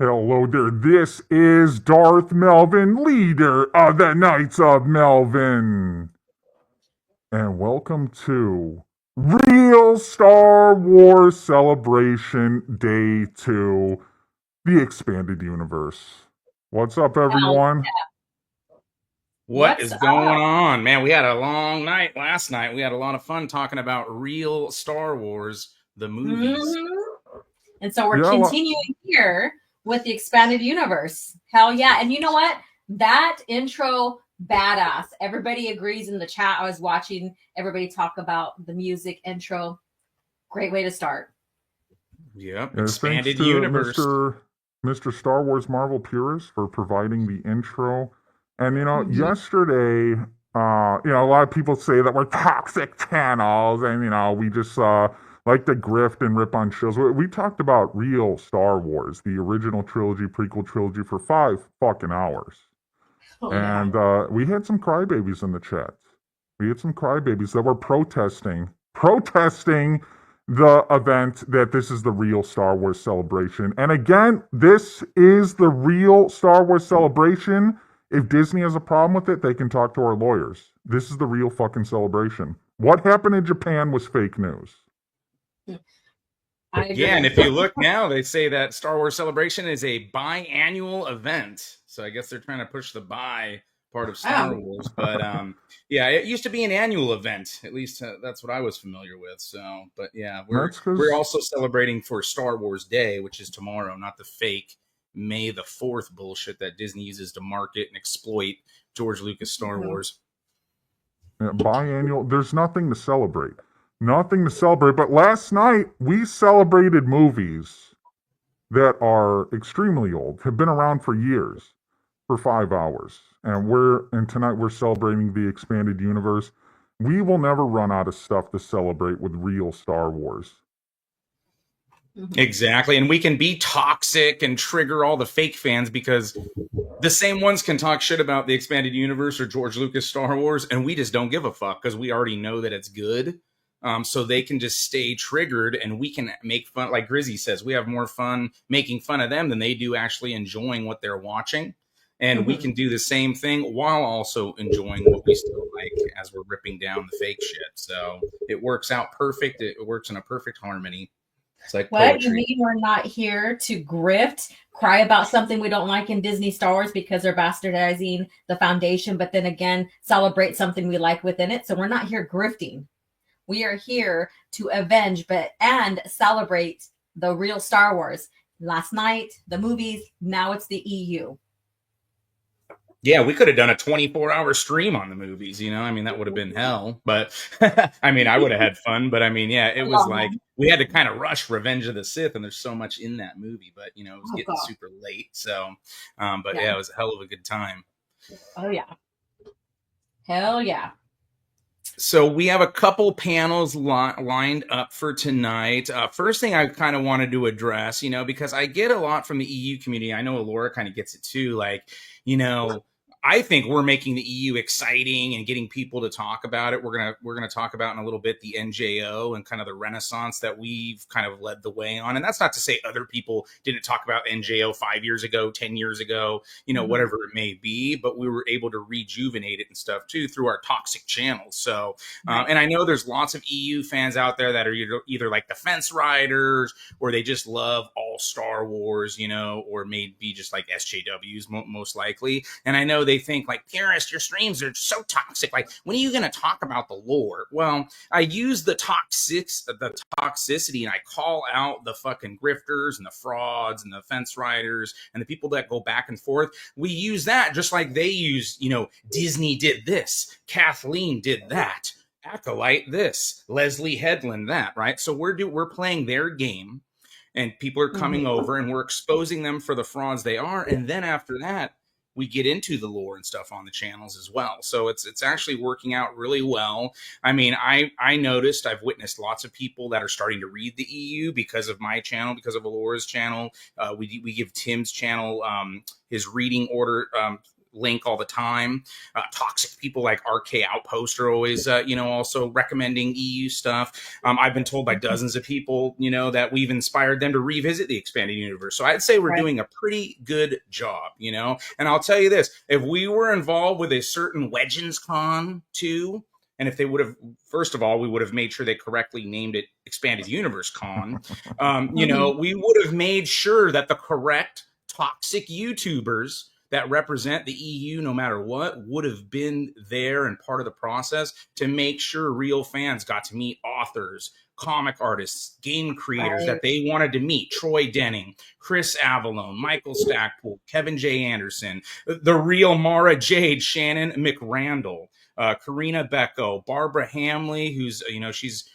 Hello there, this is Darth Melvin, leader of the Knights of Melvin. And welcome to Real Star Wars Celebration Day 2, the Expanded Universe. What's up, everyone? What is going on? Man, we had a long night last night. We had a lot of fun talking about Real Star Wars, the movies. And so we're continuing here with the Expanded Universe. Hell yeah. And you know what? That intro, badass. Everybody agrees in the chat. I was watching everybody talk about the music intro. Great way to start. Yep. Expanded Universe. Mr. Star Wars Marvel Purist for providing the intro. And, yesterday, a lot of people say that we're toxic channels and, we just like to grift and rip on shows. We talked about real Star Wars, the original trilogy, prequel trilogy, for 5 fucking hours. We had some crybabies in the chat. We had some crybabies that were protesting the event that this is the real Star Wars celebration. And again, this is the real Star Wars celebration. If Disney has a problem with it, they can talk to our lawyers. This is the real fucking celebration. What happened in Japan was fake news. Yeah, and if you look now, they say that Star Wars Celebration is a biannual event. So I guess they're trying to push the bi part of Star Wars. But yeah, it used to be an annual event. At least that's what I was familiar with. So, but yeah, we're also celebrating for Star Wars Day, which is tomorrow, not the fake May the 4th bullshit that Disney uses to market and exploit George Lucas Star Wars. Yeah, biannual, there's nothing to celebrate. Nothing to celebrate. But last night, we celebrated movies that are extremely old, have been around for years, for 5 hours. And tonight we're celebrating the expanded universe. We will never run out of stuff to celebrate with real Star Wars. Exactly. And we can be toxic and trigger all the fake fans because the same ones can talk shit about the expanded universe or George Lucas Star Wars, and we just don't give a fuck because we already know that it's good. So they can just stay triggered and we can make fun. Like Grizzy says, we have more fun making fun of them than they do actually enjoying what they're watching. And we can do the same thing while also enjoying what we still like as we're ripping down the fake shit. So it works out perfect. It works in a perfect harmony. It's like what poetry. You mean we're not here to grift, cry about something we don't like in Disney Star Wars because they're bastardizing the foundation, but then again, celebrate something we like within it. So we're not here grifting. We are here to avenge, and celebrate the real Star Wars. Last night, the movies, now it's the EU. Yeah, we could have done a 24-hour stream on the movies, you know? I mean, that would have been hell. But, I mean, I would have had fun. But, I mean, yeah, it was like we had to kind of rush Revenge of the Sith, and there's so much in that movie. But, you know, it was getting super late. So, but, yeah, it was a hell of a good time. Oh, yeah. Hell yeah. So we have a couple panels lined up for tonight. First thing I kind of wanted to address, you know, because I get a lot from the EU community. I know Alora kind of gets it too. Like, you know, I think we're making the EU exciting and getting people to talk about it. We're gonna talk about in a little bit the NJO and kind of the renaissance that we've kind of led the way on. And that's not to say other people didn't talk about NJO 5 years ago, 10 years ago, you know, whatever it may be. But we were able to rejuvenate it and stuff too through our toxic channels. So, and I know there's lots of EU fans out there that are either like the fence riders or they just love all Star Wars, you know, or maybe just like SJWs most likely. And I know they think like, Purist, your streams are so toxic. Like, when are you going to talk about the lore? Well, I use the toxicity and I call out the fucking grifters and the frauds and the fence riders and the people that go back and forth. We use that just like they use, you know, Disney did this, Kathleen did that, Acolyte this, Leslie Headland that, right? So we're playing their game and people are coming over and we're exposing them for the frauds they are. And then after that, we get into the lore and stuff on the channels as well. So it's actually working out really well. I mean, I noticed, I've witnessed lots of people that are starting to read the EU because of my channel, because of Alora's channel. We give Tim's channel his reading order link all the time. Toxic people like RK Outpost are always, you know, also recommending EU stuff. I've been told by dozens of people, you know, that we've inspired them to revisit the expanded universe. So I'd say we're doing a pretty good job, you know. And I'll tell you this, if we were involved with a certain Legends Con too, and if they would have, first of all, we would have made sure they correctly named it Expanded Universe Con. You know, we would have made sure that the correct toxic YouTubers that represent the EU, no matter what, would have been there and part of the process to make sure real fans got to meet authors, comic artists, game creators that they wanted to meet. Troy Denning, Chris Avalone, Michael Stackpool, Kevin J. Anderson, the real Mara Jade, Shannon McRandall, Karina Becco, Barbara Hamley, who's, you know, she's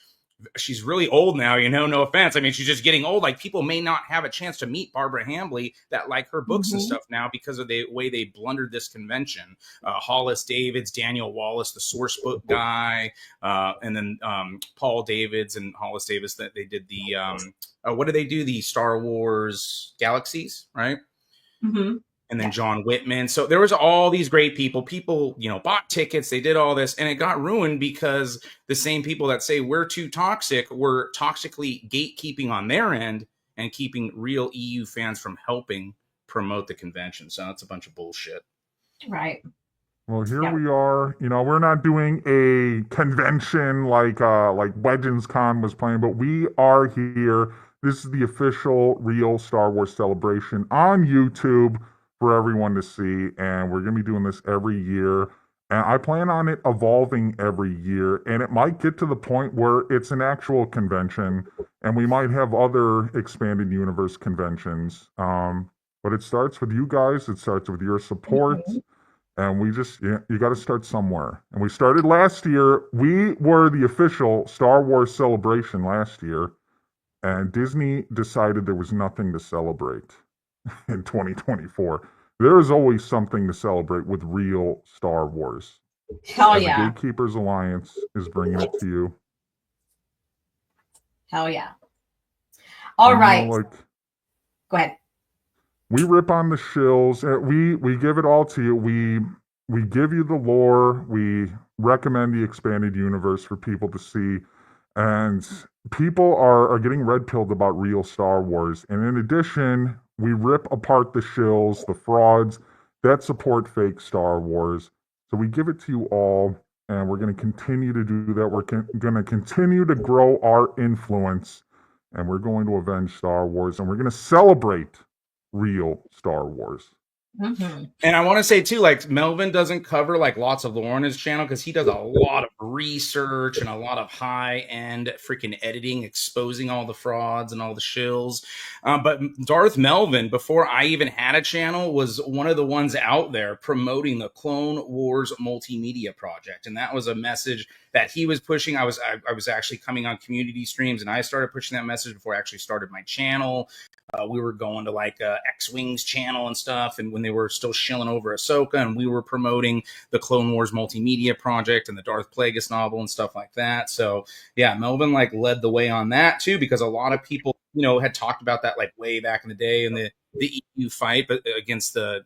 really old now, you know, no offense. I mean, she's just getting old. Like, people may not have a chance to meet Barbara Hamley that like her books and stuff now because of the way they blundered this convention. Hollis Davids, Daniel Wallace, the source book guy, and then Paul Davids and Hollis Davis, that they did the, what did they do? The Star Wars Galaxies, right? and then John Whitman. So there was all these great people. People, bought tickets. They did all this, and it got ruined because the same people that say we're too toxic were toxically gatekeeping on their end and keeping real EU fans from helping promote the convention. So that's a bunch of bullshit. Right. Well, here we are. We're not doing a convention like Legends Con was playing, but we are here. This is the official real Star Wars celebration on YouTube for everyone to see, and we're going to be doing this every year. And I plan on it evolving every year, and it might get to the point where it's an actual convention, and we might have other expanded universe conventions. But it starts with you guys. It starts with your support. And we just, you got to start somewhere. And we started last year. We were the official Star Wars celebration last year. And Disney decided there was nothing to celebrate in 2024. There is always something to celebrate with real Star Wars. Hell yeah. The Gatekeepers Alliance is bringing it to you. Hell yeah. All right. Go ahead. We rip on the shills. We give it all to you. We give you the lore. We recommend the expanded universe for people to see. And people are getting red-pilled about real Star Wars. And in addition, we rip apart the shills, the frauds that support fake Star Wars. So we give it to you all, and we're going to continue to do that. We're going to continue to grow our influence, and we're going to avenge Star Wars, and we're going to celebrate real Star Wars. And I want to say too, like, Melvin doesn't cover like lots of lore on his channel because he does a lot of research and a lot of high-end freaking editing, exposing all the frauds and all the shills. But Darth Melvin, before I even had a channel, was one of the ones out there promoting the Clone Wars multimedia project, and that was a message that he was pushing. I was actually coming on community streams, and I started pushing that message before I actually started my channel. We were going to like X-Wing's channel and stuff, and when they were still shilling over Ahsoka, and we were promoting the Clone Wars multimedia project and the Darth Plagueis novel and stuff like that. So yeah, Melvin like led the way on that too, because a lot of people, had talked about that like way back in the day in the EU fight, but against the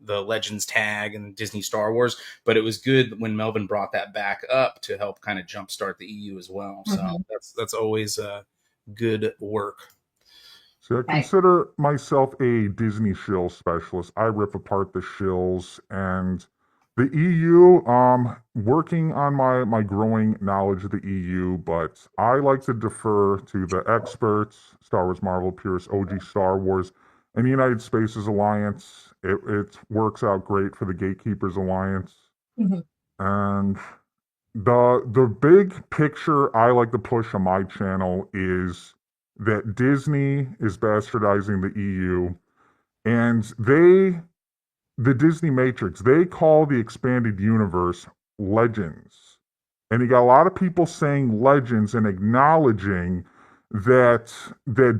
Legends tag and Disney Star Wars. But it was good when Melvin brought that back up to help kind of jumpstart the EU as well. So that's always good work. So I consider myself a Disney shill specialist. I rip apart the shills, and the EU, working on my growing knowledge of the EU, but I like to defer to the experts, Star Wars Marvel Purists, OG Star Wars, and the United Spaces Alliance. It works out great for the Gatekeepers Alliance. And the big picture I like to push on my channel is that Disney is bastardizing the EU, and the Disney Matrix, they call the expanded universe Legends. And you got a lot of people saying Legends and acknowledging that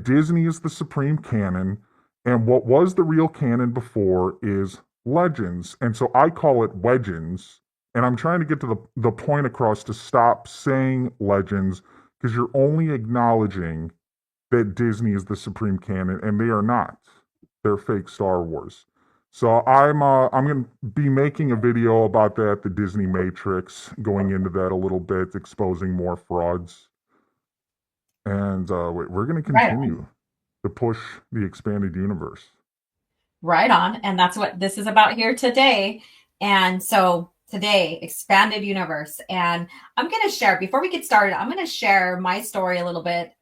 Disney is the supreme canon, and what was the real canon before is Legends. And so I call it Wedgens, and I'm trying to get to the point across to stop saying Legends, because you're only acknowledging that Disney is the supreme canon, and they are not. They're fake Star Wars. So I'm going to be making a video about that, the Disney Matrix, going into that a little bit, exposing more frauds. And we're going to continue to push the expanded universe. Right on. And that's what this is about here today. And so today, expanded universe. And I'm going to share, before we get started, I'm going to share my story a little bit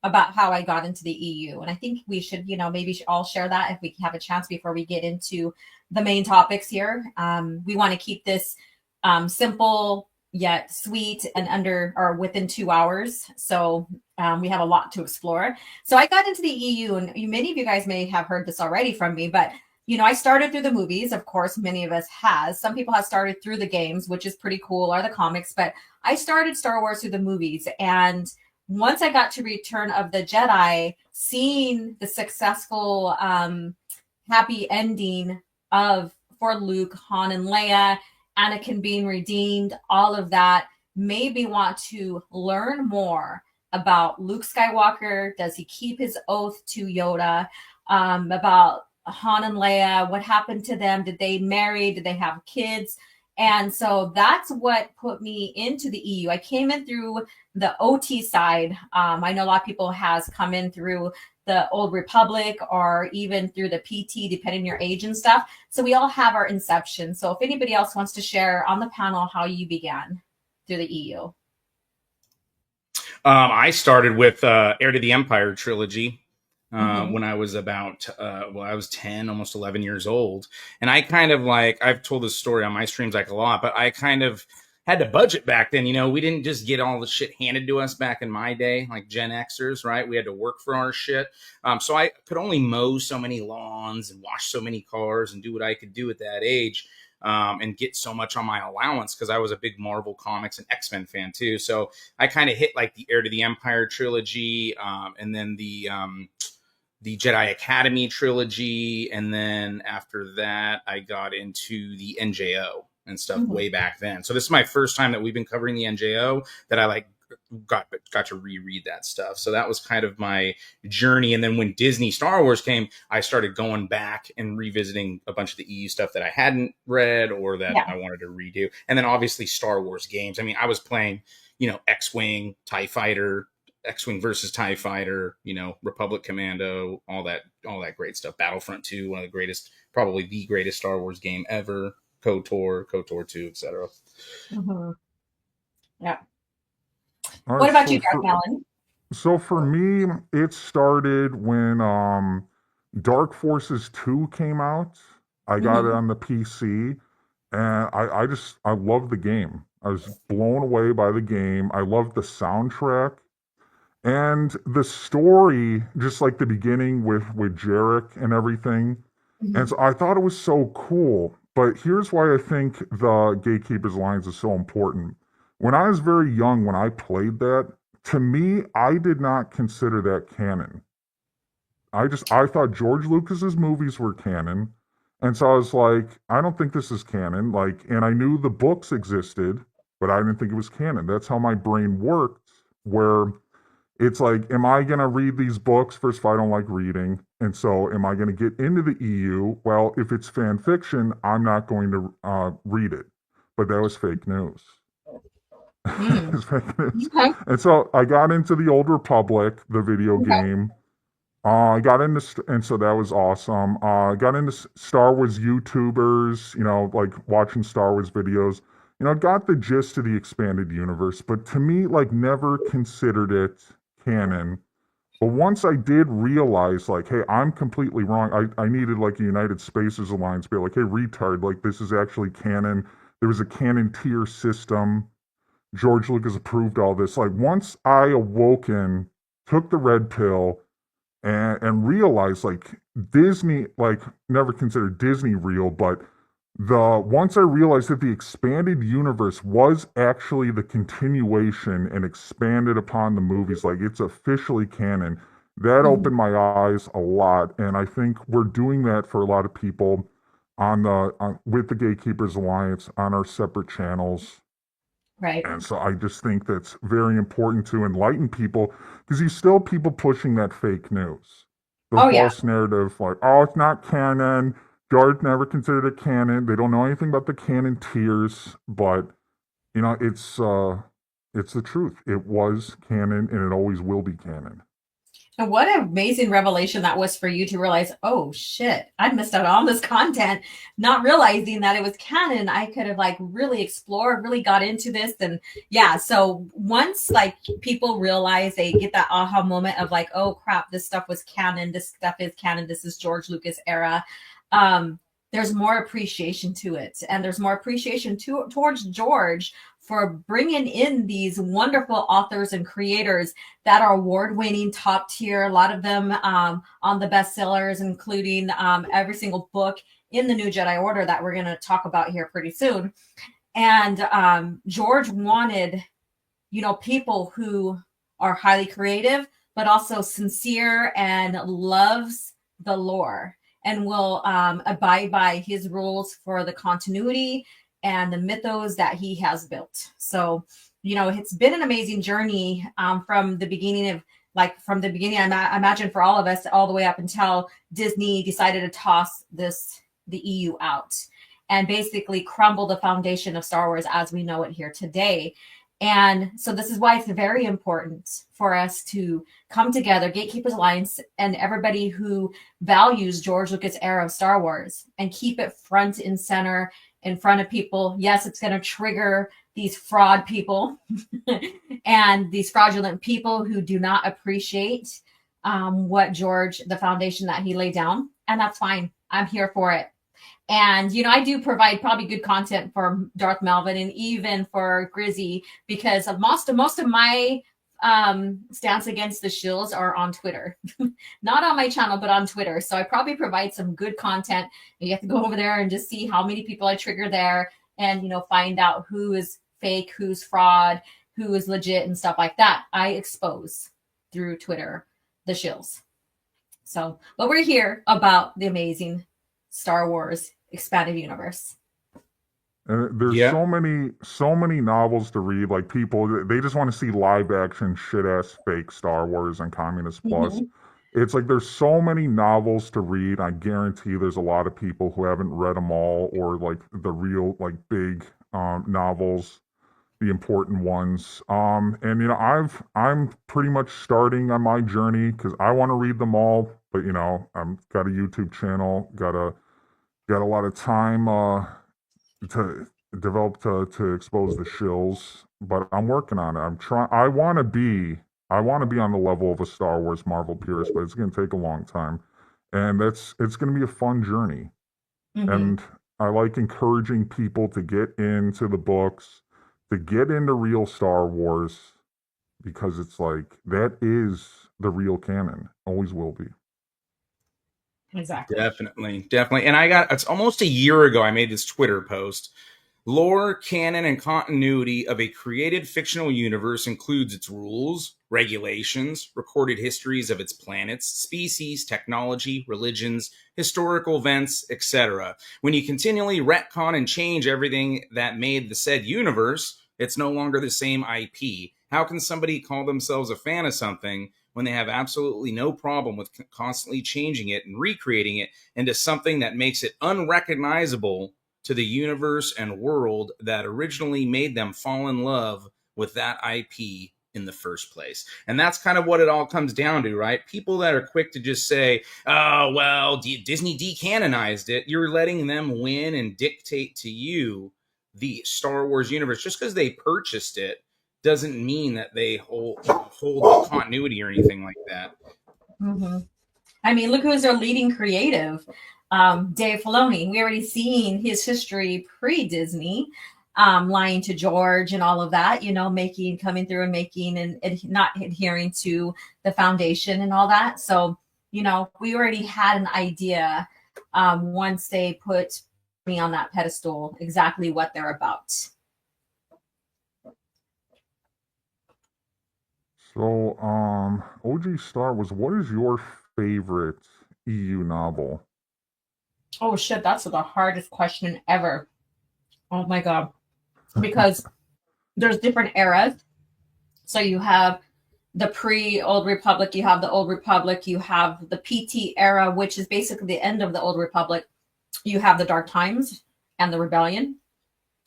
about how I got into the EU. And I think we should, maybe all share that if we have a chance before we get into the main topics here. We want to keep this simple yet sweet and within 2 hours. So we have a lot to explore. So I got into the EU, and many of you guys may have heard this already from me, but I started through the movies. Of course, many of us has. Some people have started through the games, which is pretty cool, or the comics, but I started Star Wars through the movies. And once I got to Return of the Jedi, seeing the successful, happy ending for Luke, Han, and Leia, Anakin being redeemed, all of that made me want to learn more about Luke Skywalker. Does he keep his oath to Yoda? About Han and Leia, what happened to them? Did they marry? Did they have kids? And so that's what put me into the EU. I came in through the OT side. I know a lot of people has come in through the Old Republic or even through the PT, depending on your age and stuff. So we all have our inception. So if anybody else wants to share on the panel how you began through the EU. I started with Heir to the Empire trilogy. When I was about, I was 10, almost 11 years old. And I kind of like, I've told this story on my streams like a lot, but I kind of had to budget back then. You know, we didn't just get all the shit handed to us back in my day, like Gen Xers, right? We had to work for our shit. So I could only mow so many lawns and wash so many cars and do what I could do at that age. And get so much on my allowance because I was a big Marvel Comics and X-Men fan too. So I kind of hit like the Heir to the Empire trilogy, and then the Jedi Academy trilogy. And then after that, I got into the NJO and stuff way back then. So this is my first time that we've been covering the NJO that I like got to reread that stuff. So that was kind of my journey. And then when Disney Star Wars came, I started going back and revisiting a bunch of the EU stuff that I hadn't read or that I wanted to redo. And then obviously Star Wars games. I mean, I was playing, you know, X-Wing, TIE Fighter, X-Wing versus TIE Fighter, you know, Republic Commando, all that great stuff. Battlefront 2, one of the greatest, probably the greatest Star Wars game ever. KOTOR 2, etc. Yeah. Right, what about you, Dark Melon? So for me, it started when Dark Forces 2 came out. I got it on the PC, and I loved the game. I was blown away by the game. I loved the soundtrack. And the story, just like the beginning with Jarek and everything. And so I thought it was so cool. But here's why I think the Gatekeepers Alliance is so important. When I was very young, when I played that, to me, I did not consider that canon. I thought George Lucas's movies were canon. And so I was like, I don't think this is canon. Like, and I knew the books existed, but I didn't think it was canon. That's how my brain worked, where it's like, am I going to read these books? First of all, I don't like reading. And so am I going to get into the EU? Well, if it's fan fiction, I'm not going to read it. But that was fake news. It's fake news. And so I got into the Old Republic, the video game. I got into, and so that was awesome. I got into Star Wars YouTubers, you know, like watching Star Wars videos. You know, got the gist of the expanded universe, but to me, like, never considered it canon. But once I did realize, like, hey, I'm completely wrong. I needed, like, a United Spacers Alliance be like, hey, retard, like, this is actually canon. There was a canon tier system. George Lucas approved all this. Like, once I awoken, took the red pill, and realized, like, Disney, like, never considered Disney real, but once I realized that the expanded universe was actually the continuation and expanded upon the movies, like it's officially canon, that opened my eyes a lot. And I think we're doing that for a lot of people with the Gatekeepers Alliance on our separate channels. Right. And so I just think that's very important to enlighten people, because you still have people pushing that fake news. The false narrative, like, oh, it's not canon. George never considered it canon. They don't know anything about the canon tiers, but you know, it's the truth. It was canon, and it always will be canon. And what an amazing revelation that was for you to realize, oh shit, I missed out on all this content, not realizing that it was canon. I could have like really explored, really got into this. And yeah, so once like people realize, they get that aha moment of like, oh crap, this stuff was canon. This stuff is canon. This is George Lucas era. There's more appreciation to it. And there's more appreciation towards George for bringing in these wonderful authors and creators that are award-winning, top tier, a lot of them on the bestsellers, including every single book in the New Jedi Order that we're going to talk about here pretty soon. And George wanted, you know, people who are highly creative, but also sincere and loves the lore and will abide by his rules for the continuity and the mythos that he has built. So, you know, it's been an amazing journey from the beginning of like from the beginning. I imagine for all of us, all the way up until Disney decided to toss the EU out and basically crumble the foundation of Star Wars as we know it here today. And so this is why it's very important for us to come together, Gatekeepers Alliance, and everybody who values George Lucas era of Star Wars, and keep it front and center in front of people. Yes, it's going to trigger these fraud people and these fraudulent people who do not appreciate what George, the foundation that he laid down. And that's fine. I'm here for it. And, you know, I do provide probably good content for Darth Melvin and even for Grizzy, because of most of my stance against the shills are on Twitter. Not on my channel, but on Twitter. So I probably provide some good content. You have to go over there and just see how many people I trigger there, and, you know, find out who is fake, who's fraud, who is legit, and stuff like that. I expose through Twitter the shills. So, but we're here about the amazing Star Wars expanded universe. And there's so many novels to read. Like, people, they just want to see live action shit ass fake Star Wars and Communist Plus. It's like there's so many novels to read. I guarantee there's a lot of people who haven't read them all, or like the real like big novels, the important ones. And you know, I'm pretty much starting on my journey because I want to read them all. But you know, I've got a YouTube channel, got a lot of time to develop to expose the shills, but I'm working on it. I want to be on the level of a Star Wars Marvel purist, but it's going to take a long time, and it's going to be a fun journey. And I like encouraging people to get into the books, to get into real Star Wars, because it's like that is the real canon, always will be. Exactly. Definitely. And it's almost a year ago I made this Twitter post. Lore, canon, and continuity of a created fictional universe includes its rules, regulations, recorded histories of its planets, species, technology, religions, historical events, etc. When you continually retcon and change everything that made the said universe, it's no longer the same IP. How can somebody call themselves a fan of something when they have absolutely no problem with constantly changing it and recreating it into something that makes it unrecognizable to the universe and world that originally made them fall in love with that IP in the first place? And that's kind of what it all comes down to, right? People that are quick to just say, oh, well, Disney decanonized it. You're letting them win and dictate to you the Star Wars universe. Just because they purchased it doesn't mean that they hold the continuity or anything like that. I mean, look who's their leading creative. Dave Filoni. We already seen his history pre-Disney, lying to George and all of that, you know, coming through and making and not adhering to the foundation and all that. So, you know, we already had an idea once they put me on that pedestal exactly what they're about. So, OG Star Wars, what is your favorite EU novel? Oh shit, that's the hardest question ever. Oh my god. Because there's different eras. So you have the pre-Old Republic, you have the Old Republic, you have the PT era, which is basically the end of the Old Republic. You have the Dark Times and the Rebellion.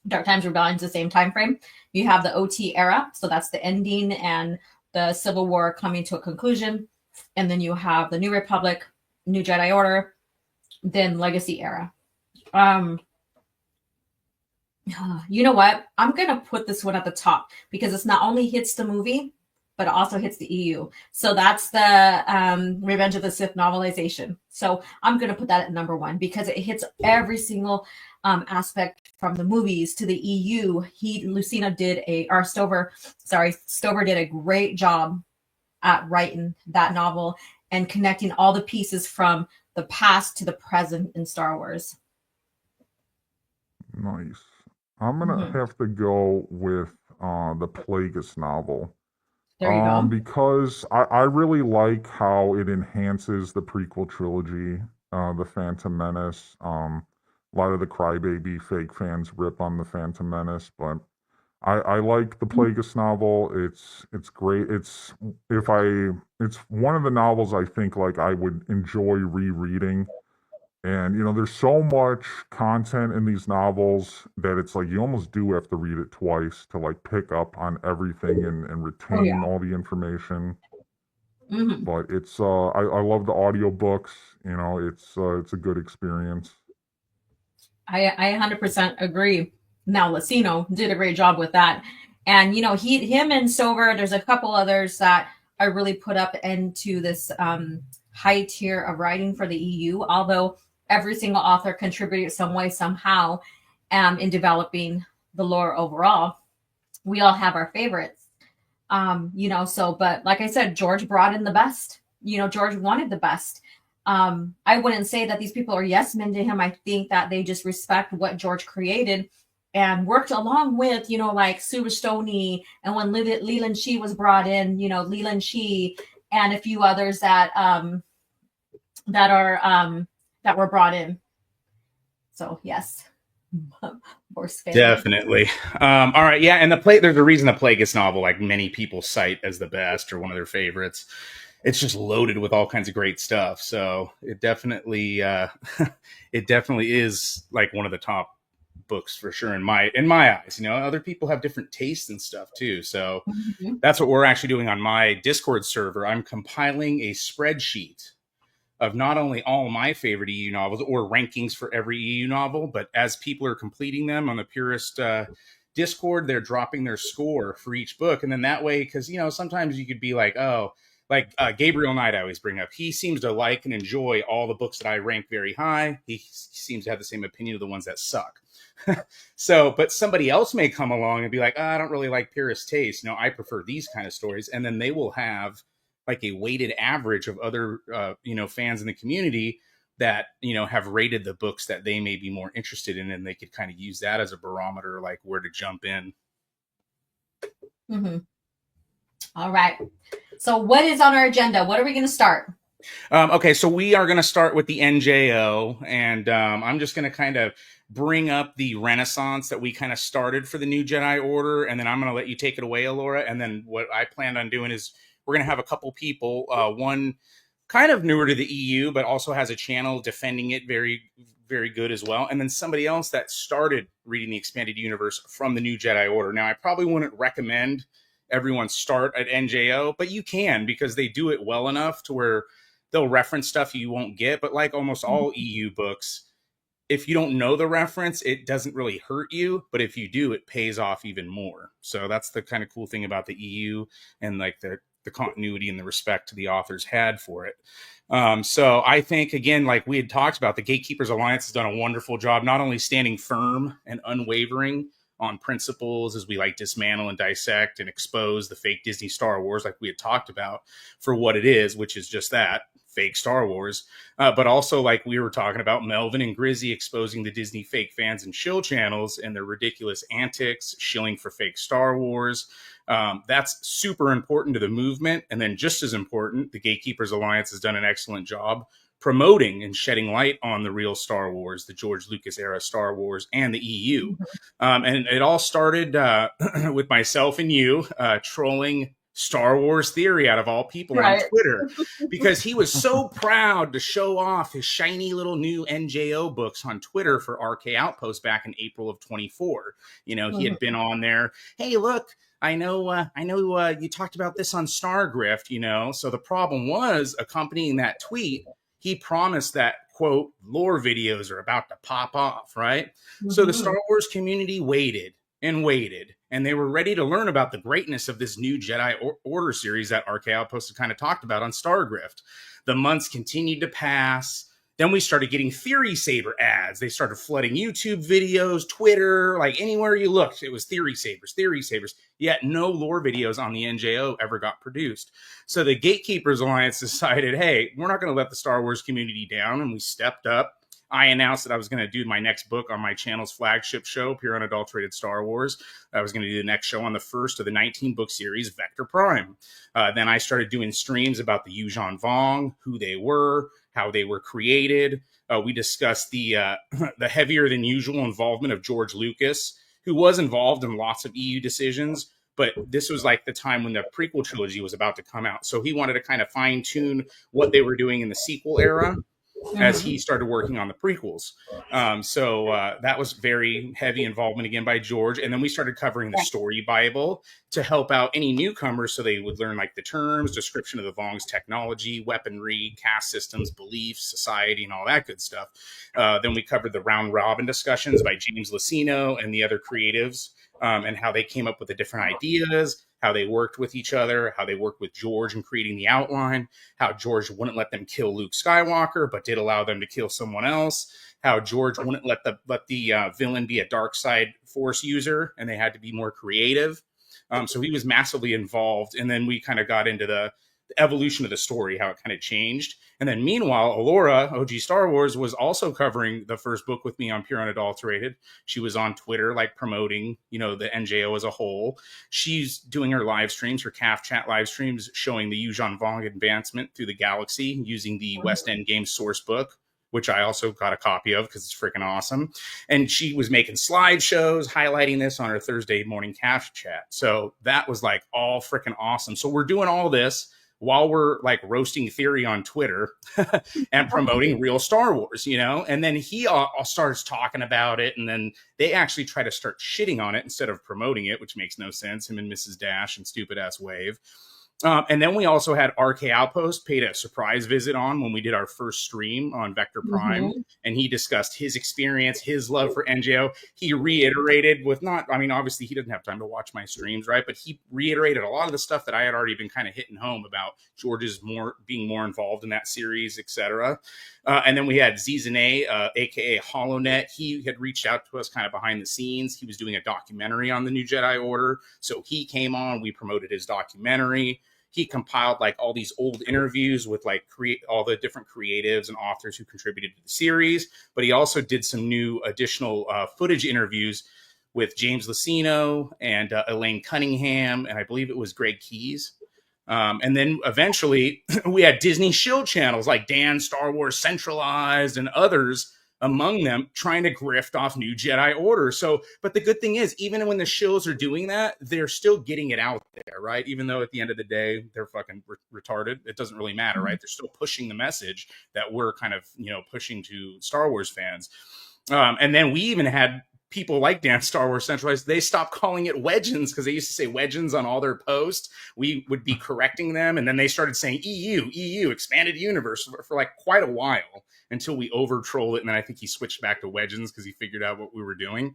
Dark Times, Rebellion is the same time frame. You have the OT era, so that's the ending and the Civil War coming to a conclusion. And then you have the New Republic, New Jedi Order, then Legacy era. You know what? I'm going to put this one at the top because it's not only hits the movie, but it also hits the EU. So that's the Revenge of the Sith novelization. So I'm going to put that at number one because it hits every single aspect from the movies to the EU. Stover did a great job at writing that novel and connecting all the pieces from the past to the present in Star Wars. Nice. I'm gonna have to go with the Plagueis novel. There you go. Because I really like how it enhances the prequel trilogy, the Phantom Menace. A lot of the crybaby fake fans rip on the Phantom Menace, but I like the Plagueis novel. It's great. It's one of the novels I think like I would enjoy rereading. And there's so much content in these novels that it's like you almost do have to read it twice to like pick up on everything and Oh retain yeah. all the information. Hmm. But it's I love the audiobooks. It's a good experience. I 100% agree. Now, Lucino did a great job with that. And, him and Silver, there's a couple others that I really put up into this high tier of writing for the EU, although every single author contributed some way, somehow, in developing the lore overall. We all have our favorites. But like I said, George brought in the best. George wanted the best. I wouldn't say that these people are yes men to him. I think that they just respect what George created and worked along with, like Sue Stoney, and when Leland Shee was brought in, Leland Shee and a few others that were brought in. So yes. Horse family. Definitely. All right. Yeah. And there's a reason the Plagueis novel, like many people cite as the best or one of their favorites. It's just loaded with all kinds of great stuff. So it definitely is like one of the top books for sure in my eyes. Other people have different tastes and stuff too. So that's what we're actually doing on my Discord server. I'm compiling a spreadsheet of not only all my favorite EU novels or rankings for every EU novel, but as people are completing them on the Purist Discord, they're dropping their score for each book. And then that way, because, sometimes you could be like, oh, like Gabriel Knight I always bring up. He seems to like and enjoy all the books that I rank very high. He seems to have the same opinion of the ones that suck. But somebody else may come along and be like, I don't really like Purist taste. I prefer these kind of stories. And then they will have like a weighted average of other, fans in the community that, have rated the books that they may be more interested in. And they could kind of use that as a barometer, like where to jump in. Mm-hmm. All right. So what is on our agenda? What are we going to start? Okay, so we are going to start with the NJO, and I'm just going to kind of bring up the Renaissance that we kind of started for the New Jedi Order, and then I'm going to let you take it away, Alora. And then what I planned on doing is we're going to have a couple people, one kind of newer to the EU, but also has a channel defending it very, very good as well. And then somebody else that started reading the Expanded Universe from the New Jedi Order. Now, I probably wouldn't recommend everyone start at NJO, but you can, because they do it well enough to where they'll reference stuff you won't get. But like almost all EU books, if you don't know the reference, it doesn't really hurt you. But if you do, it pays off even more. So that's the kind of cool thing about the EU and like the continuity and the respect the authors had for it. So I think, again, like we had talked about, the Gatekeepers Alliance has done a wonderful job, not only standing firm and unwavering on principles as we like dismantle and dissect and expose the fake Disney Star Wars, like we had talked about, for what it is, which is just that, fake Star Wars. But also, like we were talking about, Melvin and Grizzy exposing the Disney fake fans and shill channels and their ridiculous antics, shilling for fake Star Wars. That's super important to the movement. And then just as important, the Gatekeepers Alliance has done an excellent job promoting and shedding light on the real Star Wars, the George Lucas era Star Wars, and the EU. And it all started with myself and you trolling Star Wars Theory, out of all people, on Twitter, because he was so proud to show off his shiny little new NJO books on Twitter for RK Outpost back in April of 24. He had been on there. Hey, look, I know you talked about this on Star Grift, So the problem was, accompanying that tweet, he promised that, quote, lore videos are about to pop off, right? So the Star Wars community waited and waited, and they were ready to learn about the greatness of this new Jedi Order series that RK Outpost had kind of talked about on Star Grift. The months continued to pass. Then we started getting Theory Saber ads. They started flooding YouTube videos, Twitter, like anywhere you looked, it was Theory Sabers. Yet no lore videos on the NJO ever got produced. So the Gatekeepers Alliance decided, hey, we're not going to let the Star Wars community down. And we stepped up. I announced that I was going to do my next book on my channel's flagship show, Pure Unadulterated Star Wars. I was going to do the next show on the first of the 19-book series, Vector Prime. Then I started doing streams about the Yuuzhan Vong, who they were, how they were created. We discussed the heavier than usual involvement of George Lucas, who was involved in lots of EU decisions. But this was like the time when the prequel trilogy was about to come out. So he wanted to kind of fine tune what they were doing in the sequel era as he started working on the prequels. That was very heavy involvement again by George. And then we started covering the story Bible to help out any newcomers so they would learn like the terms, description of the Vong's technology, weaponry, caste systems, beliefs, society, and all that good stuff. Then we covered the round robin discussions by James Luceno and the other creatives, and how they came up with the different ideas, how they worked with each other, how they worked with George in creating the outline, how George wouldn't let them kill Luke Skywalker, but did allow them to kill someone else, how George wouldn't let the villain be a dark side force user, and they had to be more creative. So he was massively involved. And then we kind of got into the evolution of the story, how it kind of changed. And then meanwhile, Alora, OG Star Wars, was also covering the first book with me on Pure Unadulterated. She was on Twitter, like promoting, the NJO as a whole. She's doing her live streams, her CAF chat live streams, showing the Yuuzhan Vong advancement through the galaxy using the West End Games source book, which I also got a copy of because it's freaking awesome. And she was making slideshows highlighting this on her Thursday morning CAF chat. So that was like all freaking awesome. So we're doing all this while we're like roasting theory on Twitter and promoting real Star Wars, and then he starts talking about it. And then they actually try to start shitting on it instead of promoting it, which makes no sense. Him and Mrs. Dash and stupid ass Wave. And then we also had RK Outpost paid a surprise visit on when we did our first stream on Vector Prime. And he discussed his experience, his love for NJO. He reiterated obviously he doesn't have time to watch my streams, right? But he reiterated a lot of the stuff that I had already been kind of hitting home about George's being more involved in that series, etc. And then we had Zizane, aka HoloNet. He had reached out to us kind of behind the scenes. He was doing a documentary on the New Jedi Order. So he came on, we promoted his documentary. He compiled like all these old interviews with like all the different creatives and authors who contributed to the series. But he also did some new additional footage interviews with James Luceno and Elaine Cunningham. And I believe it was Greg Keyes. And then eventually we had Disney Shield channels like Dan Star Wars Centralized and others among them trying to grift off New Jedi Order. So, but the good thing is, even when the shills are doing that, they're still getting it out there, right? Even though at the end of the day, they're fucking retarded. It doesn't really matter, right? They're still pushing the message that we're kind of, pushing to Star Wars fans. And then we even had people like Dan Star Wars Centralized, they stopped calling it Wedgens because they used to say Wedgens on all their posts. We would be correcting them. And then they started saying EU, Expanded Universe for like quite a while until we over trolled it. And then I think he switched back to Wedgens because he figured out what we were doing.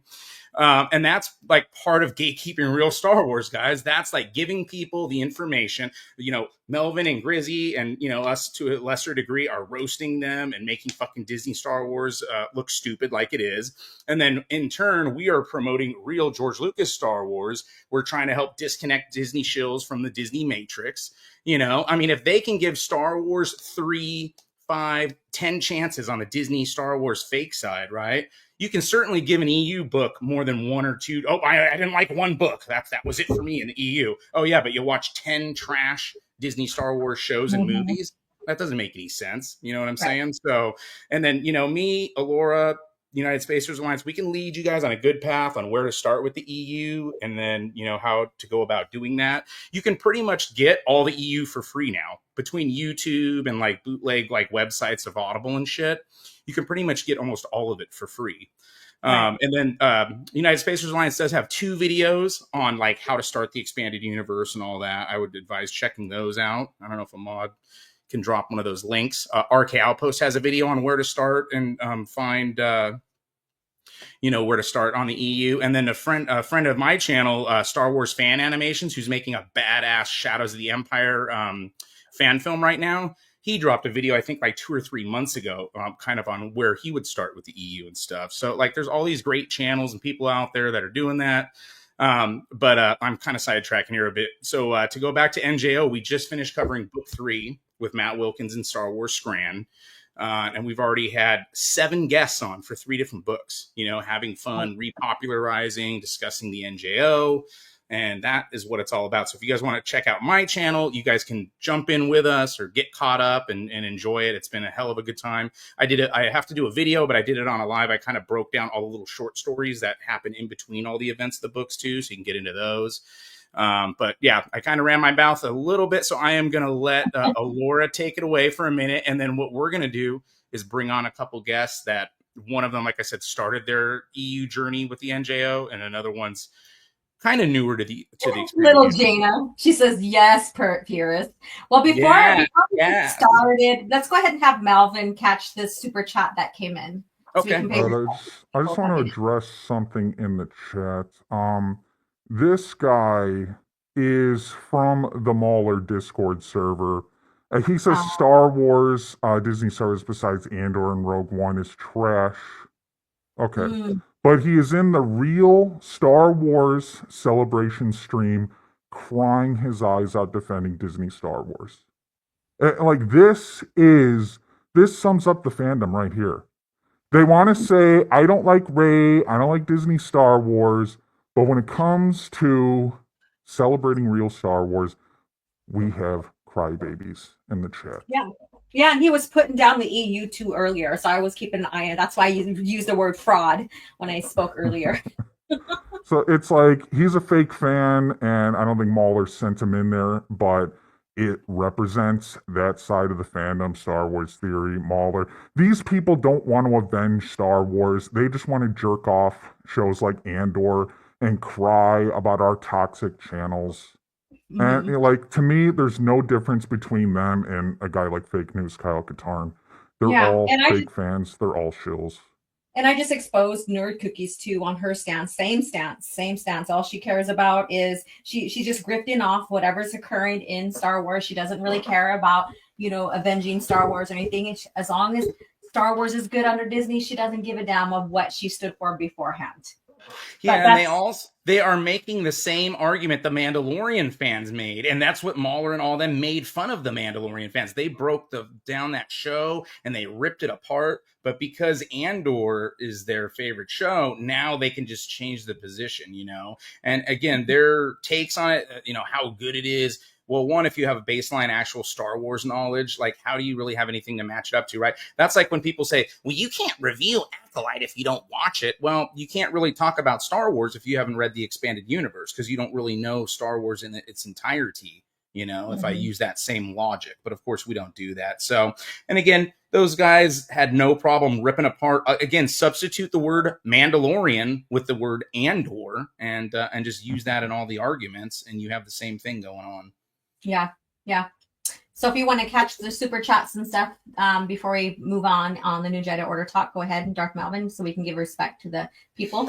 And that's like part of gatekeeping real Star Wars, guys. That's like giving people the information. Melvin and Grizzy and, us to a lesser degree are roasting them and making fucking Disney Star Wars look stupid like it is. And then in turn, we are promoting real George Lucas Star Wars. We're trying to help disconnect Disney shills from the Disney Matrix. If they can give Star Wars 3, 5, 10 chances on the Disney Star Wars fake side, right? You can certainly give an EU book more than 1 or 2. Oh, I didn't like one book. That was it for me in the EU. Oh yeah, but you watch 10 trash Disney Star Wars shows and movies. That doesn't make any sense. You know what I'm saying? So, and then, me, Alora, United Spacers Alliance, we can lead you guys on a good path on where to start with the EU and then, how to go about doing that. You can pretty much get all the EU for free now between YouTube and like bootleg like websites of Audible and shit. You can pretty much get almost all of it for free. Right. And then United Spacers Alliance does have 2 videos on like how to start the expanded universe and all that. I would advise checking those out. I don't know if Ahmad can drop one of those links. RK Outpost has a video on where to start and find where to start on the EU. And then a friend of my channel, Star Wars Fan Animations, who's making a badass Shadows of the Empire fan film right now. He dropped a video, I think like 2 or 3 months ago, kind of on where he would start with the EU and stuff. So like there's all these great channels and people out there that are doing that. But I'm kind of sidetracking here a bit. So to go back to NJO, we just finished covering book 3 with Matt Wilkins and Star Wars Scran. And we've already had 7 guests on for 3 different books, having fun, repopularizing, discussing the NJO. And that is what it's all about. So if you guys want to check out my channel, you guys can jump in with us or get caught up and enjoy it. It's been a hell of a good time. I did it. I have to do a video, but I did it on a live. I kind of broke down all the little short stories that happen in between all the events, the books too, so you can get into those. But yeah, I kind of ran my mouth a little bit, so I am going to let Alora take it away for a minute. And then what we're going to do is bring on a couple guests that one of them, like I said, started their EU journey with the NJO, and another one's kind of newer to the experience. Little Jana, she says yes, Purist. Well, before we get started, let's go ahead and have Melvin catch this super chat that came in. Okay. I just want to address something in the chat. This guy is from the Mauler Discord server. He says Star Wars, Disney Star Wars besides Andor and Rogue One is trash. Okay. But he is in the real Star Wars Celebration stream crying his eyes out defending Disney Star Wars. Like, this sums up the fandom right here. They want to say, I don't like Rey, I don't like Disney Star Wars, but when it comes to celebrating real Star Wars, we have crybabies in the chat. Yeah, and he was putting down the EU too earlier, so I was keeping an eye on. That's why I used the word fraud when I spoke earlier. So it's like, he's a fake fan, and I don't think Mauler sent him in there, but it represents that side of the fandom, Star Wars Theory, Mauler. These people don't want to avenge Star Wars. They just want to jerk off shows like Andor and cry about our toxic channels. And like, to me, there's no difference between them and a guy like Fake News Kyle Katarn. They're all fake fans. They're all shills. And I just exposed Nerd Cookies too on her stance. Same stance. All she cares about is she's just grifting off whatever's occurring in Star Wars. She doesn't really care about, avenging Star Wars or anything. As long as Star Wars is good under Disney, she doesn't give a damn of what she stood for beforehand. Yeah, and they are making the same argument the Mandalorian fans made, and that's what Mauler and all them made fun of the Mandalorian fans. They broke down that show and they ripped it apart, but because Andor is their favorite show, now they can just change the position, And again, their takes on it, how good it is. Well, one, if you have a baseline actual Star Wars knowledge, like, how do you really have anything to match it up to, right? That's like when people say, well, you can't review Acolyte if you don't watch it. Well, you can't really talk about Star Wars if you haven't read the expanded universe, because you don't really know Star Wars in its entirety, if I use that same logic. But of course, we don't do that. So, and again, those guys had no problem ripping apart. Again, substitute the word Mandalorian with the word Andor and just use that in all the arguments, and you have the same thing going on. Yeah. So if you want to catch the super chats and stuff before we move on the New Jedi Order talk, go ahead, Dark Melvin, so we can give respect to the people.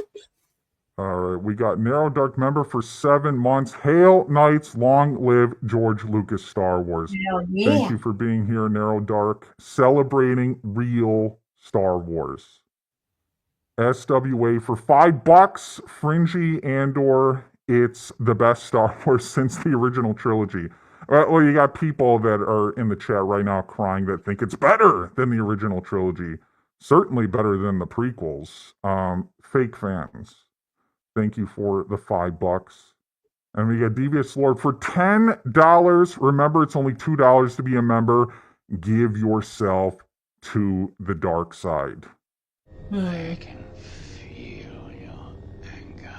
All right, we got Narrow Dark member for 7 months. Hail Knights, long live George Lucas Star Wars. Yeah. Thank you for being here, Narrow Dark, celebrating real Star Wars. SWA for $5, Fringy Andor. It's the best Star Wars since the original trilogy. Well, you got people that are in the chat right now crying that think it's better than the original trilogy. Certainly better than the prequels. Fake fans. Thank you for the $5. And we got Devious Lord for $10. Remember, it's only $2 to be a member. Give yourself to the dark side. I can feel your anger.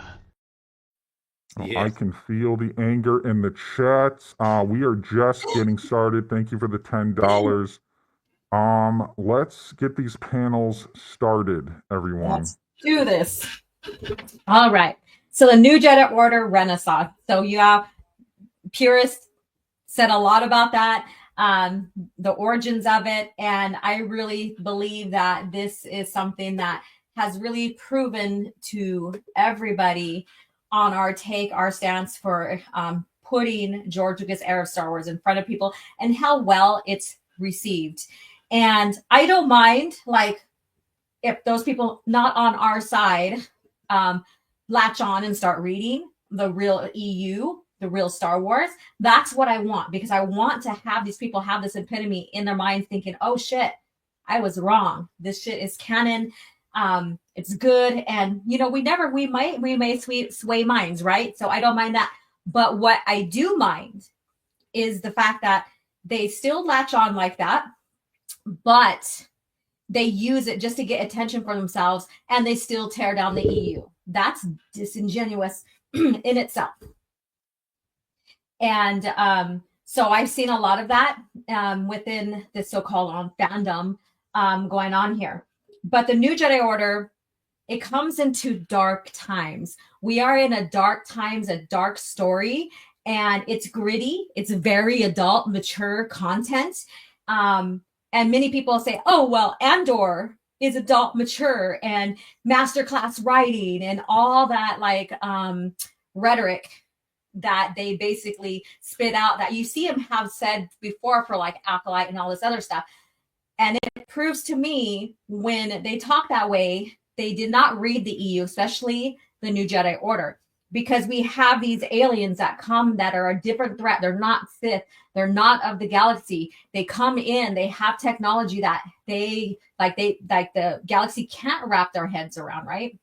Yeah. I can feel the anger in the chat. We are just getting started. Thank you for the $10. Let's get these panels started, everyone. Let's do this. All right. So the New Jedi Order Renaissance. So you have Purist said a lot about that, the origins of it. And I really believe that this is something that has really proven to everybody on our stance for putting George Lucas' era of Star Wars in front of people and how well it's received. And I don't mind, like, if those people not on our side latch on and start reading the real EU, the real Star Wars. That's what I want, because I want to have these people have this epitome in their minds thinking, oh shit, I was wrong. This shit is canon. It's good. And, you know, we may sway minds, right? So I don't mind that. But what I do mind is the fact that they still latch on like that, but they use it just to get attention for themselves, and they still tear down the EU. That's disingenuous in itself. And so I've seen a lot of that within the so-called fandom going on here. But the New Jedi Order, it comes into dark times. We are in a dark times, a dark story, and it's gritty. It's very adult, mature content. And many people say, oh, well, Andor is adult, mature, and masterclass writing and all that like rhetoric that they basically spit out that you see him have said before for like Acolyte and all this other stuff. And it proves to me when they talk that way, they did not read the EU, especially the New Jedi Order, because we have these aliens that come that are a different threat. They're not Sith. They're not of the galaxy. They come in, they have technology that the galaxy can't wrap their heads around, right?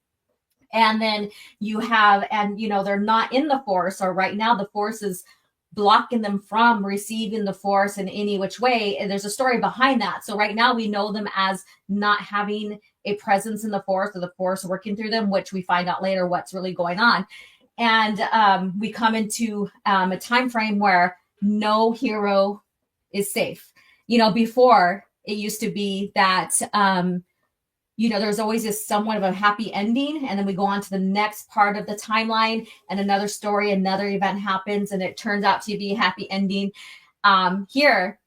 And then you have, and you know, they're not in the Force, or right now the Force is blocking them from receiving the Force in any which way. And there's a story behind that. So right now we know them as not having a presence in the Force, or the Force working through them, which we find out later what's really going on. And we come into a time frame where no hero is safe. You know, before it used to be that you know, there's always this somewhat of a happy ending, and then we go on to the next part of the timeline, and another story, another event happens, and it turns out to be a happy ending. Here,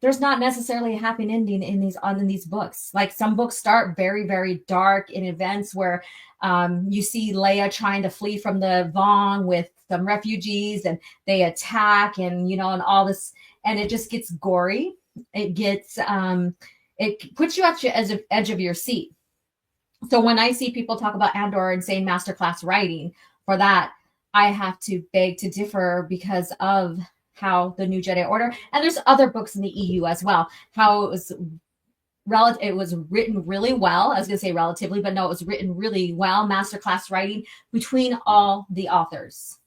there's not necessarily a happy ending in these books. Like, some books start very, very dark in events where you see Leia trying to flee from the Vong with some refugees, and they attack, and you know, and all this, and it just gets gory. It gets it puts you at the edge of your seat. So when I see people talk about Andor and saying masterclass writing for that, I have to beg to differ because of how the New Jedi Order, and there's other books in the EU as well, how it was written really well. I was going to say relatively, but no, it was written really well, masterclass writing between all the authors.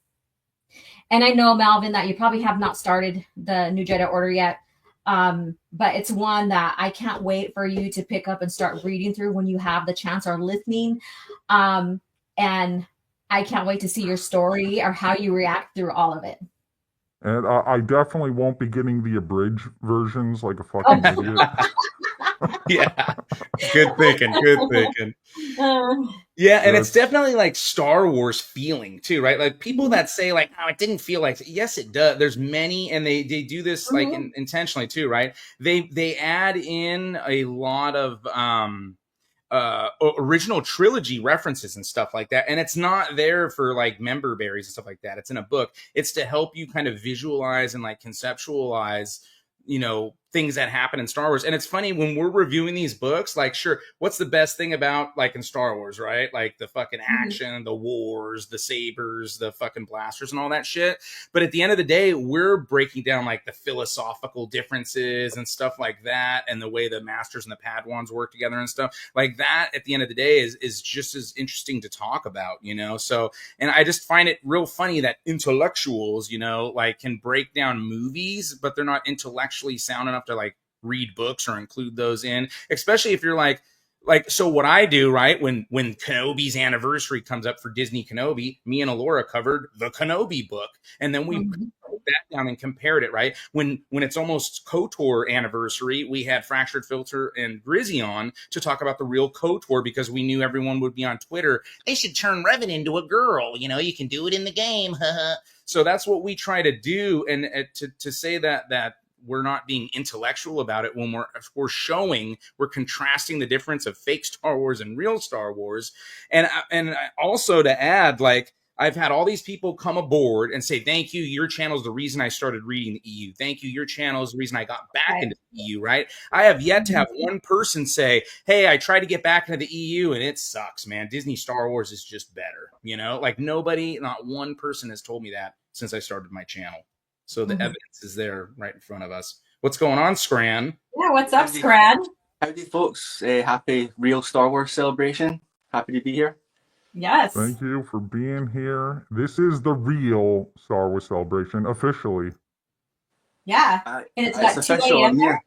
And I know, Malvin, that you probably have not started the New Jedi Order yet. But it's one that I can't wait for you to pick up and start reading through when you have the chance or listening. And I can't wait to see your story or how you react through all of it. And I definitely won't be getting the abridged versions like a fucking idiot. Yeah, good thinking. Yeah, and it's definitely like Star Wars feeling too, right? Like people that say like, "Oh, it didn't feel like." Yes, it does. There's many, and they do this like intentionally too, right? They add in a lot of original trilogy references and stuff like that, and it's not there for like member berries and stuff like that. It's in a book. It's to help you kind of visualize and like conceptualize, you know, things that happen in Star Wars. And it's funny when we're reviewing these books, like, sure, what's the best thing about like in Star Wars, right? Like the fucking action, the wars, the sabers, the fucking blasters and all that shit. But at the end of the day, we're breaking down like the philosophical differences and stuff like that, and the way the masters and the Padawans work together and stuff like that. At the end of the day is just as interesting to talk about, you know? So, and I just find it real funny that intellectuals, you know, like can break down movies, but they're not intellectually sound enough to like read books or include those in, especially if you're like, so what I do, right, when Kenobi's anniversary comes up for Disney Kenobi, me and Alora covered the Kenobi book, and then we put that down and compared it, right? When it's almost KOTOR anniversary, we had Fractured Filter and Grizzy on to talk about the real KOTOR, because we knew everyone would be on Twitter. They should turn Revan into a girl, you know, you can do it in the game. So that's what we try to do, and to say that we're not being intellectual about it when we're showing, we're contrasting the difference of fake Star Wars and real Star Wars. And also to add, like, I've had all these people come aboard and say, thank you, your channel is the reason I started reading the EU. Thank you, your channel is the reason I got back into the EU, right? I have yet to have one person say, hey, I tried to get back into the EU and it sucks, man. Disney Star Wars is just better, you know? Like nobody, not one person has told me that since I started my channel. So the evidence is there right in front of us. What's going on, Scran? Yeah, what's up, Scran? Howdy, folks. Happy Real Star Wars celebration. Happy to be here. Yes. Thank you for being here. This is the real Star Wars Celebration, officially. Yeah. And it's got 2 official. a.m. I'm here.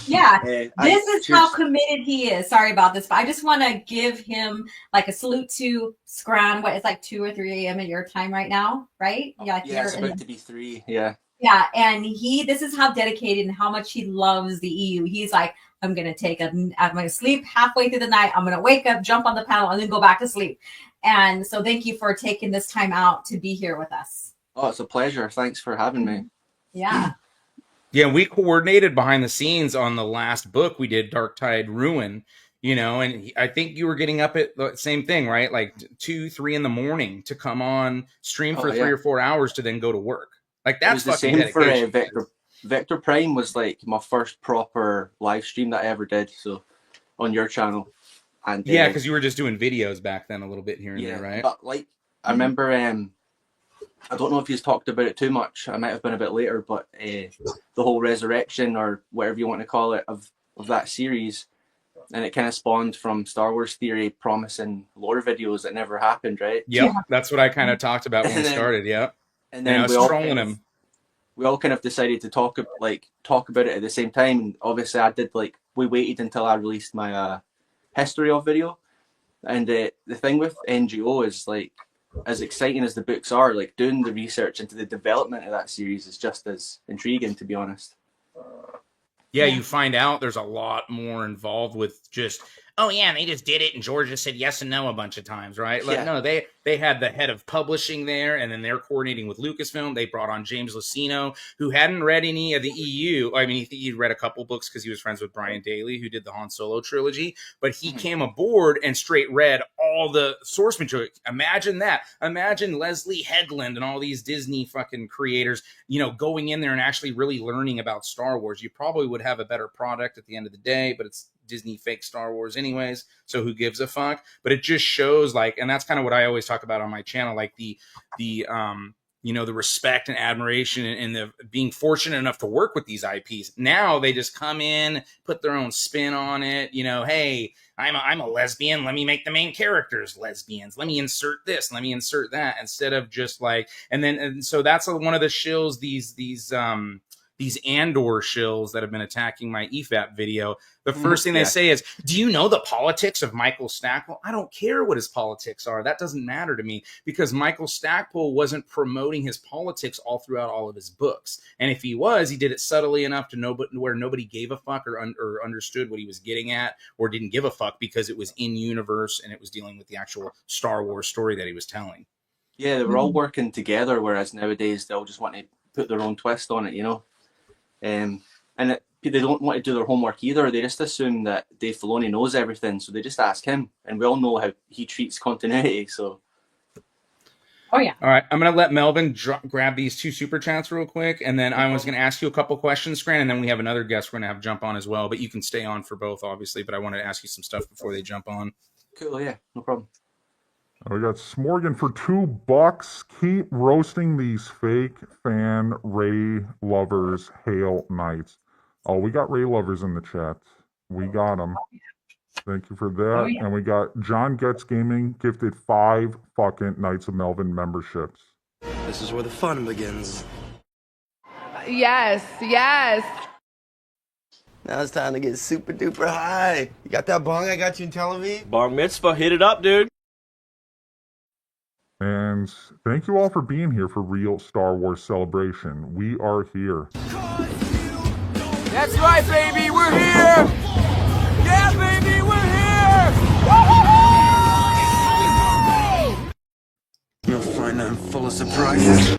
Yeah. This is cheers. how committed he is. Sorry about this, but I just want to give him like a salute to Scran. What, it's like 2 or 3 a.m. at your time right now, right? Yeah, like Yeah, it's about to be 3. Yeah. Yeah, and this is how dedicated and how much he loves the EU. He's like, I'm going to sleep halfway through the night. I'm going to wake up, jump on the panel, and then go back to sleep. And so thank you for taking this time out to be here with us. Oh, it's a pleasure. Thanks for having me. Yeah. Yeah, we coordinated behind the scenes on the last book we did, Dark Tide Ruin, and I think you were getting up at the same thing, right? Like 2, 3 in the morning to come on stream for 3 or 4 hours to then go to work. Like that's the fucking same for dedication. Vector Prime was like my first proper live stream that I ever did. So on your channel, and yeah, because you were just doing videos back then a little bit here and there, right? But like I remember, I don't know if you've talked about it too much. I might have been a bit later, but the whole resurrection or whatever you want to call it of that series, and it kind of spawned from Star Wars Theory promising lore videos that never happened, right? Yep, that's what I kind of talked about when we started. Yep. And then I was trolling him. We all kind of decided to talk about it at the same time. And obviously, we waited until I released my history of video. And the thing with NGO is like, as exciting as the books are, like doing the research into the development of that series is just as intriguing, to be honest. Yeah, you find out there's a lot more involved with just, oh yeah, and they just did it, and George just said yes and no a bunch of times, right? Like, no, they had the head of publishing there, and then they're coordinating with Lucasfilm. They brought on James Luceno, who hadn't read any of the EU. I mean, he'd read a couple books because he was friends with Brian Daley, who did the Han Solo trilogy, but he came aboard and straight read all the source material. Imagine that. Imagine Leslie Headland and all these Disney fucking creators, going in there and actually really learning about Star Wars. You probably would have a better product at the end of the day, but it's Disney fake Star Wars anyways, so who gives a fuck? But it just shows and that's kind of what I always talk about on my channel, like the respect and admiration and the being fortunate enough to work with these IPs. Now they just come in, put their own spin on it. Hey, I'm a lesbian. Let me make the main characters lesbians. Let me insert this. Let me insert that. Instead of just and so that's one of the shills. These Andor shills that have been attacking my EFAP video. The first thing they say is, do you know the politics of Michael Stackpole? I don't care what his politics are. That doesn't matter to me, because Michael Stackpole wasn't promoting his politics all throughout all of his books. And if he was, he did it subtly enough to where nobody gave a fuck or understood what he was getting at, or didn't give a fuck because it was in universe and it was dealing with the actual Star Wars story that he was telling. Yeah, they were all working together, whereas nowadays they all just want to put their own twist on it, and they don't want to do their homework either. They just assume that Dave Filoni knows everything, so they just ask him. And we all know how he treats continuity. So, oh yeah. All right, I'm gonna let Melvin grab these 2 super chats real quick, and then I was gonna ask you a couple questions, Scran, and then we have another guest we're gonna have jump on as well. But you can stay on for both, obviously. But I wanted to ask you some stuff before they jump on. Cool, yeah, no problem. We got Smorgan for $2. Keep roasting these fake fan Ray lovers. Hail Knights. Oh, we got Ray lovers in the chat. We got them. Thank you for that. Oh, yeah. And we got John Gets Gaming gifted 5 fucking Knights of Melvin memberships. This is where the fun begins. Yes. Now it's time to get super duper high. You got that bong I got you in Tel Aviv? Bong mitzvah, hit it up, dude. And thank you all for being here for Real Star Wars Celebration. We are here. That's right, baby, we're here! Yeah, baby, we're here! You'll find I'm full of surprises.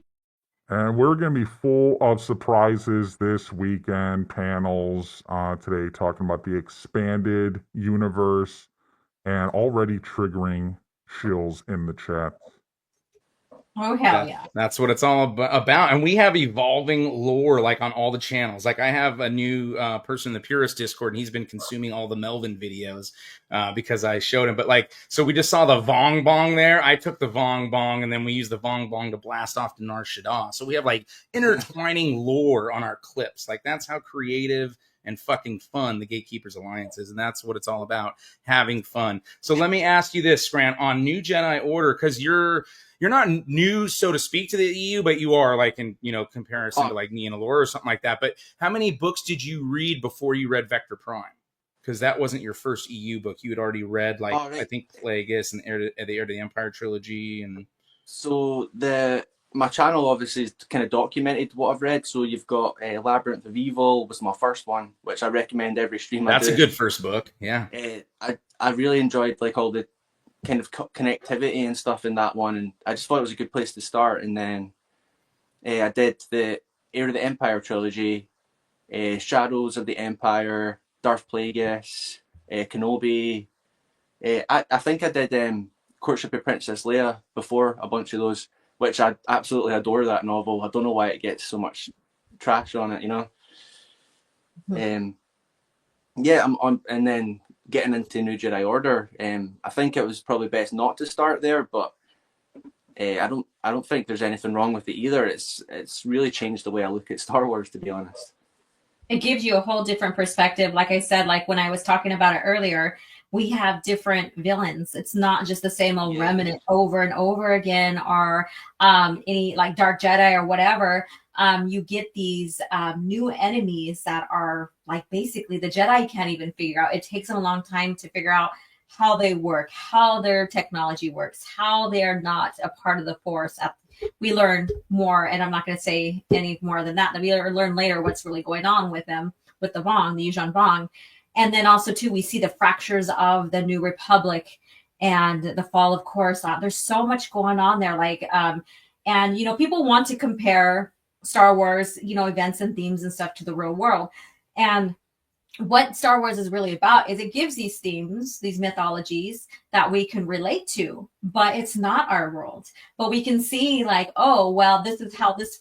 And we're going to be full of surprises this weekend, panels today talking about the expanded universe and already triggering shills in the chat. Oh, hell yeah. That's what it's all about. And we have evolving lore on all the channels. I have a new person in the Purist Discord, and he's been consuming all the Melvin videos because I showed him. But so we just saw the Vong Bong there. I took the Vong Bong, and then we used the Vong Bong to blast off to Nar Shaddaa. So we have intertwining lore on our clips. That's how creative and fucking fun the Gatekeepers Alliance is, and that's what it's all about, having fun. So let me ask you this, Grant, on New Jedi Order, because you're not new, so to speak, to the EU, but you are, like, in, you know, comparison to like me and Allura or something like that. But how many books did you read before you read Vector Prime? Because that wasn't your first EU book. You had already read, like, I think Plagueis and the Heir to the Empire trilogy. And so my channel obviously is kind of documented what I've read. So you've got Labyrinth of Evil was my first one, which I recommend every stream. That's a good first book. Yeah. I really enjoyed like all the kind of connectivity and stuff in that one, and I just thought it was a good place to start. And then I did the Heir to the Empire trilogy, Shadows of the Empire, Darth Plagueis, Kenobi. I think I did Courtship of Princess Leia before, a bunch of those, which I absolutely adore that novel. I don't know why it gets so much trash on it, you know. Yeah, I'm on, and then getting into New Jedi Order. I think it was probably best not to start there, but I don't think there's anything wrong with it either. It's really changed the way I look at Star Wars, to be honest. It gives you a whole different perspective. Like I said, like when I was talking about it earlier, we have different villains. It's not just the same old remnant over and over again, or any like Dark Jedi or whatever. You get these new enemies that are like basically the Jedi can't even figure out. It takes them a long time to figure out how they work, how their technology works, how they're not a part of the Force. We learn more, and I'm not going to say any more than that. We learn later what's really going on with them, with the Vong, the Yuuzhan Vong. And then also, too, we see the fractures of the New Republic and the fall of Coruscant. There's so much going on there. Like, and, you know, people want to compare Star Wars, you know, events and themes and stuff to the real world. And what Star Wars is really about is it gives these themes, these mythologies that we can relate to, but it's not our world. But we can see like, oh, well, this is how this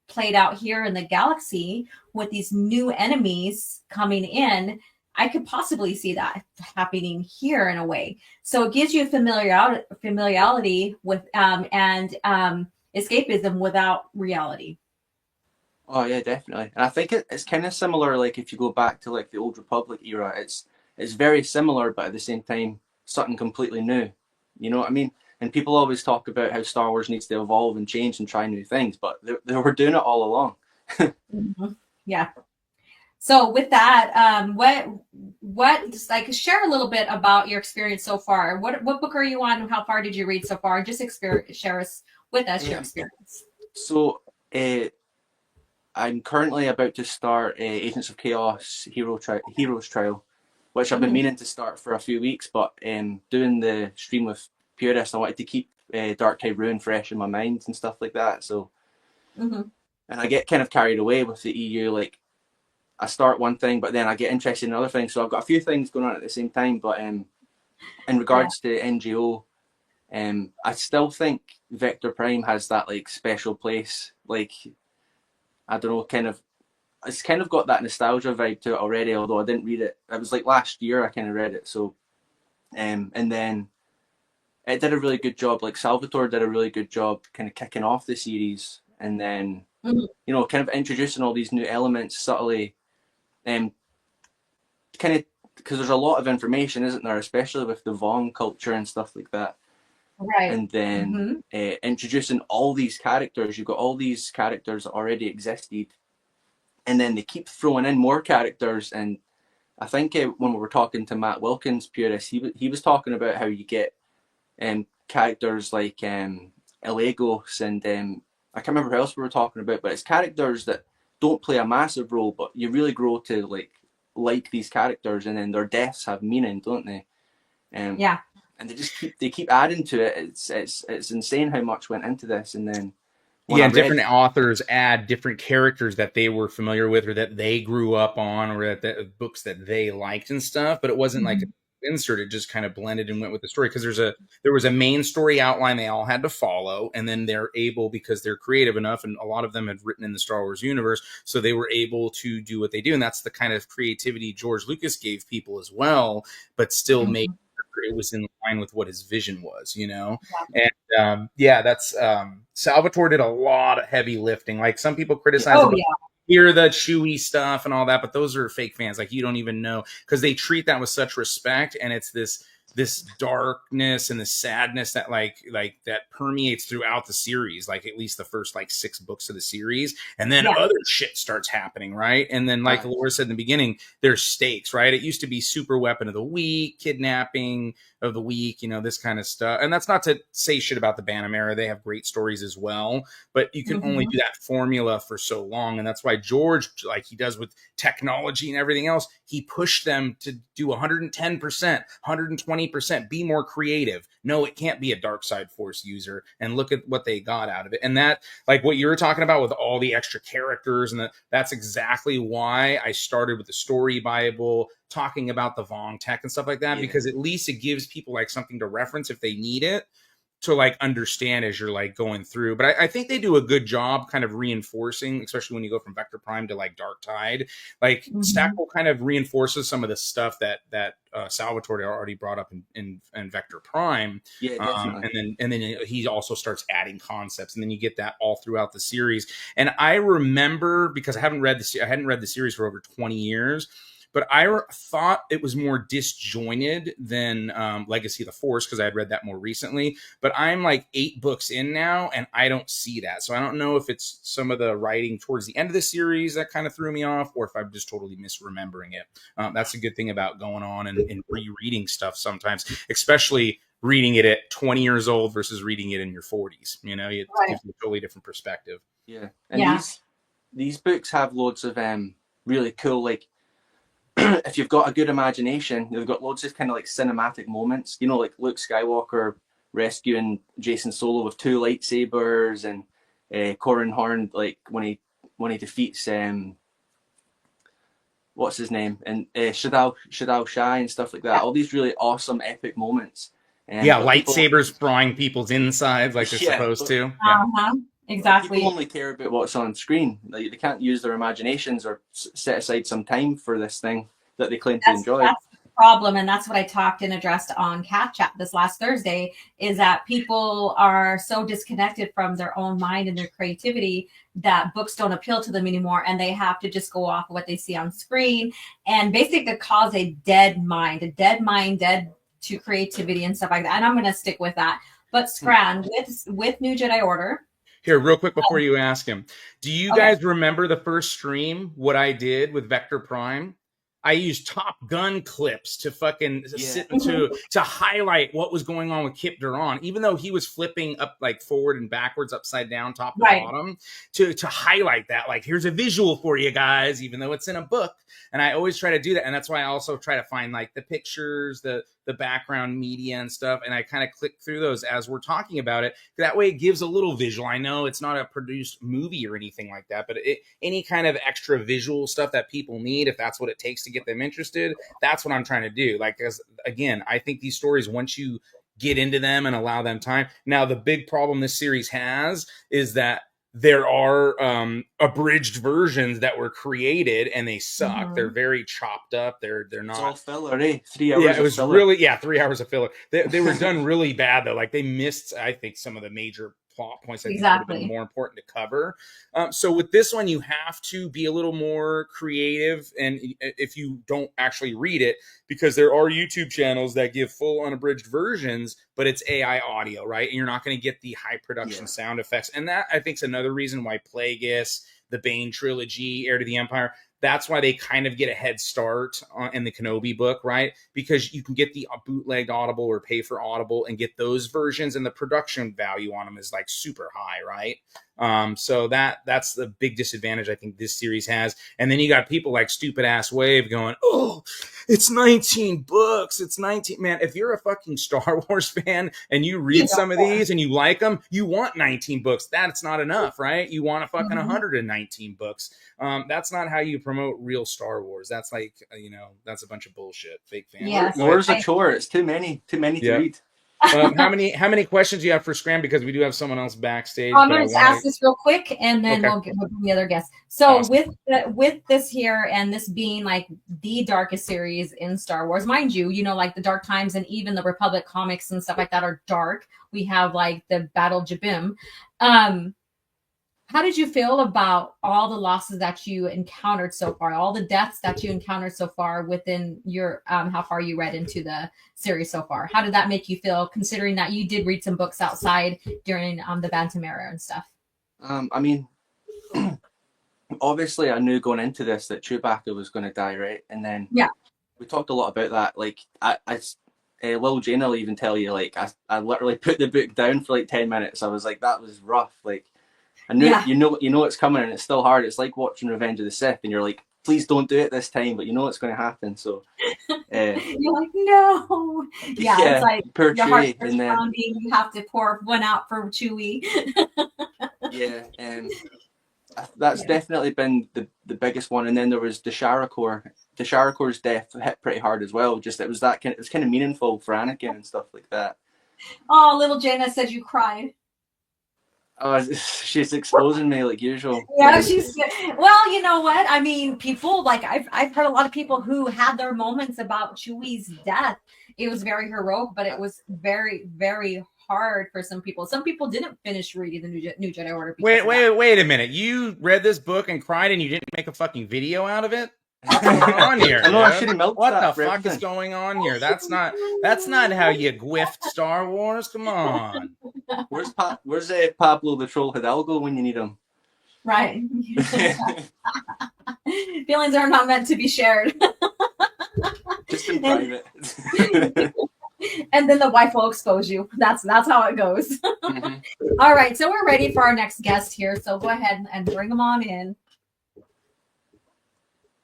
played out here in the galaxy with these new enemies coming in. I could possibly see that happening here in a way. So it gives you familiarity with and escapism without reality. Oh yeah, definitely. And I think it's kind of similar. Like if you go back to like the Old Republic era, it's very similar, but at the same time, something completely new. You know what I mean? And people always talk about how Star Wars needs to evolve and change and try new things, but they were doing it all along. Yeah. So with that, what just like share a little bit about your experience so far. What book are you on, and how far did you read so far? Just share with us your experience. So I'm currently about to start Agents of Chaos Heroes Trial, which I've been meaning to start for a few weeks, but doing the stream with Purist, I wanted to keep Dark Tide Ruin fresh in my mind and stuff like that. So, and I get kind of carried away with the EU. Like I start one thing, but then I get interested in other things. So I've got a few things going on at the same time. But in regards to NGO, I still think Vector Prime has that like special place. Like I don't know, it's kind of got that nostalgia vibe to it already. Although I didn't read it, it was like last year I kind of read it. So, and then it did a really good job. Like Salvatore did a really good job, kind of kicking off the series, and then you know, kind of introducing all these new elements subtly. Kind of because there's a lot of information, isn't there? Especially with the Vong culture and stuff like that. Right. And then introducing all these characters. You've got all these characters that already existed, and then they keep throwing in more characters. And I think when we were talking to Matt Wilkins, Purist, he was talking about how you get characters like Elagos and I can't remember who else we were talking about, but it's characters that don't play a massive role, but you really grow to like these characters, and then their deaths have meaning, don't they? Yeah. And they keep adding to it. It's insane how much went into this. And then different authors add different characters that they were familiar with or that they grew up on, or that books that they liked and stuff. But it wasn't like insert, it just kind of blended and went with the story, because there was a main story outline they all had to follow, and then they're able, because they're creative enough, and a lot of them had written in the Star Wars universe, so they were able to do what they do. And that's the kind of creativity George Lucas gave people as well, but still make it was in line with what his vision was, you know. And that's Salvatore did a lot of heavy lifting. Like some people criticize hear the Chewie stuff and all that, but those are fake fans. Like, you don't even know, because they treat that with such respect, and it's this darkness and the sadness that like that permeates throughout the series, like at least the first like 6 books of the series, and then other shit starts happening, right? And then, like Laura said in the beginning, there's stakes, right? It used to be super weapon of the week, kidnapping of the week, you know, this kind of stuff. And that's not to say shit about the Bantam era. They have great stories as well, but you can only do that formula for so long. And that's why George, like he does with technology and everything else, he pushed them to do 110%, 120%, be more creative. No, it can't be a dark side force user. And look at what they got out of it. And that, like what you were talking about with all the extra characters, and that's exactly why I started with the story Bible, talking about the Vong tech and stuff like that, because at least it gives people like something to reference if they need it, to like understand as you're like going through. But I think they do a good job kind of reinforcing, especially when you go from Vector Prime to like Dark Tide. Like Stackpole kind of reinforces some of the stuff that Salvatore already brought up in Vector Prime. Yeah, definitely. And then he also starts adding concepts, and then you get that all throughout the series. And I remember, because I hadn't read the series for over 20 years, but I thought it was more disjointed than Legacy of the Force, because I had read that more recently. But I'm like 8 books in now, and I don't see that. So I don't know if it's some of the writing towards the end of the series that kind of threw me off, or if I'm just totally misremembering it. That's a good thing about going on and rereading stuff sometimes, especially reading it at 20 years old versus reading it in your 40s. You know, it gives you a totally different perspective. Yeah. And these books have loads of really cool, like, if you've got a good imagination, they've got loads of kind of like cinematic moments, you know, like Luke Skywalker rescuing Jason Solo with 2 lightsabers, and Corran Horn, like when he defeats what's his name, and Shadao Shai and stuff like that. All these really awesome epic moments. Lightsabers frying people's insides like they're supposed to. Exactly. People only care about what's on screen. Like, they can't use their imaginations or set aside some time for this thing that they claim to enjoy. That's the problem, and that's what I talked and addressed on Cat Chat this last Thursday, is that people are so disconnected from their own mind and their creativity that books don't appeal to them anymore, and they have to just go off of what they see on screen, and basically cause a dead mind, dead to creativity and stuff like that. And I'm going to stick with that. But Scran, with New Jedi Order, here, real quick before you ask him, do you guys remember the first stream, what I did with Vector Prime? I used Top Gun clips to fucking sit to highlight what was going on with Kip Duran, even though he was flipping up like forward and backwards, upside down, top to bottom, to highlight that. Like, here's a visual for you guys, even though it's in a book. And I always try to do that. And that's why I also try to find like the pictures, the background media and stuff. And I kind of click through those as we're talking about it. That way it gives a little visual. I know it's not a produced movie or anything like that, but any kind of extra visual stuff that people need, if that's what it takes to get them interested, that's what I'm trying to do. Like, because again, I think these stories, once you get into them and allow them time. Now, the big problem this series has is that there are abridged versions that were created and they suck. They're very chopped up. They're not. It's all filler, eh? 3 hours. Yeah, it was of filler. really 3 hours of filler. They were done really bad though. Like, they missed, I think, some of the major plot points that would have been more important to cover. So with this one, you have to be a little more creative, and if you don't actually read it, because there are YouTube channels that give full unabridged versions, but it's AI audio, right? And you're not going to get the high production sound effects. And that, I think, is another reason why Plagueis, the Bane trilogy, Heir to the Empire, that's why they kind of get a head start in the Kenobi book, right? Because you can get the bootlegged Audible or pay for Audible and get those versions, and the production value on them is like super high, right? So that's the big disadvantage I think this series has. And then you got people like Stupid Ass Wave going, oh, it's 19 books. It's 19. Man, if you're a fucking Star Wars fan and you read some of these and you like them, you want 19 books. That's not enough, right? You want a fucking 119 books. That's not how you promote real Star Wars. That's like, that's a bunch of bullshit. Fake fans. Yes. Wars a chore. It's too many to read. How many questions do you have for Scram? Because we do have someone else backstage. I'm going to ask this real quick, and then we'll get the other guests. So with this here, and this being like the darkest series in Star Wars, mind you, like the Dark Times and even the Republic comics and stuff like that are dark. We have like the Battle Jabim. how did you feel about all the losses that you encountered so far, all the deaths that you encountered so far within your how far you read into the series so far? How did that make you feel, considering that you did read some books outside during the Bantam era and stuff? I mean, obviously, I knew going into this that Chewbacca was going to die, right? And then Yeah. we talked a lot about that. Like, Lil Jane will even tell you, like, I literally put the book down for like 10 minutes. I was like, that was rough. Like, I knew, Yeah. you know it's coming, and it's still hard. It's like watching Revenge of the Sith, and you're like, please don't do it this time, but you know it's going to happen. So, You're like, no. Yeah, it's like poor your heart Chewie, starts and then pounding. You have to pour one out for Chewie. yeah, that's definitely been the biggest one. And then there was Desharakor. Desharakor's death hit pretty hard as well. Just it was kind of meaningful for Anakin and stuff like that. Oh, little Jaina said you cried. Oh, she's exposing me like usual. Yeah, she's well. You know what? I mean, people like I've heard a lot of people who had their moments about Chewie's death. It was very heroic, but it was very, very hard for some people. Some people didn't finish reading the New Jedi Order. Wait a minute. You read this book and cried, and you didn't make a fucking video out of it? What's going on here? I know, I should have milked what that the for fuck is everything. going on here? That's not how you gwiffed Star Wars. Come on. Where's Pablo the Troll Hidalgo when you need him? Right. Feelings are not meant to be shared. Just in private. And then the wife will expose you. That's how it goes. Mhm. All right, so we're ready for our next guest here. So go ahead and bring them on in.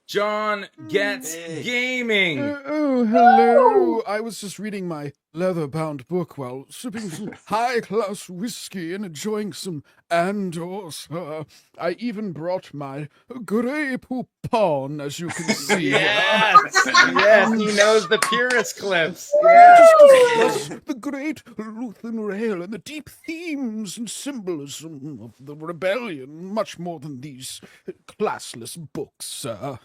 John Gets Gaming. Oh, hello. I was just reading my leather-bound book while sipping some high-class whiskey and enjoying some Andor, sir. I even brought my Grey Poupon, as you can see. Yes, he knows the purist clips. Just discuss the great Luthen Rail and the deep themes and symbolism of the rebellion, much more than these classless books, sir.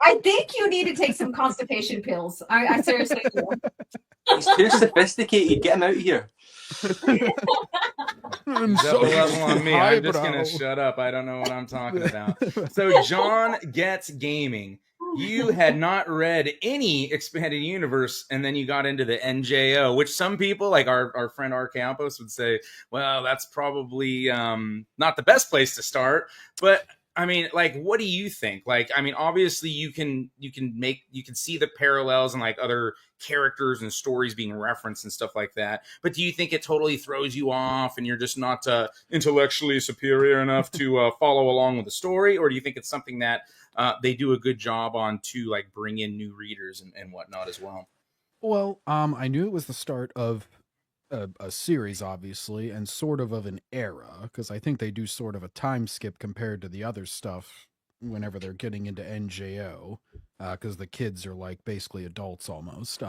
I think you need to take some constipation pills. I seriously do. He's too sophisticated. Get him out of here. Double level on me. I'm just gonna shut up. I don't know what I'm talking about. So John Gets Gaming. You had not read any expanded universe, and then you got into the NJO, which some people, like our friend R. Campos, would say, well, that's probably not the best place to start. But I mean, like, what do you think? Like, I mean, obviously you can see the parallels and like other characters and stories being referenced and stuff like that. But do you think it totally throws you off and you're just not intellectually superior enough to follow along with the story? Or do you think it's something that they do a good job on to like bring in new readers and whatnot as well? Well, I knew it was the start of a series, obviously, and sort of an era, because I think they do sort of a time skip compared to the other stuff whenever they're getting into NJO, because the kids are like basically adults almost.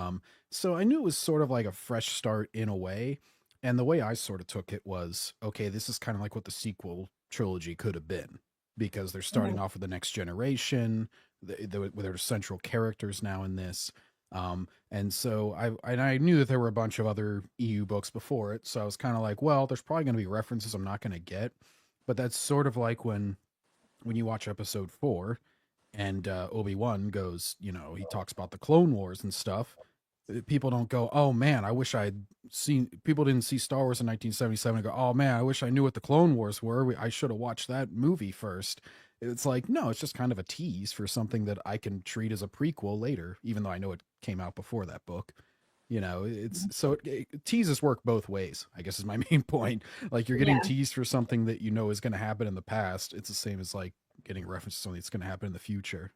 So I knew it was sort of like a fresh start in a way, and the way I sort of took it was, okay, this is kind of like what the sequel trilogy could have been, because they're starting off with the next generation, with their central characters now in this. And so I knew that there were a bunch of other EU books before it, so I was kind of like, well, there's probably going to be references I'm not going to get, but that's sort of like when you watch episode 4 and Obi-Wan goes, he talks about the Clone Wars and stuff. People don't go, oh man, I wish I'd seen. People didn't see Star Wars in 1977 and go, oh man, I wish I knew what the Clone Wars were. I should have watched that movie first. It's like, no, it's just kind of a tease for something that I can treat as a prequel later, even though I know it came out before that book. It's so teases work both ways, I guess is my main point. Like, you're getting teased for something that you know is going to happen in the past. It's the same as like getting reference to something that's going to happen in the future.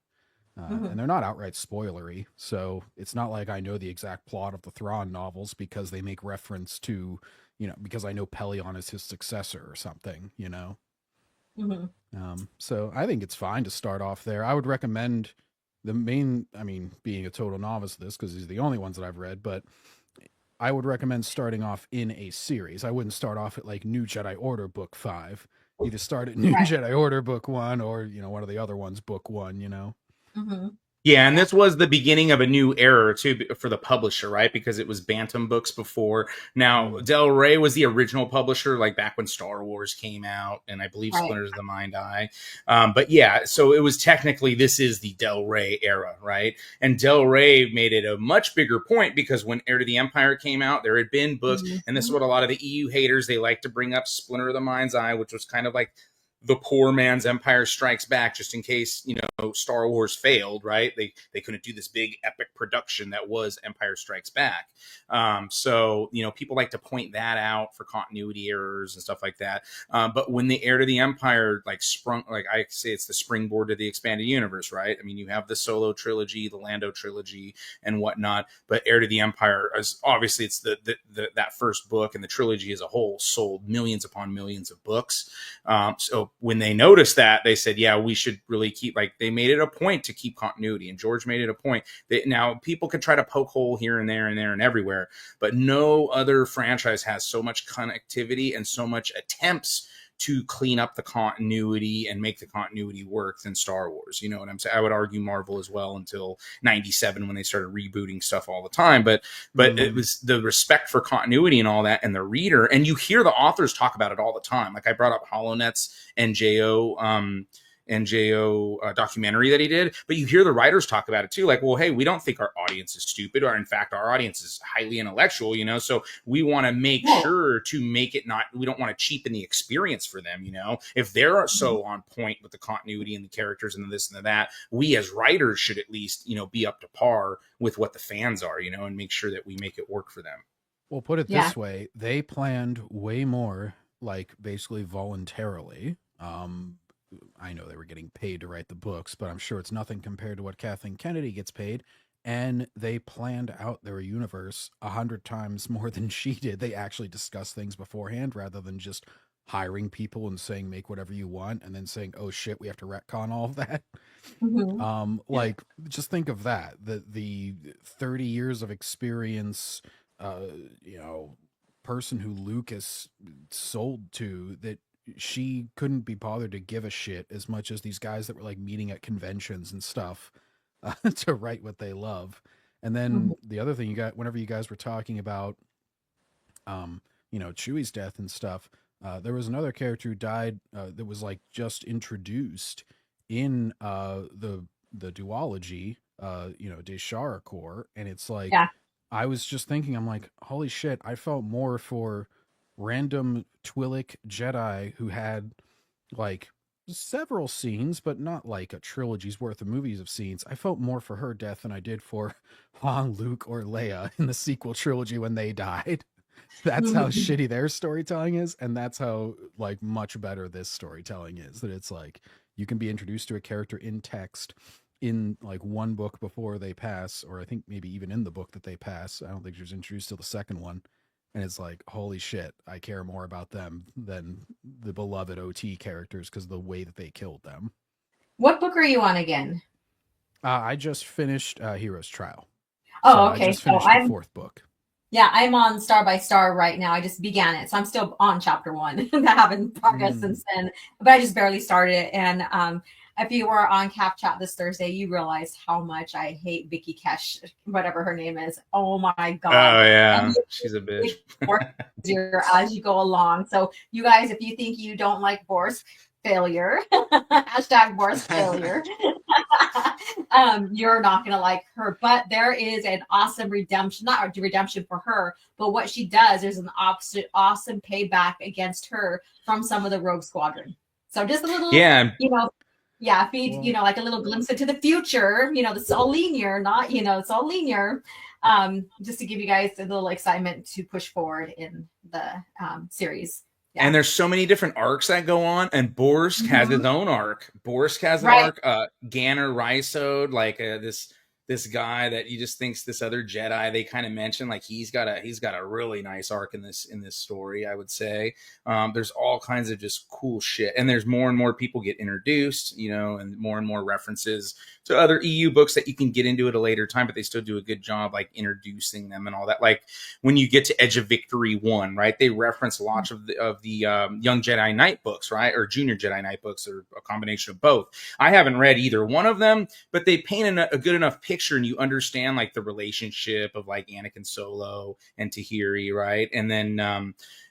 And they're not outright spoilery, so it's not like I know the exact plot of the Thrawn novels because they make reference to, because I know Pelion is his successor or something, So I think it's fine to start off there. I would recommend being a total novice of this, because these are the only ones that I've read, but I would recommend starting off in a series. I wouldn't start off at like New Jedi Order Book 5. Either start at New Jedi Order Book 1 or, one of the other ones, Book 1, Yeah, and this was the beginning of a new era too for the publisher, right? Because it was Bantam Books before. Now, Del Rey was the original publisher, like back when Star Wars came out, and I believe Splinters of the Mind Eye. But yeah, so it was technically, this is the Del Rey era, right? And Del Rey made it a much bigger point because when Heir to the Empire came out, there had been books, and this is what a lot of the EU haters, they like to bring up Splinter of the Mind's Eye, which was kind of like the poor man's Empire Strikes Back, just in case, you know, Star Wars failed, right? They couldn't do this big epic production that was Empire Strikes Back. So, you know, people like to point that out for continuity errors and stuff like that. But when the Heir to the Empire, like sprung, like I say, it's the springboard to the expanded universe, right? I mean, you have the Solo trilogy, the Lando trilogy, and whatnot. But Heir to the Empire is obviously, it's that first book, and the trilogy as a whole sold millions upon millions of books. So when they noticed that, they said, yeah, we should really keep, like, they made it a point to keep continuity, and George made it a point that now people could try to poke hole here and there and there and everywhere, but no other franchise has so much connectivity and so much attempts to clean up the continuity and make the continuity work than Star Wars. You know what I'm saying? I would argue Marvel as well until 97 when they started rebooting stuff all the time. But it was the respect for continuity and all that, and the reader, and you hear the authors talk about it all the time. Like I brought up HoloNet's NJO documentary that he did, but you hear the writers talk about it too. Like, well, hey, we don't think our audience is stupid, or in fact, our audience is highly intellectual, you know, so we want to make sure to make it not, we don't want to cheapen the experience for them, you know, if they're so on point with the continuity and the characters and this and that, we as writers should at least, you know, be up to par with what the fans are, you know, and make sure that we make it work for them. Well, put it this way, they planned way more, like basically voluntarily. I know they were getting paid to write the books, but I'm sure it's nothing compared to what Kathleen Kennedy gets paid. And they planned out their universe 100 times more than she did. They actually discussed things beforehand rather than just hiring people and saying, make whatever you want, and then saying, oh shit, we have to retcon all of that. Like, just think of that, the 30 years of experience, you know, person who Lucas sold to, that she couldn't be bothered to give a shit as much as these guys that were like meeting at conventions and stuff to write what they love. And then the other thing you got, whenever you guys were talking about, you know, Chewie's death and stuff, there was another character who died that was like just introduced in the duology, you know, Deshara Corps, and it's like, I was just thinking, I'm like, holy shit, I felt more for random Twi'lek Jedi who had like several scenes, but not like a trilogy's worth of movies of scenes. I felt more for her death than I did for Han, Luke, or Leia in the sequel trilogy when they died. That's how shitty their storytelling is, and that's how like much better this storytelling is. That it's like you can be introduced to a character in text in like one book before they pass, or I think maybe even in the book that they pass. I don't think she was introduced to the second one. And it's like, holy shit, I care more about them than the beloved OT characters because of the way that they killed them. What book are you on again? I just finished Hero's Trial. Oh, okay. I just finished the fourth book. Yeah, I'm on Star by Star right now. I just began it, so I'm still on chapter 1. I haven't progressed since then, but I just barely started it. And if you were on Cap Chat this Thursday, you realized how much I hate Vicky Kesh, whatever her name is. Oh my god! Oh yeah, she's a bitch. As you go along, so you guys, if you think you don't like Borsk failure, hashtag Borsk failure, you're not gonna like her. But there is an awesome redemption, not a redemption for her, but what she does, there's an awesome payback against her from some of the Rogue Squadron. So just a little, you know. Yeah, feed, you know, like a little glimpse into the future, you know, it's all linear, not, you know, it's all linear. Just to give you guys a little excitement to push forward in the series. Yeah. And there's so many different arcs that go on, and Borsk has his own arc. Borsk has an arc, Ganner Rhysode, like this this guy that you just thinks this other Jedi they kind of mentioned, like he's got a really nice arc in this story, I would say. There's all kinds of just cool shit, and there's more and more people get introduced, you know, and more references to other EU books that you can get into at a later time, but they still do a good job like introducing them and all that. Like when you get to Edge of Victory 1, right? They reference lots of the Young Jedi Knight books, right? Or Junior Jedi Knight books, or a combination of both. I haven't read either one of them, but they paint a good enough picture, and you understand like the relationship of like Anakin Solo and Tahiri, right? And then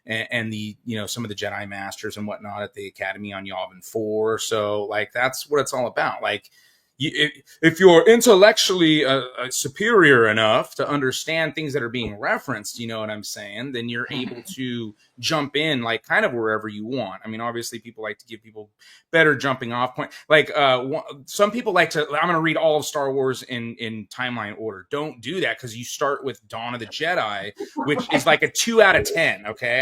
and the, you know, some of the Jedi Masters and whatnot at the Academy on Yavin 4. So like that's what it's all about. Like if you're intellectually superior enough to understand things that are being referenced, you know what I'm saying, then you're able to jump in like kind of wherever you want. I mean, obviously people like to give people better jumping off point. Like some people like to, I'm going to read all of Star Wars in timeline order. Don't do that, because you start with Dawn of the Jedi, which is like a 2 out of 10. Okay.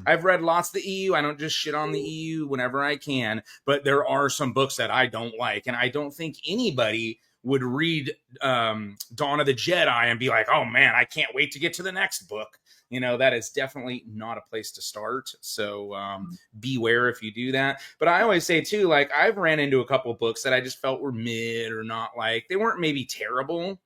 I've read lots of the EU. I don't just shit on the EU whenever I can, but there are some books that I don't like. And I don't think anybody would read Dawn of the Jedi and be like, oh man, I can't wait to get to the next book. You know, that is definitely not a place to start. So beware if you do that. But I always say too, like I've ran into a couple of books that I just felt were mid or not, like they weren't maybe terrible,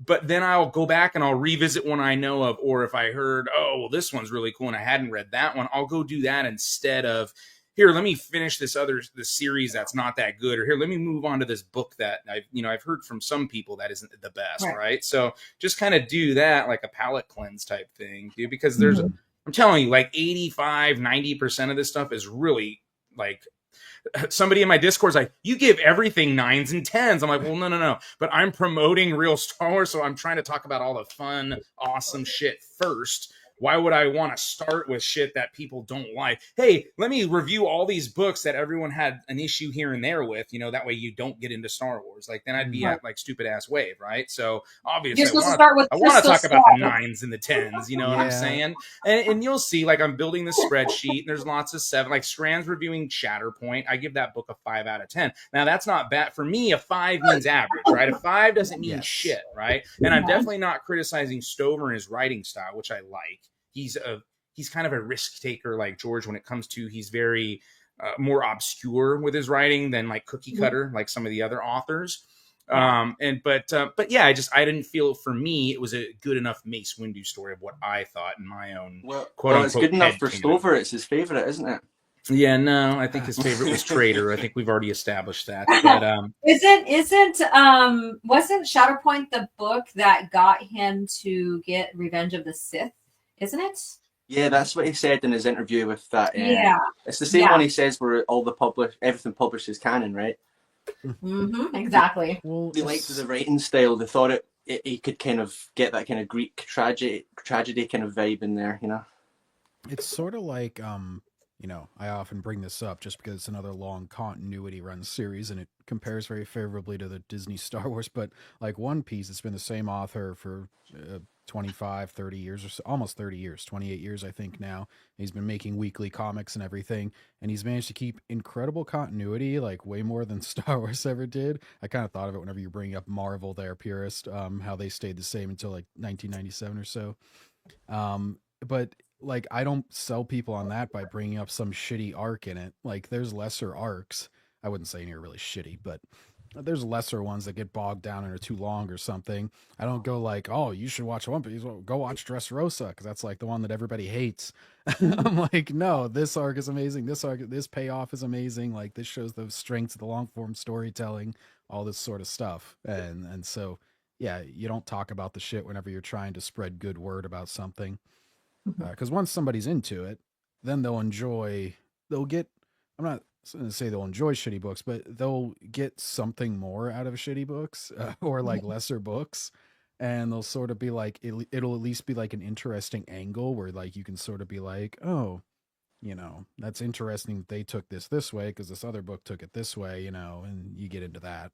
but then I'll go back and I'll revisit one I know of. Or if I heard, oh, well, this one's really cool and I hadn't read that one, I'll go do that instead of, here, let me finish this series that's not that good, or here, let me move on to this book that I've heard from some people that isn't the best, right? So just kind of do that, like a palate cleanse type thing, dude, because there's, I'm telling you, like 85-90% of this stuff is really like, somebody in my Discord is like, you give everything 9s and 10s. I'm like, well, no, but I'm promoting real Star Wars, so I'm trying to talk about all the fun, awesome shit first. Why would I want to start with shit that people don't like? Hey, let me review all these books that everyone had an issue here and there with, you know, that way you don't get into Star Wars. Like then I'd be at like stupid ass Wave, right? So obviously I want to talk about the 9s and the 10s, you know what I'm saying? And you'll see, like I'm building the spreadsheet and there's lots of 7, like Strand's reviewing Shatterpoint. I give that book a 5 out of 10. Now that's not bad. For me, a 5 means average, right? A 5 doesn't mean shit, right? And I'm definitely not criticizing Stover and his writing style, which I like. He's kind of a risk taker like George when it comes to, he's very more obscure with his writing than like cookie cutter like some of the other authors. But yeah, I didn't feel, for me it was a good enough Mace Windu story of what I thought in my own well, it's good enough for Stover. It's his favorite, isn't it? Yeah, no, I think his favorite was Traitor. I think we've already established that. But wasn't Shatterpoint the book that got him to get Revenge of the Sith? Isn't it? Yeah, that's what he said in his interview with that. It's the same one he says where everything published is canon, right? Exactly. Well, they liked the writing style. They thought he could kind of get that kind of Greek tragedy kind of vibe in there, you know? It's sort of like, you know, I often bring this up just because it's another long continuity run series and it compares very favorably to the Disney Star Wars, but like One Piece, it's been the same author for 25, 30 years or so, almost 30 years, 28 years, I think now. He's been making weekly comics and everything, and he's managed to keep incredible continuity, like way more than Star Wars ever did. I kind of thought of it whenever you bring up Marvel there, Purist, how they stayed the same until like 1997 or so. But like, I don't sell people on that by bringing up some shitty arc in it. Like, there's lesser arcs. I wouldn't say any are really shitty, but there's lesser ones that get bogged down and are too long or something. I don't go like, oh, you should watch One Piece. Well, go watch Dressrosa, because that's like the one that everybody hates. I'm like, no, this arc is amazing. This payoff is amazing. Like, this shows the strengths of the long form storytelling, all this sort of stuff. And so, yeah, you don't talk about the shit whenever you're trying to spread good word about something. Because once somebody's into it, then they'll get, I'm not going to say they'll enjoy shitty books, but they'll get something more out of shitty books or like lesser books. And they'll sort of be like, it'll at least be like an interesting angle where like you can sort of be like, oh, you know, that's interesting that they took this way because this other book took it this way, you know, and you get into that.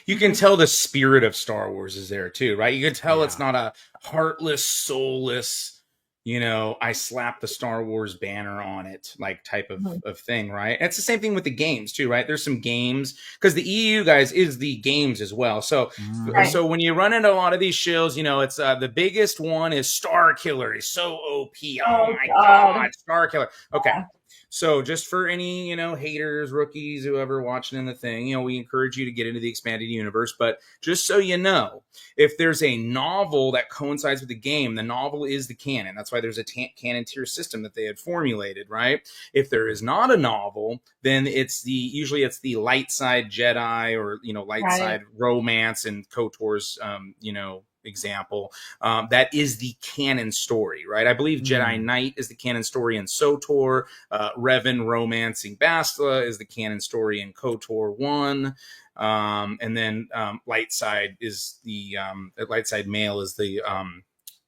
You can tell the spirit of Star Wars is there too, right? You can tell it's not a heartless, soulless, I slap the Star Wars banner on it, like type Mhm. of thing, right? And it's the same thing with the games too, right? There's some games because the EU guys is the games as well. So Right. so when you run into a lot of these shills, it's the biggest one is Star Killer. He's so OP. Oh Oh my God. god, Star Killer. Okay. Yeah. So just for any, haters, rookies, whoever watching in the thing, we encourage you to get into the expanded universe. But just so you know, if there's a novel that coincides with the game, the novel is the canon. That's why there's a canon tier system that they had formulated, right? If there is not a novel, then usually it's the light side Jedi or light Right. side romance and KOTOR's example. That is the canon story, right? I believe Jedi Knight is the canon story in SOTOR. Revan romancing Bastila is the canon story in KOTOR 1. And then light side male is the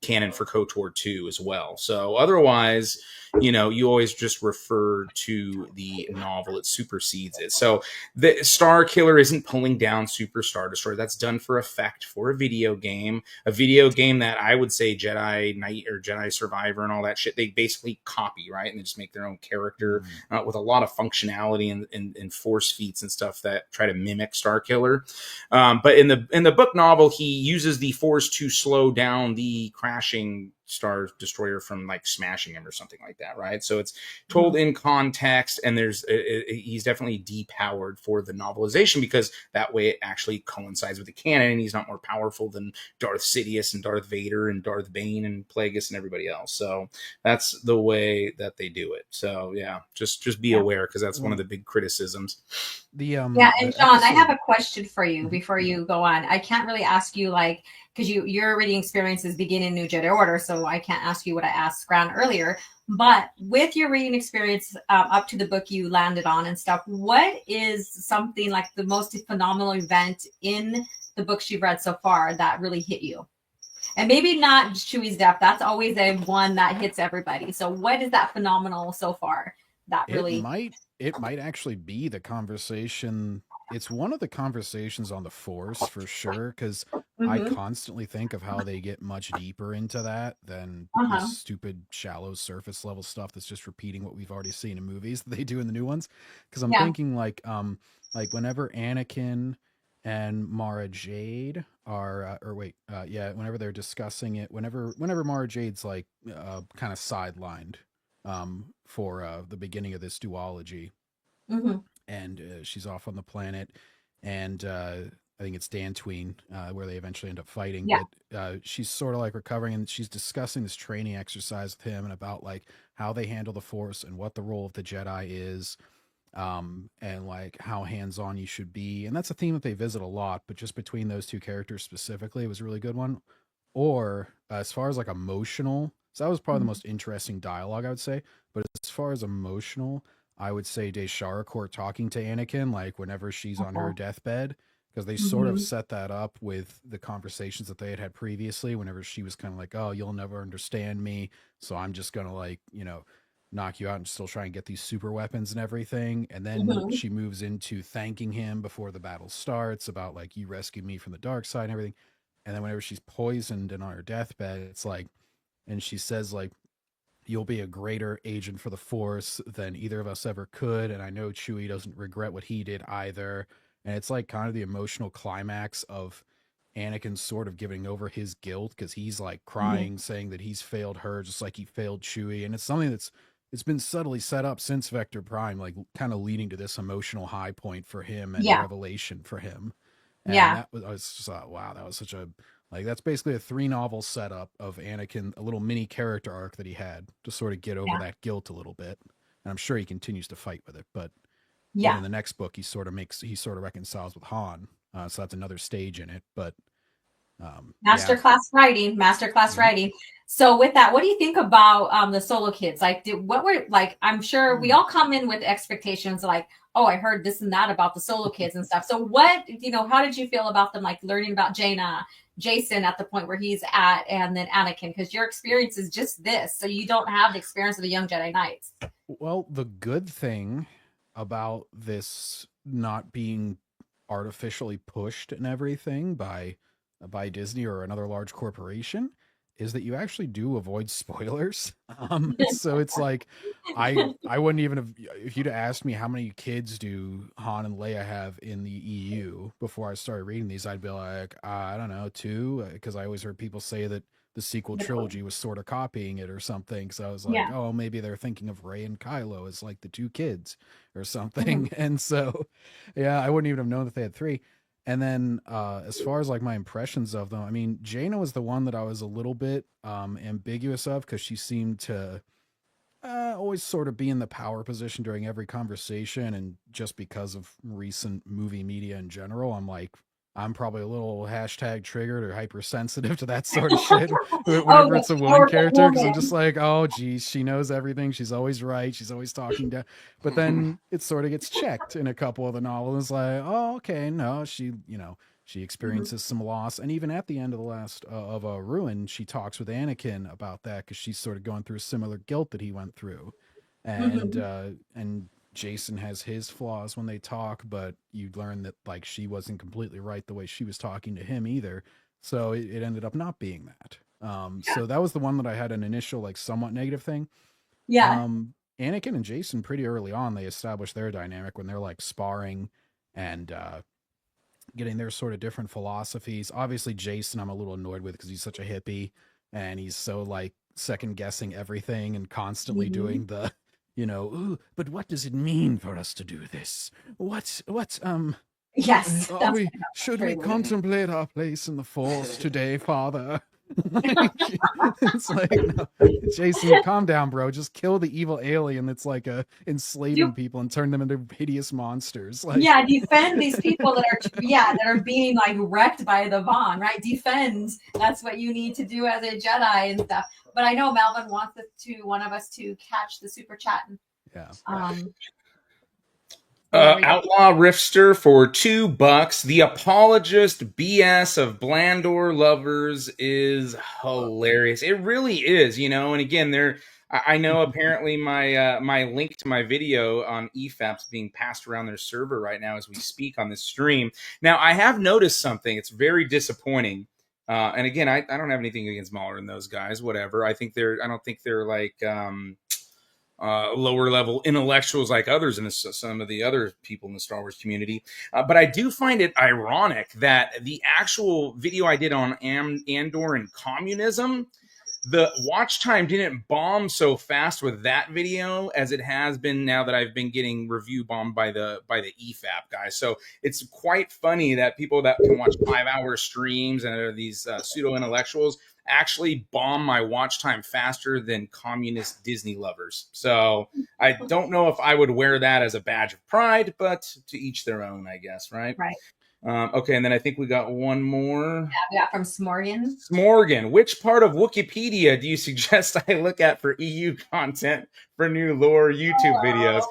canon for KOTOR 2 as well. So otherwise, you always just refer to the novel. It supersedes it. So the Star Killer isn't pulling down Super Star Destroyer. That's done for effect for a video game that I would say Jedi Knight or Jedi Survivor and all that shit, they basically copy, right? And they just make their own character with a lot of functionality and force feats and stuff that try to mimic Star Killer. But in the book novel, he uses the force to slow down the crashing Star Destroyer from like smashing him or something like that, right? So it's told in context, and he's definitely depowered for the novelization because that way it actually coincides with the canon, and he's not more powerful than Darth Sidious and Darth Vader and Darth Bane and Plagueis and everybody else. So that's the way that they do it. So yeah, just be aware because that's one of the big criticisms. Yeah, and John, I have a question for you before you go on. I can't really ask you because your reading experiences begin in New Jedi Order, so I can't ask you what I asked Grant earlier. But with your reading experience up to the book you landed on and stuff, what is something like the most phenomenal event in the books you've read so far that really hit you? And maybe not Chewie's death. That's always a one that hits everybody. So what is that phenomenal so far that really... It might actually be the conversation. It's one of the conversations on the Force for sure, because I constantly think of how they get much deeper into that than this stupid, shallow, surface level stuff that's just repeating what we've already seen in movies that they do in the new ones. Because I'm thinking like whenever Anakin and Mara Jade are, whenever they're discussing it, whenever Mara Jade's like kind of sidelined for the beginning of this duology, and she's off on the planet, and I think it's Dantooine where they eventually end up fighting. But she's sort of like recovering, and she's discussing this training exercise with him and about like how they handle the Force and what the role of the Jedi is, and like how hands-on you should be. And that's a theme that they visit a lot, but just between those two characters specifically, it was a really good one. Or as far as like emotional, so that was probably the most interesting dialogue, I would say. But as far as emotional, I would say Deja Court talking to Anakin, like whenever she's on her deathbed, because they sort of set that up with the conversations that they had previously, whenever she was kind of like, oh, you'll never understand me, so I'm just going to like, knock you out and still try and get these super weapons and everything. And then she moves into thanking him before the battle starts about like, you rescued me from the dark side and everything. And then whenever she's poisoned and on her deathbed, it's like, and she says like, you'll be a greater agent for the Force than either of us ever could. And I know Chewie doesn't regret what he did either. And it's like kind of the emotional climax of Anakin sort of giving over his guilt because he's like crying, saying that he's failed her just like he failed Chewie. And it's something it's been subtly set up since Vector Prime, like kind of leading to this emotional high point for him and revelation for him. And I was just wow, that was such a... Like, that's basically a 3-novel setup of Anakin, a little mini character arc that he had to sort of get over that guilt a little bit. And I'm sure he continues to fight with it. But in the next book, he sort of reconciles with Han. So that's another stage in it. But masterclass writing. So with that, what do you think about the Solo kids? Like, I'm sure we all come in with expectations like, oh, I heard this and that about the Solo kids and stuff. So what, how did you feel about them, like learning about Jaina, Jason at the point where he's at, and then Anakin? Because your experience is just this, so you don't have the experience of the young Jedi Knights. Well, the good thing about this not being artificially pushed and everything by Disney or another large corporation is that you actually do avoid spoilers. So it's like I wouldn't even have, if you'd asked me how many kids do Han and Leia have in the EU before I started reading these, I'd be like, I don't know, 2, because I always heard people say that the sequel trilogy was sort of copying it or something. So I was like, oh, maybe they're thinking of Rey and Kylo as like the 2 kids or something. And so, yeah, I wouldn't even have known that they had 3. And then as far as like my impressions of them, I mean, Jaina was the one that I was a little bit ambiguous of, because she seemed to always sort of be in the power position during every conversation. And just because of recent movie media in general, I'm like, I'm probably a little hashtag triggered or hypersensitive to that sort of shit whenever it's a woman character, because I'm just like, oh geez, she knows everything, she's always right, she's always talking down. But then it sort of gets checked in a couple of the novels. It's like, oh, okay, no, she, you know, she experiences some loss. And even at the end of the last of Ruin, she talks with Anakin about that, because she's sort of going through similar guilt that he went through. And Jason has his flaws when they talk, but you learn that like she wasn't completely right the way she was talking to him either. So it ended up not being that. So that was the one that I had an initial like somewhat negative thing. Anakin and Jason, pretty early on, they established their dynamic when they're like sparring and getting their sort of different philosophies. Obviously Jason I'm a little annoyed with, because he's such a hippie and he's so like second guessing everything and constantly doing the, you know, ooh, but what does it mean for us to do this? Yes. Should we contemplate our place in the Force today, Father? It's like, no, Jason, calm down, bro. Just kill the evil alien that's like enslaving people and turn them into hideous monsters. Like, defend these people that are being like wrecked by the Vaughn, right? Defend. That's what you need to do as a Jedi and stuff. But I know Melvin wants one of us to catch the super chat. Outlaw Rifster for $2. The apologist BS of Blandor lovers is hilarious. It really is, you know. And again, I know apparently my link to my video on EFAP's being passed around their server right now as we speak on this stream. Now, I have noticed something. It's very disappointing. And again, I don't have anything against Mahler and those guys. Whatever. I don't think they're like lower level intellectuals like others in some of the other people in the Star Wars community. But I do find it ironic that the actual video I did on Andor and communism, the watch time didn't bomb so fast with that video as it has been now that I've been getting review bombed by the EFAP guys. So it's quite funny that people that can watch 5-hour streams and are these pseudo intellectuals actually bomb my watch time faster than communist Disney lovers. So I don't know if I would wear that as a badge of pride, but to each their own, I guess, right? Right. Okay, and then I think we got one more. Yeah, we got from Smorgan. Smorgan, which part of Wikipedia do you suggest I look at for EU content for new lore YouTube videos?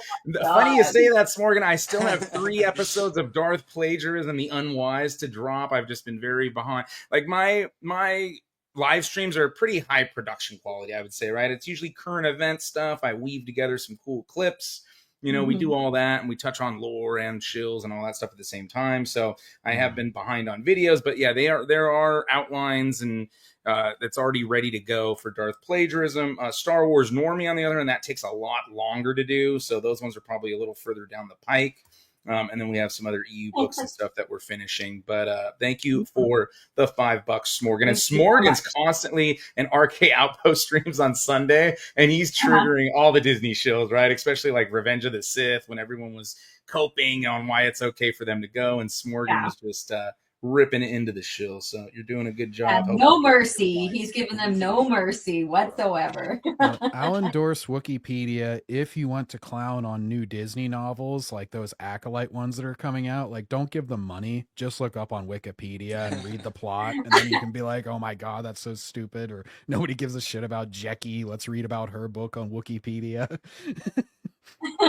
Funny you say that, Smorgan. I still have 3 episodes of Darth Plagiarism, The Unwise to drop. I've just been very behind. Like my live streams are pretty high production quality, I would say, right? It's usually current event stuff. I weave together some cool clips. You know, we do all that and we touch on lore and chills and all that stuff at the same time. So I have been behind on videos, but yeah, there are outlines and that's already ready to go for Darth Plagiarism. Star Wars Normie, on the other hand, that takes a lot longer to do. So those ones are probably a little further down the pike. And then we have some other EU books and stuff that we're finishing. But thank you for the $5, Smorgan. And Smorgan's constantly in RK Outpost streams on Sunday, and he's triggering all the Disney shows, right? Especially like Revenge of the Sith, when everyone was coping on why it's okay for them to go, and Smorgan was just ripping into the shill. So you're doing a good job. No mercy. He's giving them no mercy whatsoever. I'll endorse Wikipedia if you want to clown on new Disney novels, like those Acolyte ones that are coming out. Like, don't give them money. Just look up on Wikipedia and read the plot, and then you can be like, oh my god, that's so stupid, or nobody gives a shit about Jecki. Let's read about her book on Wikipedia.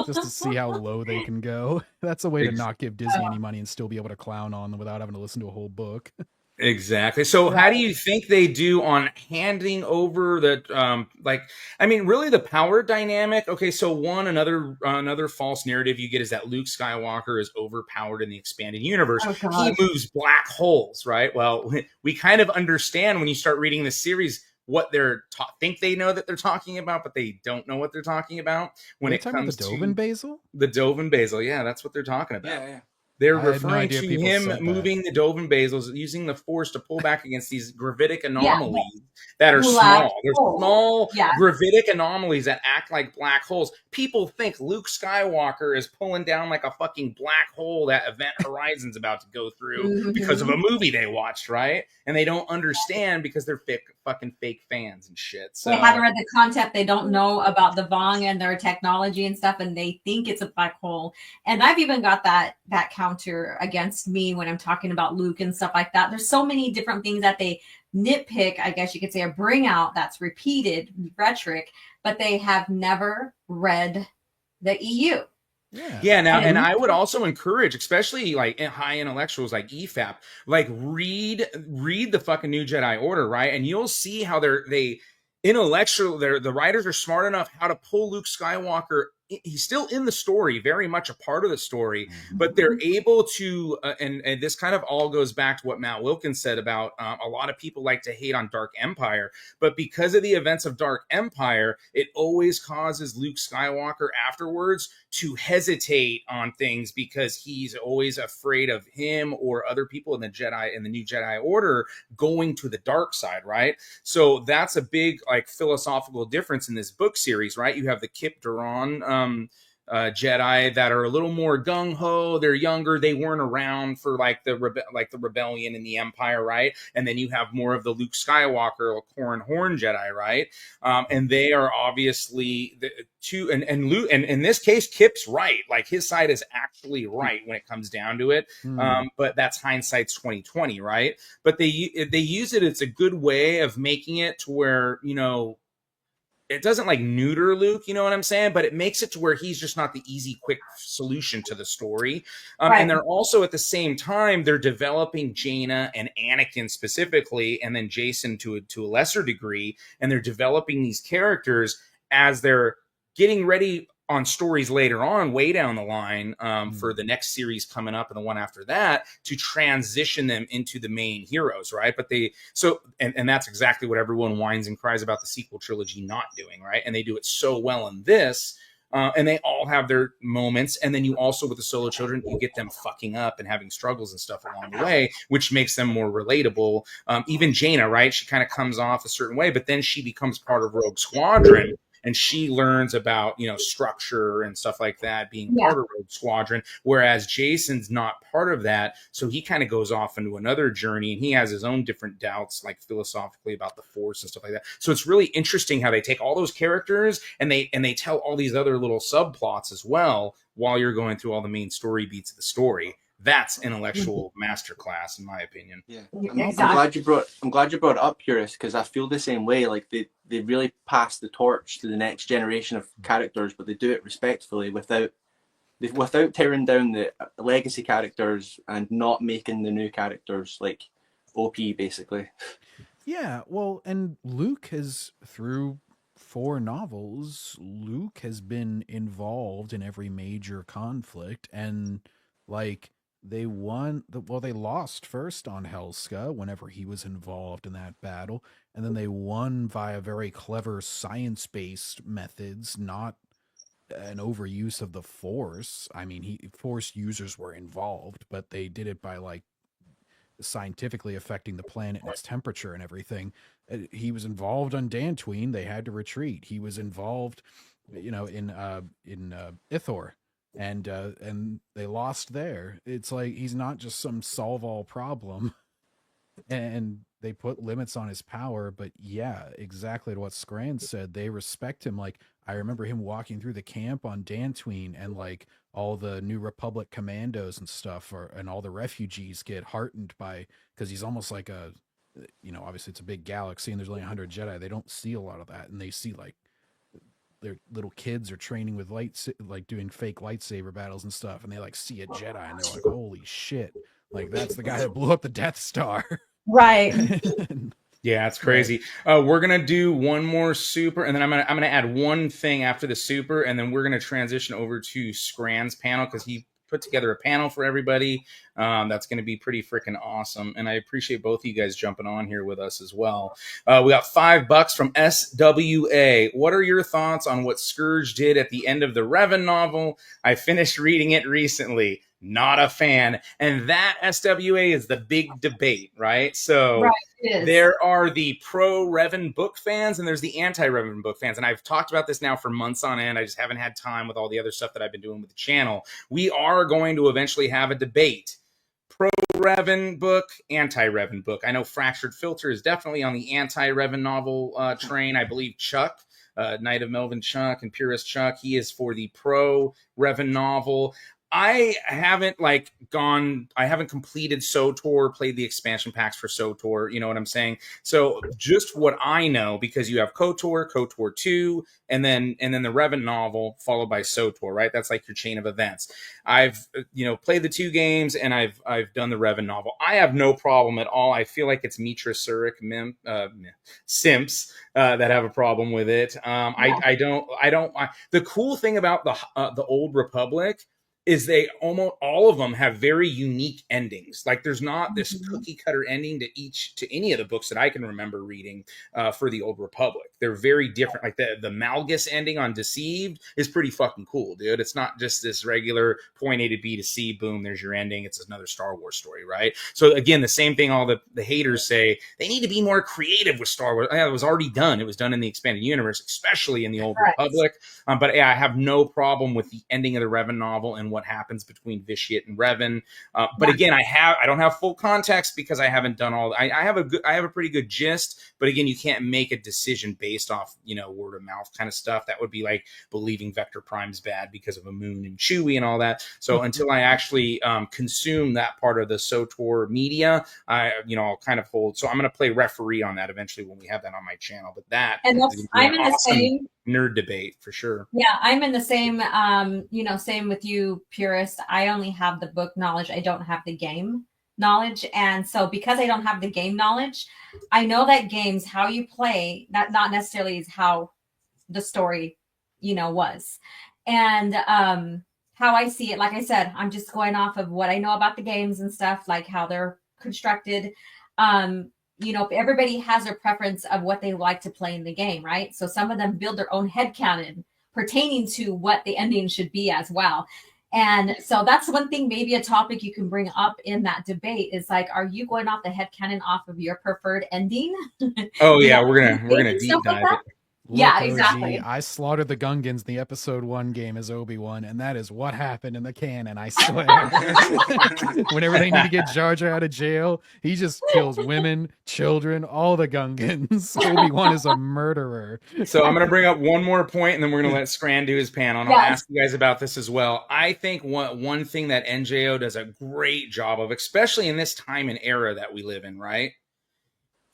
Just to see how low they can go. That's a way to not give Disney any money and still be able to clown on them without having to listen to a whole book. Exactly. So how do you think they do on handing over the, really the power dynamic? Okay, so another false narrative you get is that Luke Skywalker is overpowered in the expanded universe. He moves black holes, right? Well, we kind of understand when you start reading the series, what they're think they know that they're talking about, but they don't know what they're talking about when it comes to the Dovin Basil. The Dovin Basil, yeah, that's what they're talking about. Yeah. They're I had no referring idea to people him said moving the Dovin basils, using the force to pull back against these gravitic anomalies that are Black small. They're hole. small Yeah. gravitic anomalies that act like black holes. People think Luke Skywalker is pulling down like a fucking black hole that Event Horizon's about to go through because of a movie they watched, right? And they don't understand because they're fucking fake fans and shit. So they haven't read the concept. They don't know about the Vong and their technology and stuff, and they think it's a black hole. And I've even got that counter against me when I'm talking about Luke and stuff like that. There's so many different things that they nitpick, I guess you could say, or bring out that's repeated rhetoric, but they have never read the EU. Yeah. Now, and I would also encourage, especially like high intellectuals like EFAP, like read the fucking New Jedi Order, right? And you'll see how the writers are smart enough how to pull Luke Skywalker. He's still in the story, very much a part of the story, but they're able to, and this kind of all goes back to what Matt Wilkins said about a lot of people like to hate on Dark Empire, but because of the events of Dark Empire, it always causes Luke Skywalker afterwards to hesitate on things because he's always afraid of him or other people in the New Jedi Order going to the dark side, right? So that's a big like philosophical difference in this book series, right? You have the Kip Duran Jedi that are a little more gung-ho. They're younger. They weren't around for like the rebellion and the Empire, right? And then you have more of the Luke Skywalker, Corran Horn Jedi, right? And they are obviously and Luke, and in this case, Kip's right. Like his side is actually right when it comes down to it. But that's hindsight's 2020, right? But they use it. It's a good way of making it to where, you know, it doesn't like neuter Luke, you know what I'm saying? But it makes it to where he's just not the easy, quick solution to the story. Right. And they're also at the same time, they're developing Jaina and Anakin specifically, and then Jason to a lesser degree. And they're developing these characters as they're getting ready on stories later on, way down the line, for the next series coming up and the one after that, to transition them into the main heroes, right? But and that's exactly what everyone whines and cries about the sequel trilogy not doing, right? And they do it so well in this, and they all have their moments. And then you also, with the Solo children, you get them fucking up and having struggles and stuff along the way, which makes them more relatable. Even Jaina, right? She kind of comes off a certain way, but then she becomes part of Rogue Squadron. And she learns about, you know, structure and stuff like that, being part of Rogue Squadron, whereas Jason's not part of that. So he kind of goes off into another journey, and he has his own different doubts, like philosophically about the Force and stuff like that. So it's really interesting how they take all those characters and they tell all these other little subplots as well while you're going through all the main story beats of the story. That's intellectual masterclass, in my opinion. Yeah, I'm glad you brought it up, Puris, because I feel the same way. Like they really pass the torch to the next generation of characters, but they do it respectfully without tearing down the legacy characters and not making the new characters like OP, basically. Yeah, well, and Luke has, through 4 novels, Luke has been involved in every major conflict, and like. They lost first on Helska whenever he was involved in that battle, and then they won via very clever science-based methods, not an overuse of the Force. I mean, Force users were involved, but they did it by like scientifically affecting the planet and its temperature and everything. He was involved on Dantooine. They had to retreat. He was involved, you know, in Ithor. And they lost there. It's like he's not just some solve all problem, and they put limits on his power. But yeah, exactly what Scran said. They respect him. Like I remember him walking through the camp on Dantooine, and like all the New Republic commandos and stuff, and all the refugees get heartened by, because he's almost like a, you know, obviously it's a big galaxy and there's only 100 Jedi. They don't see a lot of that, and they see like their little kids are training with like doing fake lightsaber battles and stuff, and they like see a Jedi and they're like, holy shit, like that's the guy that blew up the Death Star. Right. Yeah, it's crazy. We're gonna do one more super, and then I'm gonna add one thing after the super, and then we're gonna transition over to Scran's panel because he put together a panel for everybody. That's going to be pretty freaking awesome. And I appreciate both of you guys jumping on here with us as well. We got $5 from SWA. What are your thoughts on what Scourge did at the end of the Revan novel? I finished reading it recently. Not a fan. And that, SWA, is the big debate, right? So right, there are the pro-Revan book fans and there's the anti-Revan book fans. And I've talked about this now for months on end. I just haven't had time with all the other stuff that I've been doing with the channel. We are going to eventually have a debate. Pro-Revan book, anti-Revan book. I know Fractured Filter is definitely on the anti-Revan novel train. I believe Chuck, Knight of Melvin Chuck and Purist Chuck, he is for the pro-Revan novel. I haven't completed SWTOR, played the expansion packs for SWTOR, you know what I'm saying? So just what I know, because you have KOTOR, KOTOR 2, and then the Revan novel followed by SWTOR, right? That's like your chain of events. I've played the 2 games and I've done the Revan novel. I have no problem at all. I feel like it's Mitra Surik simps that have a problem with it. I don't. The cool thing about the Old Republic is they almost all of them have very unique endings. Like there's not this cookie cutter ending to any of the books that I can remember reading for the Old Republic. They're very different. Like the Malgus ending on Deceived is pretty fucking cool, dude. It's not just this regular point A to B to C, boom, there's your ending. It's another Star Wars story, right? So again, the same thing all the haters say, they need to be more creative with Star Wars. Yeah, it was already done. It was done in the expanded universe, especially in the Old Republic. But yeah, I have no problem with the ending of the Revan novel and what happens between Vitiate and Revan. But again, I don't have full context because I haven't done all. I have a pretty good gist. But again, you can't make a decision based off word of mouth kind of stuff. That would be like believing Vector Prime's bad because of a moon and Chewie and all that. So until I actually consume that part of the SWTOR media, I'll kind of hold. So I'm going to play referee on that eventually when we have that on my channel. But that and I'm in the same nerd debate for sure. Yeah, I'm in the same, same with you, Purist. I only have the book knowledge. I don't have the game knowledge. And so because I don't have the game knowledge, I know that games, how you play, that not necessarily is how the story, was. And how I see it, like I said, I'm just going off of what I know about the games and stuff, like how they're constructed. Everybody has their preference of what they like to play in the game, right? So some of them build their own headcanon pertaining to what the ending should be as well. And so that's one thing, maybe a topic you can bring up in that debate is like, are you going off the headcanon off of your preferred ending? Oh yeah, we're gonna deep dive it. Look, yeah, OG, exactly. I slaughtered the Gungans in the episode 1 game as Obi-Wan, and that is what happened in the canon, I swear. Whenever they need to get Jar Jar out of jail, he just kills women, children, all the Gungans. Obi-Wan is a murderer. So I'm going to bring up one more point, and then we're going to let Scran do his panel, and I'll ask you guys about this as well. I think one thing that NJO does a great job of, especially in this time and era that we live in, right?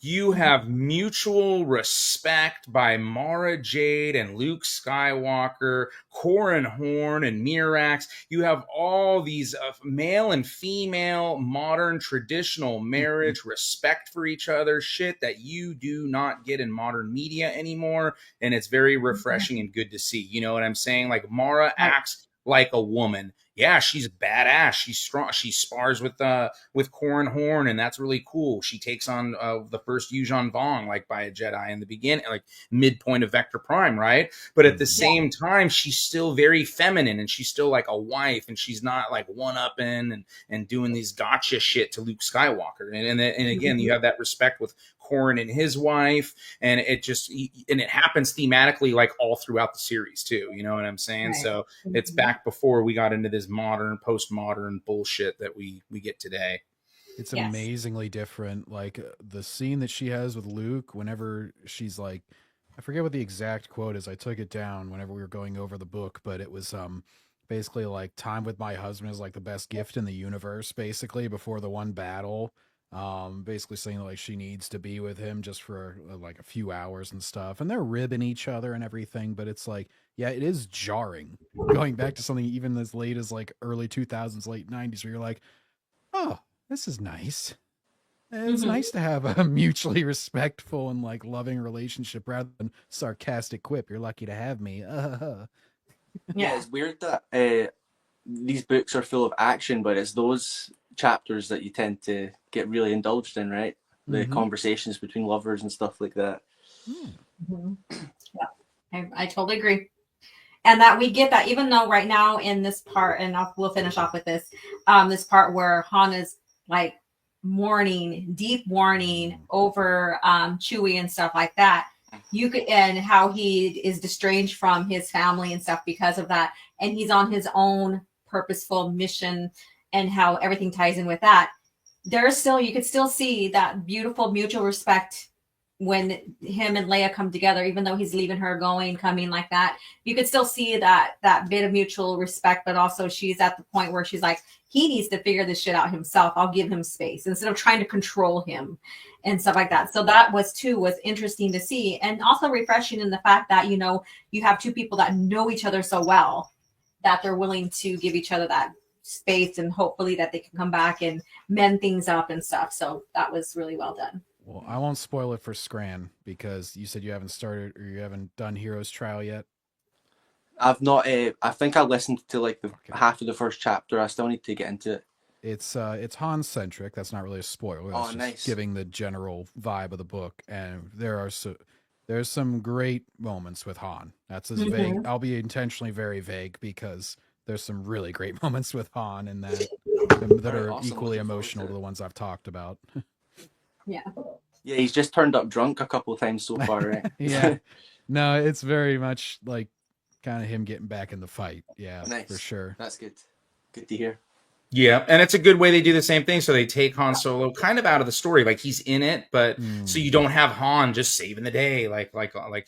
You have mutual respect by Mara Jade and Luke Skywalker, Corran Horn and Mirax. You have all these male and female, modern, traditional marriage, respect for each other, shit that you do not get in modern media anymore. And it's very refreshing and good to see. You know what I'm saying? Like Mara acts like a woman. Yeah, she's badass. She's strong. She spars with Corran Horn, and that's really cool. She takes on the first Yuuzhan Vong, like by a Jedi in the beginning, like midpoint of Vector Prime, right? But at the same time, she's still very feminine, and she's still like a wife, and she's not like one-upping and doing these gotcha shit to Luke Skywalker. And again, you have that respect with Corran and his wife, and it happens thematically like all throughout the series too. You know what I'm saying? Right. So it's back before we got into this modern, postmodern bullshit that we get today. It's amazingly different. Like the scene that she has with Luke, whenever she's like, I forget what the exact quote is. I took it down whenever we were going over the book, but it was basically like, time with my husband is like the best gift in the universe, basically, before the one battle. Basically saying like she needs to be with him just for like a few hours and stuff, and they're ribbing each other and everything, but it's like, yeah, it is jarring going back to something even as late as like early 2000s, late 90s, where you're like, oh, this is nice. It's nice to have a mutually respectful and like loving relationship rather than sarcastic quip, you're lucky to have me. Yeah, it's weird that these books are full of action, but it's those chapters that you tend to get really indulged in, right? The conversations between lovers and stuff like that. Mm-hmm. Yeah, I totally agree. And that we get that, even though right now in this part, and we'll finish off with this, this part where Han is like mourning, deep mourning over Chewie and stuff like that. You could, and how he is estranged from his family and stuff because of that, and he's on his own purposeful mission, and how everything ties in with that. There's still, you could still see that beautiful mutual respect when him and Leia come together, even though he's leaving her, going, coming like that. You could still see that bit of mutual respect, but also she's at the point where she's like, he needs to figure this shit out himself. I'll give him space instead of trying to control him and stuff like that. So that was interesting to see, and also refreshing in the fact that, you know, you have two people that know each other so well that they're willing to give each other that space, and hopefully that they can come back and mend things up and stuff. So that was really well done. Well, I won't spoil it for Scran because you said you haven't started or you haven't done Hero's Trial yet. I've not. I think I listened to like the half of the first chapter. I still need to get into it. It's Han centric. That's not really a spoiler. That's just giving the general vibe of the book, and there's some great moments with Han. That's as vague. I'll be intentionally very vague because there's some really great moments with Han in that are awesome. Equally emotional to the ones I've talked about. Yeah. Yeah, he's just turned up drunk a couple of times so far, right? Yeah. No, it's very much like kind of him getting back in the fight. Yeah, nice. For sure. That's good. Good to hear. Yeah, and it's a good way they do the same thing. So they take Han Solo kind of out of the story, like he's in it, but so you don't have Han just saving the day, like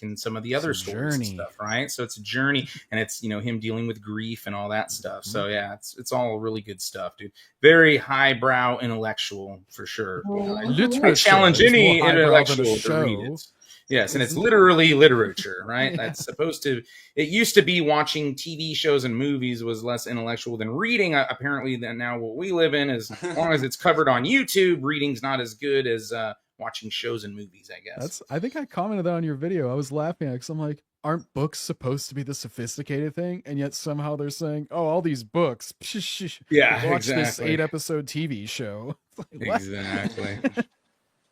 in some of the other stories and stuff, right? So it's a journey, and it's, you know, him dealing with grief and all that stuff. So yeah, it's all really good stuff, dude. Very highbrow intellectual for sure. I challenge any intellectual to read it. Yes, and it's literally literature, right? That's supposed to. It used to be watching TV shows and movies was less intellectual than reading. Apparently, then now what we live in is, as long as it's covered on YouTube, reading's not as good as watching shows and movies, I guess. I think I commented that on your video. I was laughing because I'm like, aren't books supposed to be the sophisticated thing? And yet somehow they're saying, oh, all these books. Yeah, watch this 8-episode TV show. Like, exactly.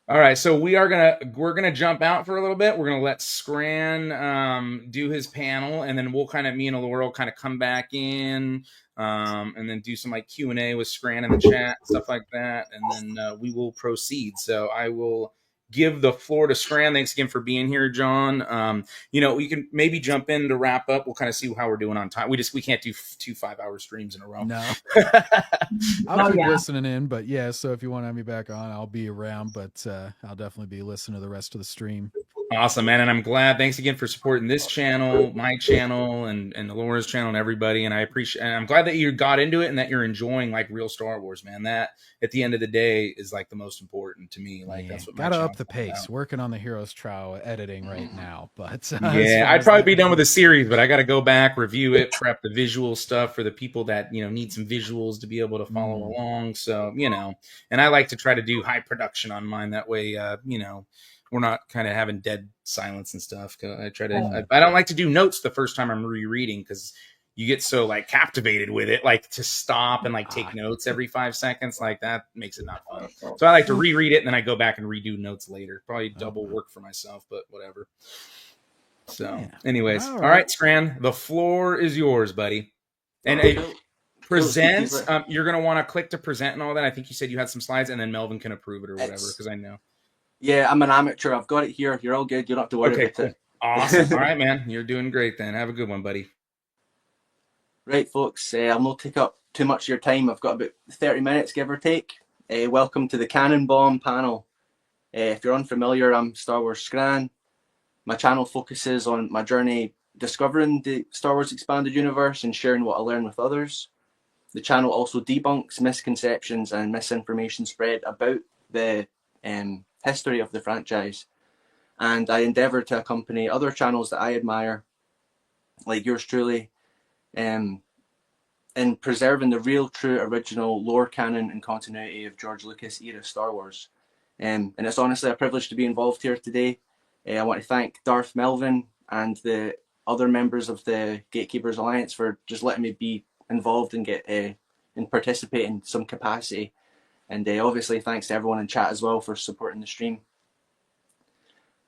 All right, so we're gonna jump out for a little bit. We're gonna let Scran do his panel, and then me and Allura will kind of come back in, and then do some like Q&A with Scran in the chat, stuff like that, and then we will proceed. So I will give the floor to Scran. Thanks again for being here, John. You know, we can maybe jump in to wrap up. We'll kind of see how we're doing on time. We can't do 2 5-hour streams in a row. No. I'll keep listening in, but yeah, so if you want to have me back on, I'll be around, but I'll definitely be listening to the rest of the stream. Awesome, man. And I'm glad. Thanks again for supporting this channel, my channel, and Laura's channel, and everybody. And I appreciate, and I'm glad that you got into it and that you're enjoying like real Star Wars, man. That at the end of the day is like the most important to me. Like that's what gotta up the pace. Working on the Hero's Trial editing right now, but yeah, I'd probably be done with the series, but I got to go back, review it, prep the visual stuff for the people that, you know, need some visuals to be able to follow along. So, you know, and I like to try to do high production on mine. That way, you know, we're not kind of having dead silence and stuff. I try to, I don't like to do notes the first time I'm rereading because you get so like captivated with it, like to stop and like take notes every 5 seconds, like that makes it not fun. So I like to reread it and then I go back and redo notes later. Probably double work for myself, but whatever. So anyways, all right, Scran, the floor is yours, buddy. And present, you're going to want to click to present and all that. I think you said you had some slides and then Melvin can approve it or whatever, because I know. Yeah, I'm an amateur. I've got it here. You're all good. You don't have to worry about it. Awesome. All right, man. You're doing great then. Have a good one, buddy. Right, folks. I'll not take up too much of your time. I've got about 30 minutes, give or take. Welcome to the Cannon Bomb panel. If you're unfamiliar, I'm Star Wars Scran. My channel focuses on my journey discovering the Star Wars Expanded Universe and sharing what I learn with others. The channel also debunks misconceptions and misinformation spread about the history of the franchise, and I endeavor to accompany other channels that I admire, like yours truly, in preserving the real, true, original lore canon and continuity of George Lucas era Star Wars. And it's honestly a privilege to be involved here today. I want to thank Darth Melvin and the other members of the Gatekeepers Alliance for just letting me be involved and get and participate in some capacity. And obviously, thanks to everyone in chat as well for supporting the stream.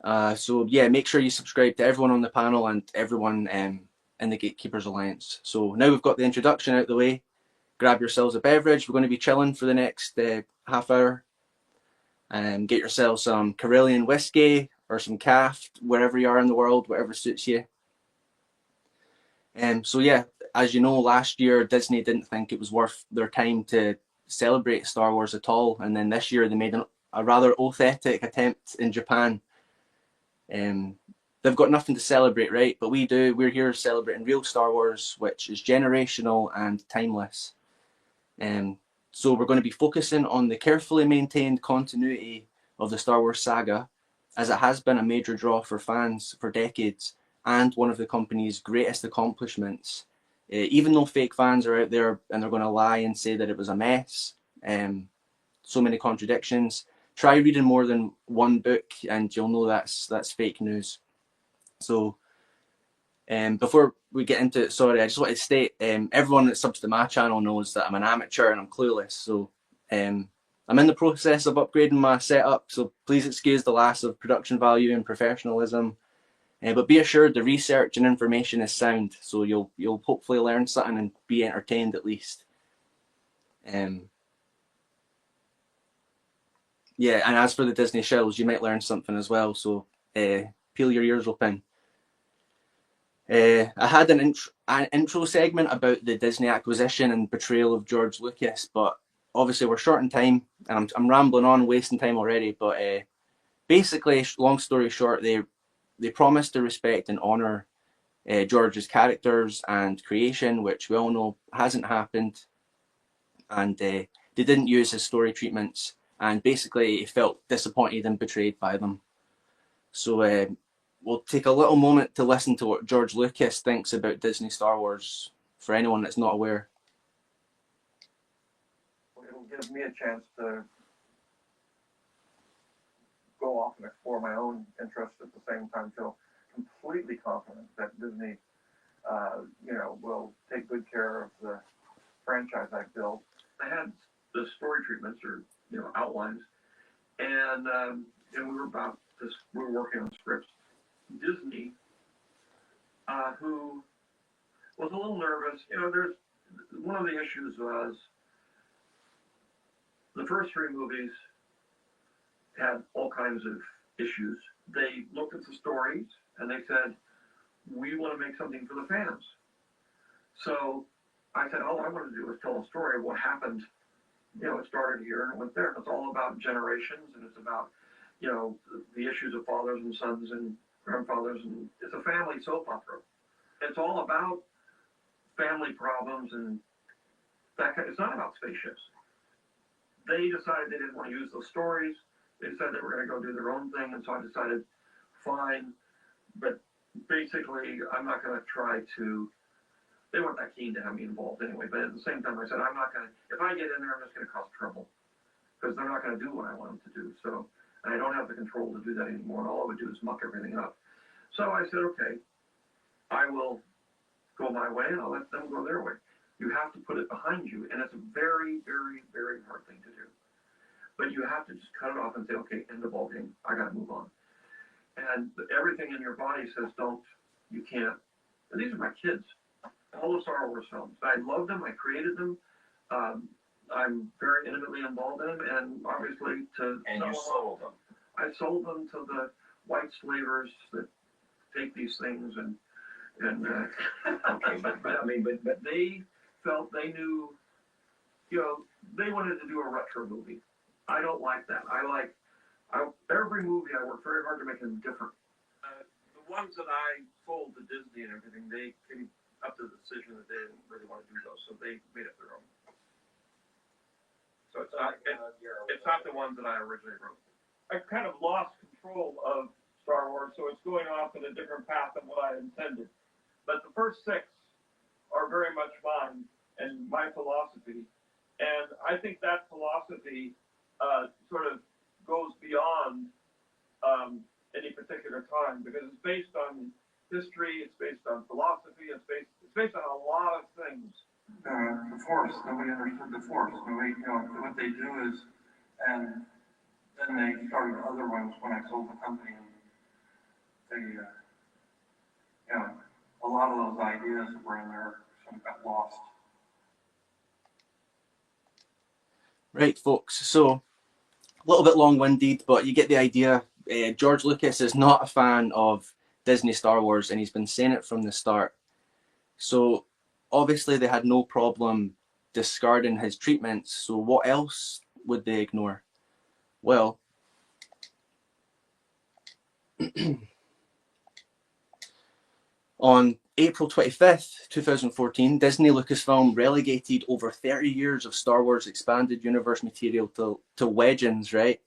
So yeah, make sure you subscribe to everyone on the panel and everyone in the Gatekeepers Alliance. So now we've got the introduction out of the way. Grab yourselves a beverage. We're going to be chilling for the next half hour. Get yourself some Karelian whiskey or some Caf, wherever you are in the world, whatever suits you. So yeah, as you know, last year Disney didn't think it was worth their time to celebrate Star Wars at all, and then this year they made a rather authentic attempt in Japan. They've got nothing to celebrate, right? But we do. We're here celebrating real Star Wars, which is generational and timeless. So we're going to be focusing on the carefully maintained continuity of the Star Wars saga, as it has been a major draw for fans for decades and one of the company's greatest accomplishments. Even though fake fans are out there and they're going to lie and say that it was a mess, so many contradictions, try reading more than one book and you'll know that's fake news. So before we get into it, sorry, I just wanted to state, everyone that subs to my channel knows that I'm an amateur and I'm clueless. So I'm in the process of upgrading my setup, so please excuse the loss of production value and professionalism. But be assured the research and information is sound, so you'll hopefully learn something and be entertained at least. Yeah, and as for the Disney shells, you might learn something as well, so peel your ears open. I had an intro segment about the Disney acquisition and betrayal of George Lucas, but obviously we're short in time, and I'm rambling on, wasting time already. But basically, long story short, they promised to respect and honor George's characters and creation, which we all know hasn't happened, and they didn't use his story treatments, and basically he felt disappointed and betrayed by them. So we'll take a little moment to listen to what George Lucas thinks about Disney Star Wars, for anyone that's not aware. It'll give me a chance to go off and explore my own interests at the same time. Feel completely confident that Disney, will take good care of the franchise I've built. I had the story treatments or outlines, and we were working on scripts. Disney, who was a little nervous. There's one of the issues was the first three movies had all kinds of issues. They looked at the stories and they said, we want to make something for the fans. So I said, all I want to do is tell a story of what happened. It started here and it went there. It's all about generations, and it's about, the issues of fathers and sons and grandfathers, and it's a family soap opera. It's all about family problems and that kind. It's not about spaceships. They decided they didn't want to use those stories. They said they were going to go do their own thing, and so I decided, fine. But basically, I'm not going to try to. They weren't that keen to have me involved anyway. But at the same time, I said I'm not going to. If I get in there, I'm just going to cause trouble because they're not going to do what I want them to do. So. And I don't have the control to do that anymore, and all I would do is muck everything up. So I said, okay, I will go my way, and I'll let them go their way. You have to put it behind you, and it's a very, very, very hard thing to do. But you have to just cut it off and say, okay, end the ball game. I got to move on. And everything in your body says, don't, you can't. And these are my kids, all the Star Wars films. I love them. I created them. I'm very intimately involved in them, and obviously And you sold them. I sold them to the white slavers that take these things and Okay, but they felt they knew, they wanted to do a retro movie. I don't like that. Every movie I work very hard to make them different. The ones that I sold to Disney and everything, they came up to the decision that they didn't really want to do those, so they made it their own. So it's not the ones that I originally wrote. I've kind of lost control of Star Wars, so it's going off in a different path than what I intended. But the first six are very much mine and my philosophy. And I think that philosophy sort of goes beyond any particular time, because it's based on history, it's based on philosophy, it's based on a lot of things the Force. Nobody understood the Force. Nobody, what they do is, and then they started other ones when I sold the company. And they, a lot of those ideas were in there. Some got lost. Right, folks. So a little bit long-winded, but you get the idea. George Lucas is not a fan of Disney Star Wars, and he's been saying it from the start. So obviously they had no problem discarding his treatments. So what else would they ignore? Well, on April 25th, 2014, Disney Lucasfilm relegated over 30 years of Star Wars expanded universe material to legends, right?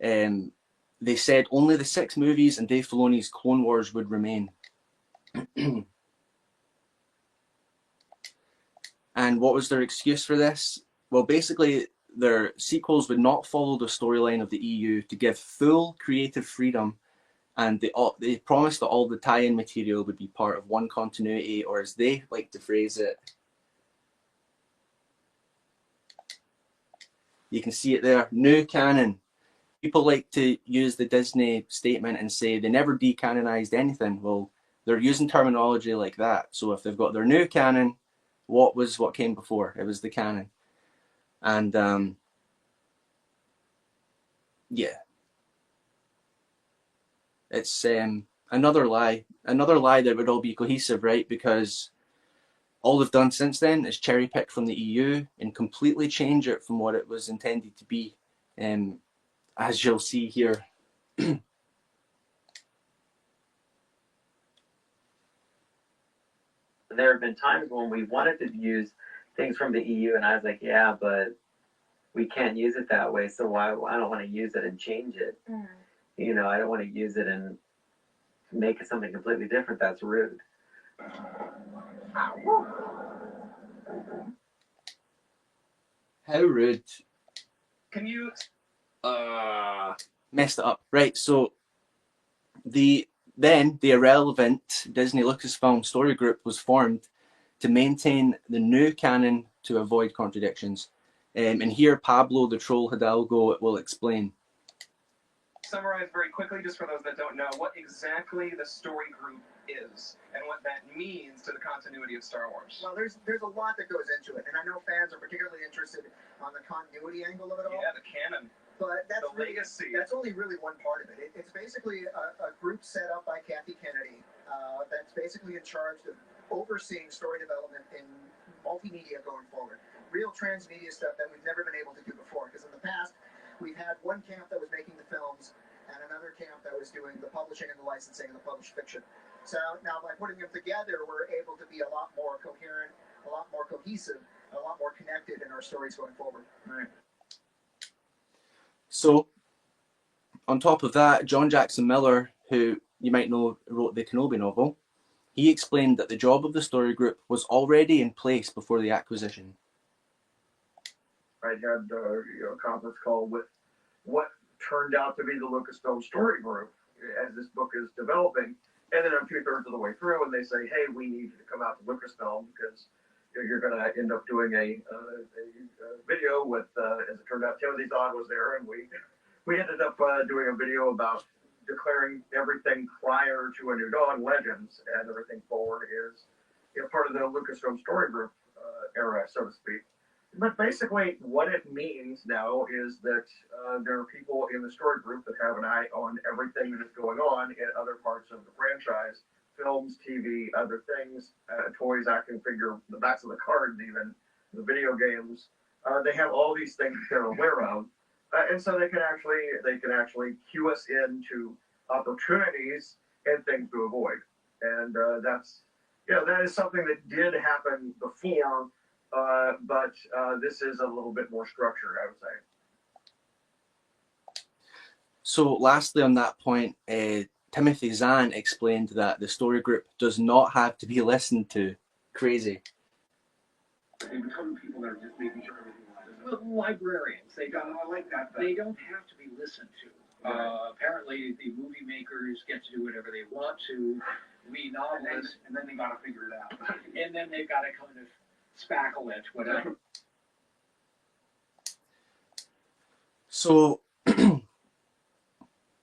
They said only the 6 movies and Dave Filoni's Clone Wars would remain. And what was their excuse for this? Well, basically, their sequels would not follow the storyline of the EU to give full creative freedom, and they promised that all the tie-in material would be part of one continuity, or as they like to phrase it, you can see it there, new canon. People like to use the Disney statement and say they never decanonized anything. Well, they're using terminology like that. So if they've got their new canon, what came before? It was the canon. And yeah, it's another lie that would all be cohesive, right? Because all they've done since then is cherry pick from the EU and completely change it from what it was intended to be, as you'll see here. There have been times when we wanted to use things from the EU, and I was like, yeah, but we can't use it that way, so I don't want to use it and change it. Mm. I don't want to use it and make it something completely different. That's rude. How rude. Can you... Messed it up. Right, so the irrelevant Disney Lucasfilm Story Group was formed to maintain the new canon to avoid contradictions. And here Pablo the Troll Hidalgo will explain. Summarize very quickly, just for those that don't know, what exactly the Story Group is and what that means to the continuity of Star Wars. Well, there's a lot that goes into it, and I know fans are particularly interested on the continuity angle of it all. Yeah, the canon. But that's legacy. That's only really one part of it. It's basically a group set up by Kathy Kennedy that's basically in charge of overseeing story development in multimedia going forward. Real transmedia stuff that we've never been able to do before. Because in the past, we've had one camp that was making the films and another camp that was doing the publishing and the licensing and the published fiction. So now by putting them together, we're able to be a lot more coherent, a lot more cohesive, a lot more connected in our stories going forward. Right. So, on top of that, John Jackson Miller, who you might know wrote the Kenobi novel, he explained that the job of the Story Group was already in place before the acquisition. I had a conference call with what turned out to be the Lucasfilm Story Group as this book is developing, and then I'm 2/3 of the way through, and they say, "Hey, we need you to come out to Lucasfilm because you're going to end up doing a video with." As it turned out, Timothy Zahn was there, and we ended up doing a video about declaring everything prior to A New Dawn Legends, and everything forward is part of the Lucasfilm Story Group era, so to speak. But basically, what it means now is that there are people in the story group that have an eye on everything that is going on in other parts of the franchise, films, TV, other things, toys, action figure, the backs of the cards, even the video games. They have all these things that they're aware of, and so they can actually cue us into opportunities and things to avoid. And that is something that did happen before. But this is a little bit more structured, I would say. So lastly on that point, Timothy Zahn explained that the story group does not have to be listened to. Crazy. They become people that are just making sure everything is. Librarians, I like that. They don't have to be listened to. Apparently the movie makers get to do whatever they want to. We novelists, and then they got to figure it out. and then they've got to kind of spackle it, whatever. So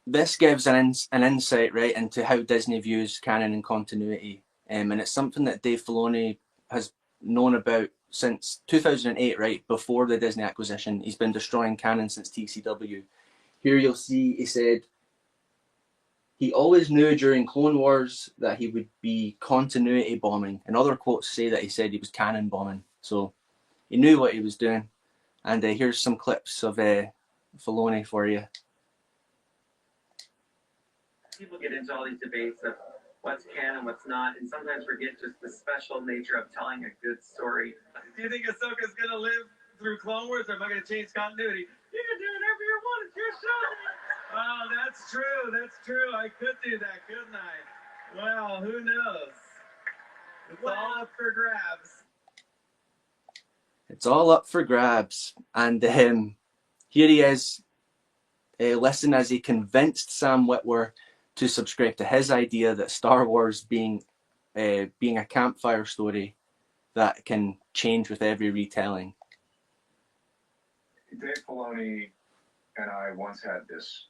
this gives an insight, right, into how Disney views canon and continuity. And it's something that Dave Filoni has known about since 2008, right, before the Disney acquisition. He's been destroying canon since TCW. Here you'll see he said he always knew during Clone Wars that he would be continuity bombing. And other quotes say that he said he was canon bombing. So he knew what he was doing. And here's some clips of Filoni for you. People get into all these debates of what's canon, what's not, and sometimes forget just the special nature of telling a good story. Do you think Ahsoka's gonna live through Clone Wars, or am I gonna change continuity? You can do whatever you want. It's your show. Oh, that's true. That's true. I could do that, couldn't I? Well, who knows? It's all up for grabs. It's all up for grabs. And here he is. Listen as he convinced Sam Witwer to subscribe to his idea that Star Wars being a campfire story that can change with every retelling. Dave Filoni and I once had this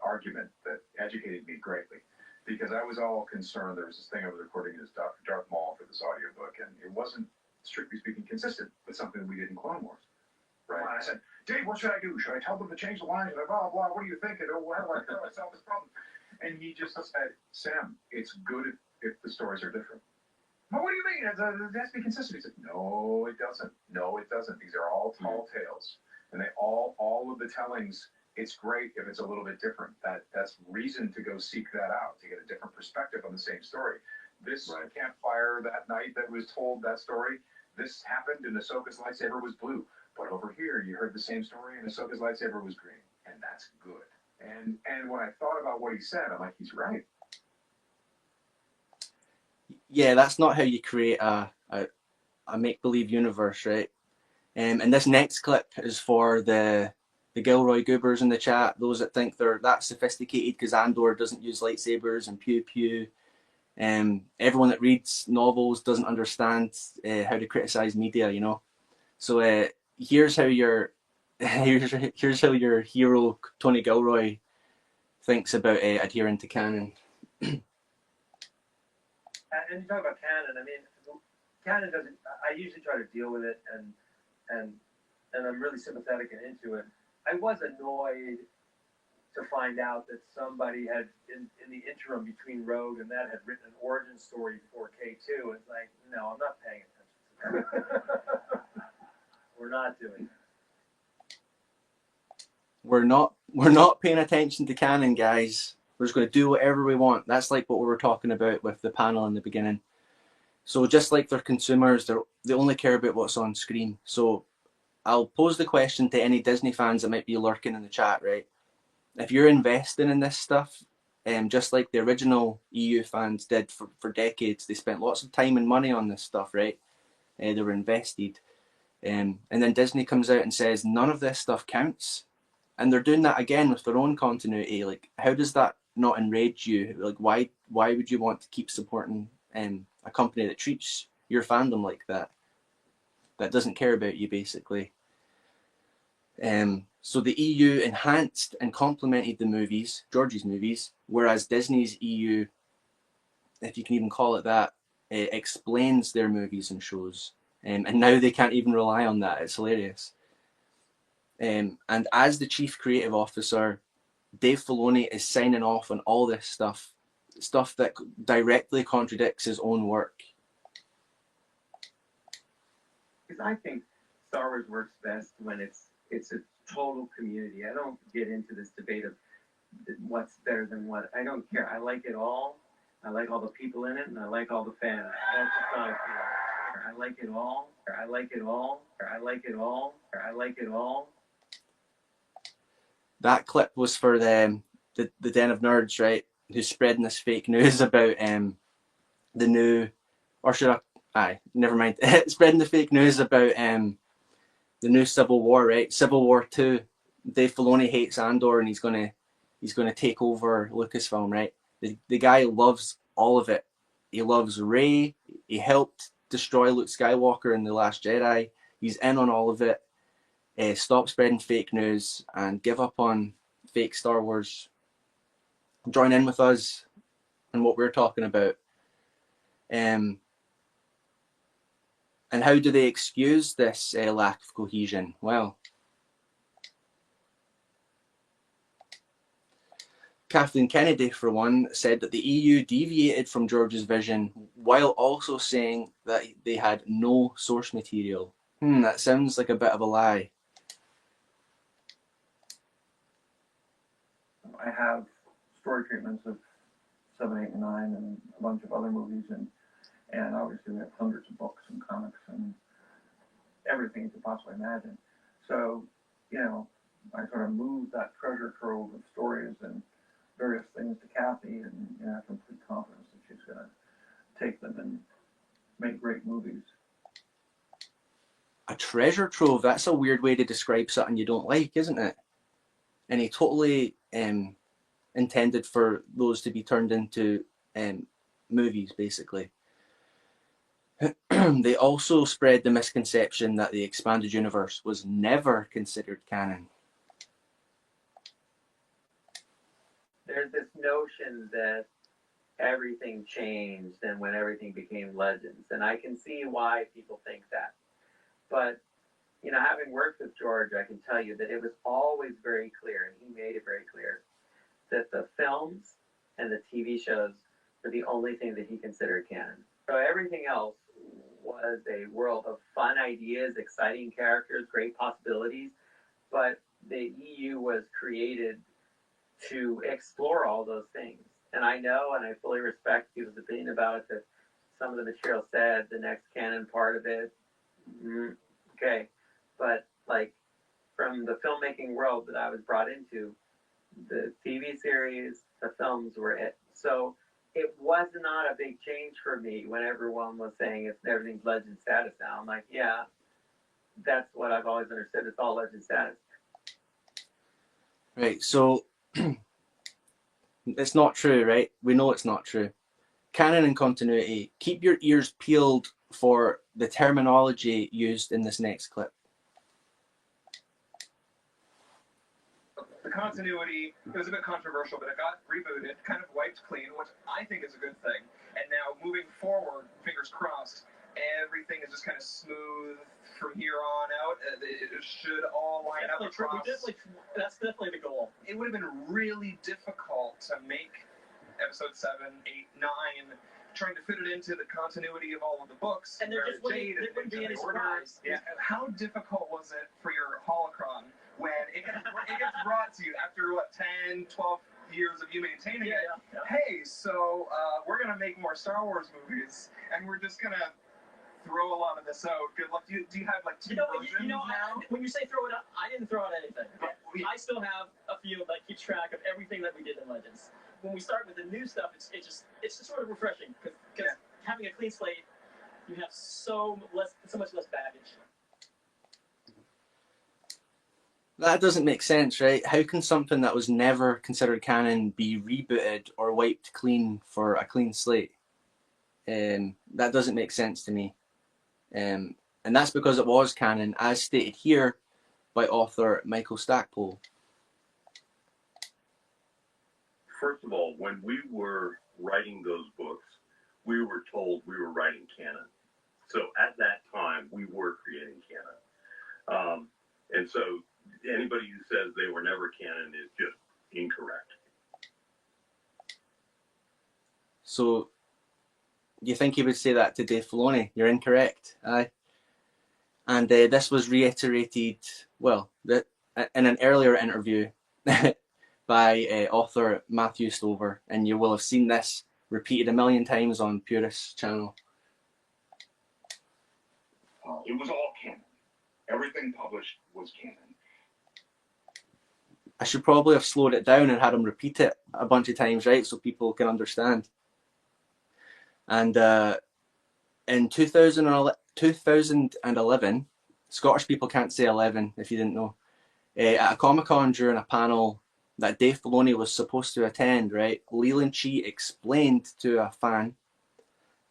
argument that educated me greatly, because I was all concerned. There was this thing I was recording as Darth Maul for this audiobook, and it wasn't, strictly speaking, consistent with something we did in Clone Wars. Right? And I said, Dave, what should I do? Should I tell them to change the lines? Blah, blah, blah. What are you thinking? Oh, how do I solve this problem? And he just said, Sam, it's good if the stories are different. Well, what do you mean? It has to be consistent. He said, no, it doesn't. No, it doesn't. These are all tall tales. And they all of the tellings, it's great if it's a little bit different. That's reason to go seek that out, to get a different perspective on the same story. This campfire that night that was told that story, this happened and Ahsoka's lightsaber was blue. But over here, you heard the same story and Ahsoka's lightsaber was green. And that's good. And when I thought about what he said, I'm like, he's right. Yeah, that's not how you create a make-believe universe, right? And this next clip is for the Gilroy Goobers in the chat, those that think they're that sophisticated because Andor doesn't use lightsabers and pew pew. Everyone that reads novels doesn't understand how to criticize media, you know. So here's how your hero Tony Gilroy thinks about adhering to canon. And you talk about canon. I mean, canon doesn't. I usually try to deal with it, and I'm really sympathetic and into it. I was annoyed to find out that somebody had, in the interim between Rogue and that, had written an origin story for K2. It's like, no, I'm not paying attention to that. We're not doing it. We're not paying attention to canon, guys. We're just going to do whatever we want. That's like what we were talking about with the panel in the beginning. So just like they're consumers, they only care about what's on screen. So I'll pose the question to any Disney fans that might be lurking in the chat, right? If you're investing in this stuff, just like the original EU fans did for decades, they spent lots of time and money on this stuff, right? They were invested. And then Disney comes out and says, none of this stuff counts. And they're doing that again with their own continuity. Like, how does that not enrage you? Like, why would you want to keep supporting a company that treats your fandom like that doesn't care about you, basically? So the EU enhanced and complemented the movies, George's movies, whereas Disney's EU, if you can even call it that, explains their movies and shows. And now they can't even rely on that. It's hilarious. And as the chief creative officer, Dave Filoni is signing off on all this stuff that directly contradicts his own work. Because I think Star Wars works best when it's a total community. I don't get into this debate of what's better than what. I don't care. I like it all. I like all the people in it, and I like all the fans. That's just not a feeling. I like it all. I like it all. I like it all. I like it all. That clip was for the Den of Nerds, right? Who's spreading this fake news about the new, or should I? Never mind. Spreading the fake news about the new Civil War, right? Civil War 2. Dave Filoni hates Andor, and he's gonna take over Lucasfilm, right? The guy loves all of it. He loves Rey. He helped destroy Luke Skywalker in The Last Jedi. He's in on all of it. Stop spreading fake news and give up on fake Star Wars. Join in with us and what we're talking about. And how do they excuse this lack of cohesion? Well, Kathleen Kennedy, for one, said that the EU deviated from George's vision while also saying that they had no source material. That sounds like a bit of a lie. I have story treatments of 7, 8, and 9 and a bunch of other movies, and obviously we have hundreds of books and comics and everything you could possibly imagine. So, you know, I sort of moved that treasure trove of stories and various things to Kathy, and I have complete confidence that she's going to take them and make great movies. A treasure trove, that's a weird way to describe something you don't like, isn't it? And he totally intended for those to be turned into movies, basically. They also spread the misconception that the expanded universe was never considered canon. There's this notion that everything changed and when everything became legends, and I can see why people think that. But, you know, having worked with George, I can tell you that it was always very clear, and he made it very clear, that the films and the TV shows were the only thing that he considered canon. So everything else was a world of fun ideas, exciting characters, great possibilities, but the EU was created to explore all those things. And I know, and I fully respect people's opinion about it, that some of the material said the next canon part of it, okay. But like from the filmmaking world that I was brought into, the TV series, the films were it. So it was not a big change for me when everyone was saying it's everything's legend status now. I'm like, yeah, that's what I've always understood. It's all legend status. Right, so it's not true, right? We know it's not true. Canon and continuity. Keep your ears peeled for the terminology used in this next clip. The continuity, it was a bit controversial, but it got rebooted, kind of wiped clean, which I think is a good thing. And now moving forward, fingers crossed, everything is just kind of smooth from here on out. It should all line up across. That's definitely the goal. It would have been really difficult to make episode 7, 8, 9, trying to fit it into the continuity of all of the books. And there just wouldn't be any surprise. Yeah. How difficult was it for your holocron when it gets brought to you after, what, 10, 12 years of you maintaining it? Yeah. Hey, so we're going to make more Star Wars movies, and we're just going to throw a lot of this out. Good luck. Do you have, like, two versions now? When you say throw it out, I didn't throw out anything. I still have a field that keeps track of everything that we did in Legends. When we start with the new stuff, it's just sort of refreshing because having a clean slate, you have so much less baggage. That doesn't make sense, right? How can something that was never considered canon be rebooted or wiped clean for a clean slate? That doesn't make sense to me. And that's because it was canon, as stated here by author Michael Stackpole. First of all, when we were writing those books, we were told we were writing canon. So at that time, we were creating canon. And so anybody who says they were never canon is just incorrect. So you think he would say that to Dave Filoni? You're incorrect. Aye. And this was reiterated, well, in an earlier interview by author Matthew Stover, and you will have seen this repeated a million times on Purist's channel. It was all canon. Everything published was canon. I should probably have slowed it down and had him repeat it a bunch of times, right, so people can understand. And in 2011, Scottish people can't say 11 if you didn't know, at a Comic-Con during a panel that Dave Filoni was supposed to attend, right, Leland Chee explained to a fan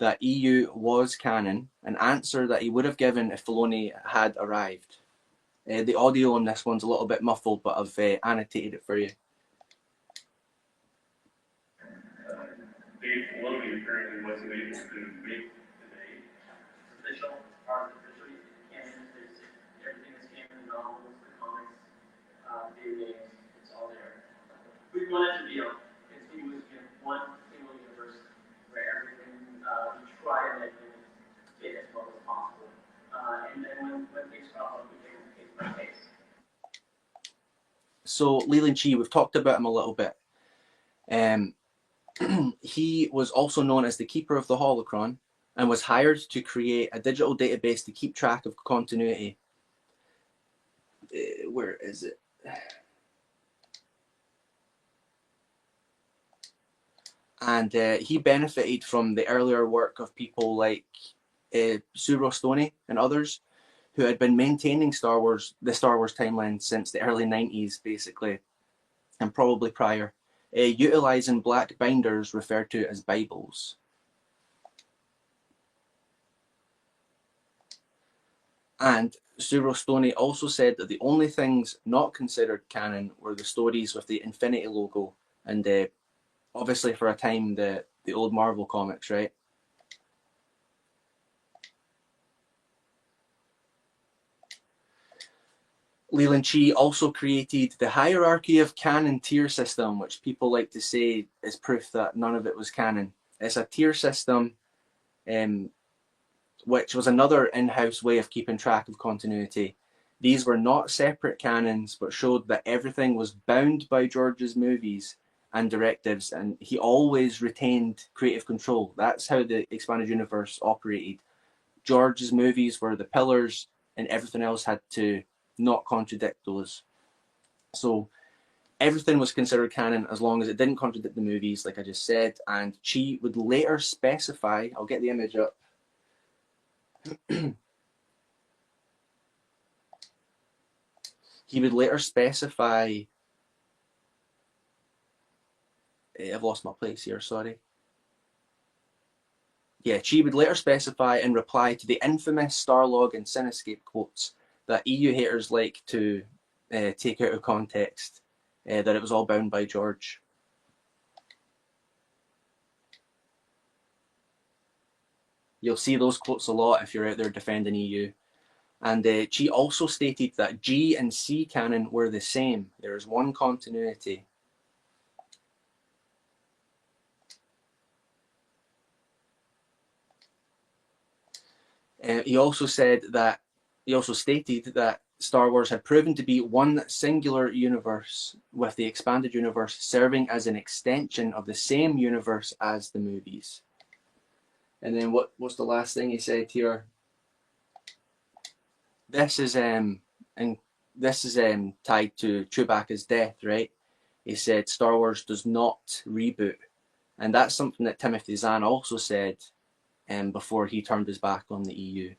that EU was canon, an answer that he would have given if Filoni had arrived. The audio on this one's a little bit muffled, but I've annotated it for you. Dave Filoni apparently wasn't able to make today. Official, part of official canon. Everything is canon, the novels, the comics, video games, it's all there. We wanted to be on continuous one single universe where everything we try to make it fit as well as possible. And then when things pop up, we take it case by case. So Leland Chee, we've talked about him a little bit. He was also known as the Keeper of the Holocron and was hired to create a digital database to keep track of continuity. Where is it? And he benefited from the earlier work of people like Sue Stoney and others who had been maintaining the Star Wars timeline since the early 90s, basically, and probably prior, utilizing black binders referred to as Bibles. And Sue Stoney also said that the only things not considered canon were the stories with the Infinity logo, and obviously for a time the old Marvel comics, right? Leland Chee also created the hierarchy of canon tier system, which people like to say is proof that none of it was canon. It's a tier system, which was another in-house way of keeping track of continuity. These were not separate canons, but showed that everything was bound by George's movies and directives, and he always retained creative control. That's how the expanded universe operated. George's movies were the pillars, and everything else had to not contradict those. So everything was considered canon as long as it didn't contradict the movies, like I just said. And Chee would later specify, I'll get the image up. He would later specify, I've lost my place here, sorry. Yeah, Chee would later specify in reply to the infamous Starlog and Cinescape quotes that EU haters like to take out of context, that it was all bound by George. You'll see those quotes a lot if you're out there defending EU. And Chee also stated that G and C canon were the same. There is one continuity. He also stated that Star Wars had proven to be one singular universe, with the expanded universe serving as an extension of the same universe as the movies. And then what's the last thing he said here? This is tied to Chewbacca's death, right? He said Star Wars does not reboot, and that's something that Timothy Zahn also said before he turned his back on the EU.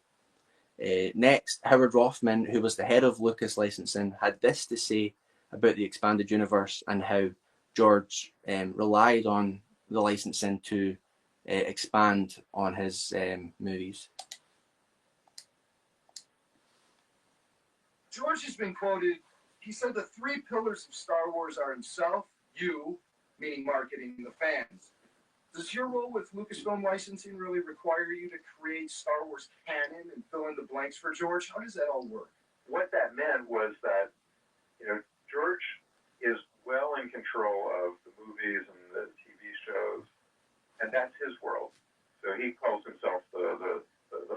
Next, Howard Rothman, who was the head of Lucas licensing, had this to say about the expanded universe and how George relied on the licensing to expand on his movies. George has been quoted, he said the three pillars of Star Wars are himself, you, meaning marketing, and the fans. Does your role with Lucasfilm licensing really require you to create Star Wars canon and fill in the blanks for George? How does that all work? What that meant was that, George is well in control of the movies and the TV shows, and that's his world. So he calls himself the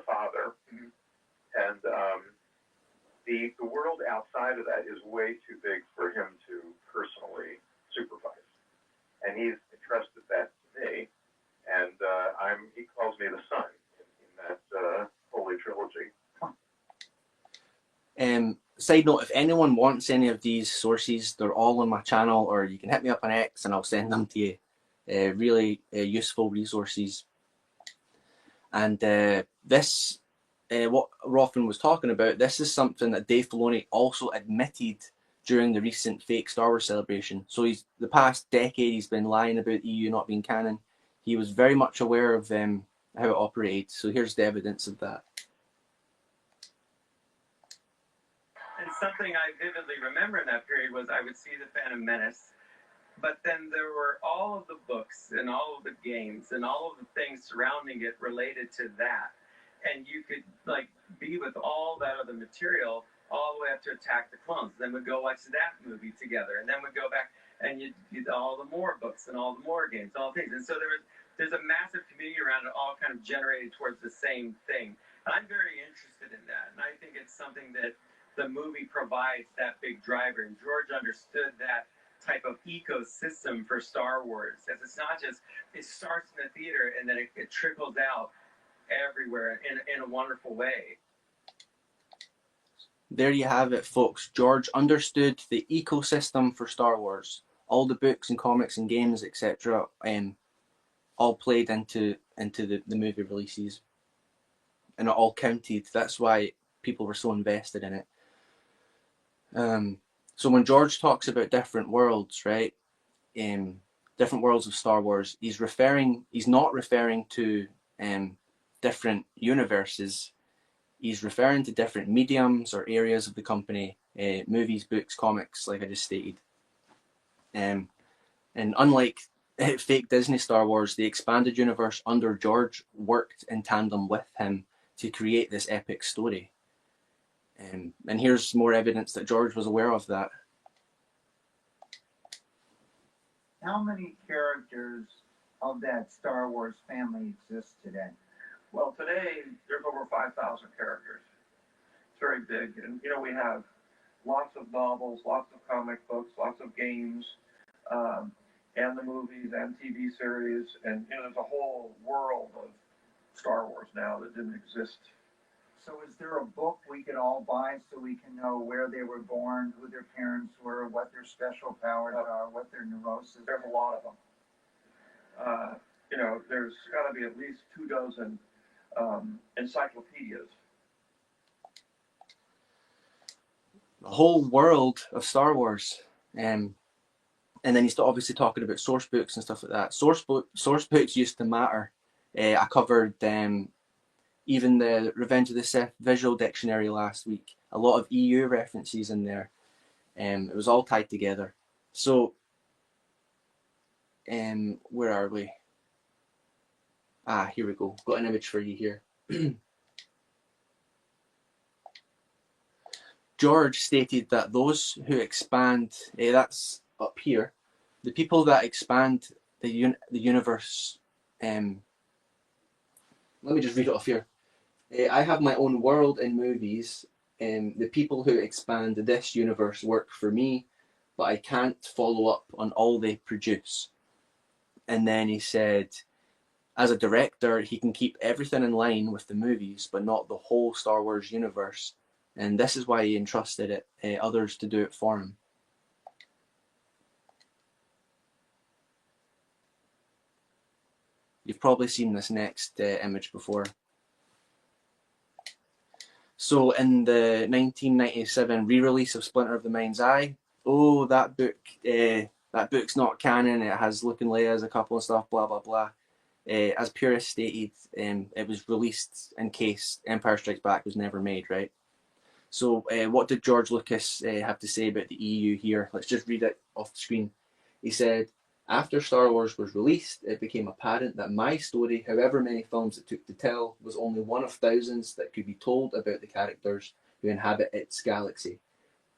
father, and the world outside of that is way too big for him to personally supervise, and he's entrusted that to me, and he calls me the son in that holy trilogy. Side note, if anyone wants any of these sources, they're all on my channel, or you can hit me up on X and I'll send them to you. Really useful resources. And this, what Rothman was talking about, this is something that Dave Filoni also admitted during the recent fake Star Wars celebration. So the past decade he's been lying about EU not being canon. He was very much aware of how it operated. So here's the evidence of that. And something I vividly remember in that period was I would see The Phantom Menace, but then there were all of the books and all of the games and all of the things surrounding it related to that. And you could like be with all that other material all the way up to Attack the Clones. Then we'd go watch that movie together, and then we'd go back and you'd get all the more books and all the more games, all things. And so there's a massive community around it, all kind of generated towards the same thing. And I'm very interested in that, and I think it's something that the movie provides that big driver. And George understood that type of ecosystem for Star Wars, as it's not just it starts in the theater and then it trickles out everywhere in a wonderful way. There you have it, folks. George understood the ecosystem for Star Wars. All the books and comics and games, etc., all played into the movie releases, and it all counted. That's why people were so invested in it. So when George talks about different worlds, right, different worlds of Star Wars, he's not referring to different universes. He's referring to different mediums or areas of the company, movies, books, comics, like I just stated. And unlike fake Disney Star Wars, the expanded universe under George worked in tandem with him to create this epic story. And here's more evidence that George was aware of that. How many characters of that Star Wars family exist today? Well, today there's over 5,000 characters. It's very big, and we have lots of novels, lots of comic books, lots of games, and the movies and TV series, and there's a whole world of Star Wars now that didn't exist. So is there a book we could all buy so we can know where they were born, who their parents were, what their special powers are, what their neuroses? There's a lot of them. There's got to be at least 24 encyclopedias. A whole world of Star Wars. And then he's obviously talking about source books and stuff like that. Source books used to matter. I covered even the Revenge of the Sith visual dictionary last week. A lot of EU references in there. It was all tied together. So, where are we? Here we go. Got an image for you here. George stated that those who expand, that's up here, the people that expand the universe, let me just read it off here. I have my own world in movies, the people who expand this universe work for me, but I can't follow up on all they produce. And then he said, as a director, he can keep everything in line with the movies, but not the whole Star Wars universe. And this is why he entrusted others to do it for him. You've probably seen this next image before. So in the 1997 re-release of Splinter of the Mind's Eye, that book's not canon, it has Luke and Leia as a couple and stuff, blah, blah, blah. As purists stated, it was released in case Empire Strikes Back was never made, right? So what did George Lucas have to say about the EU here? Let's just read it off the screen. He said, after Star Wars was released, it became apparent that my story, however many films it took to tell, was only one of thousands that could be told about the characters who inhabit its galaxy.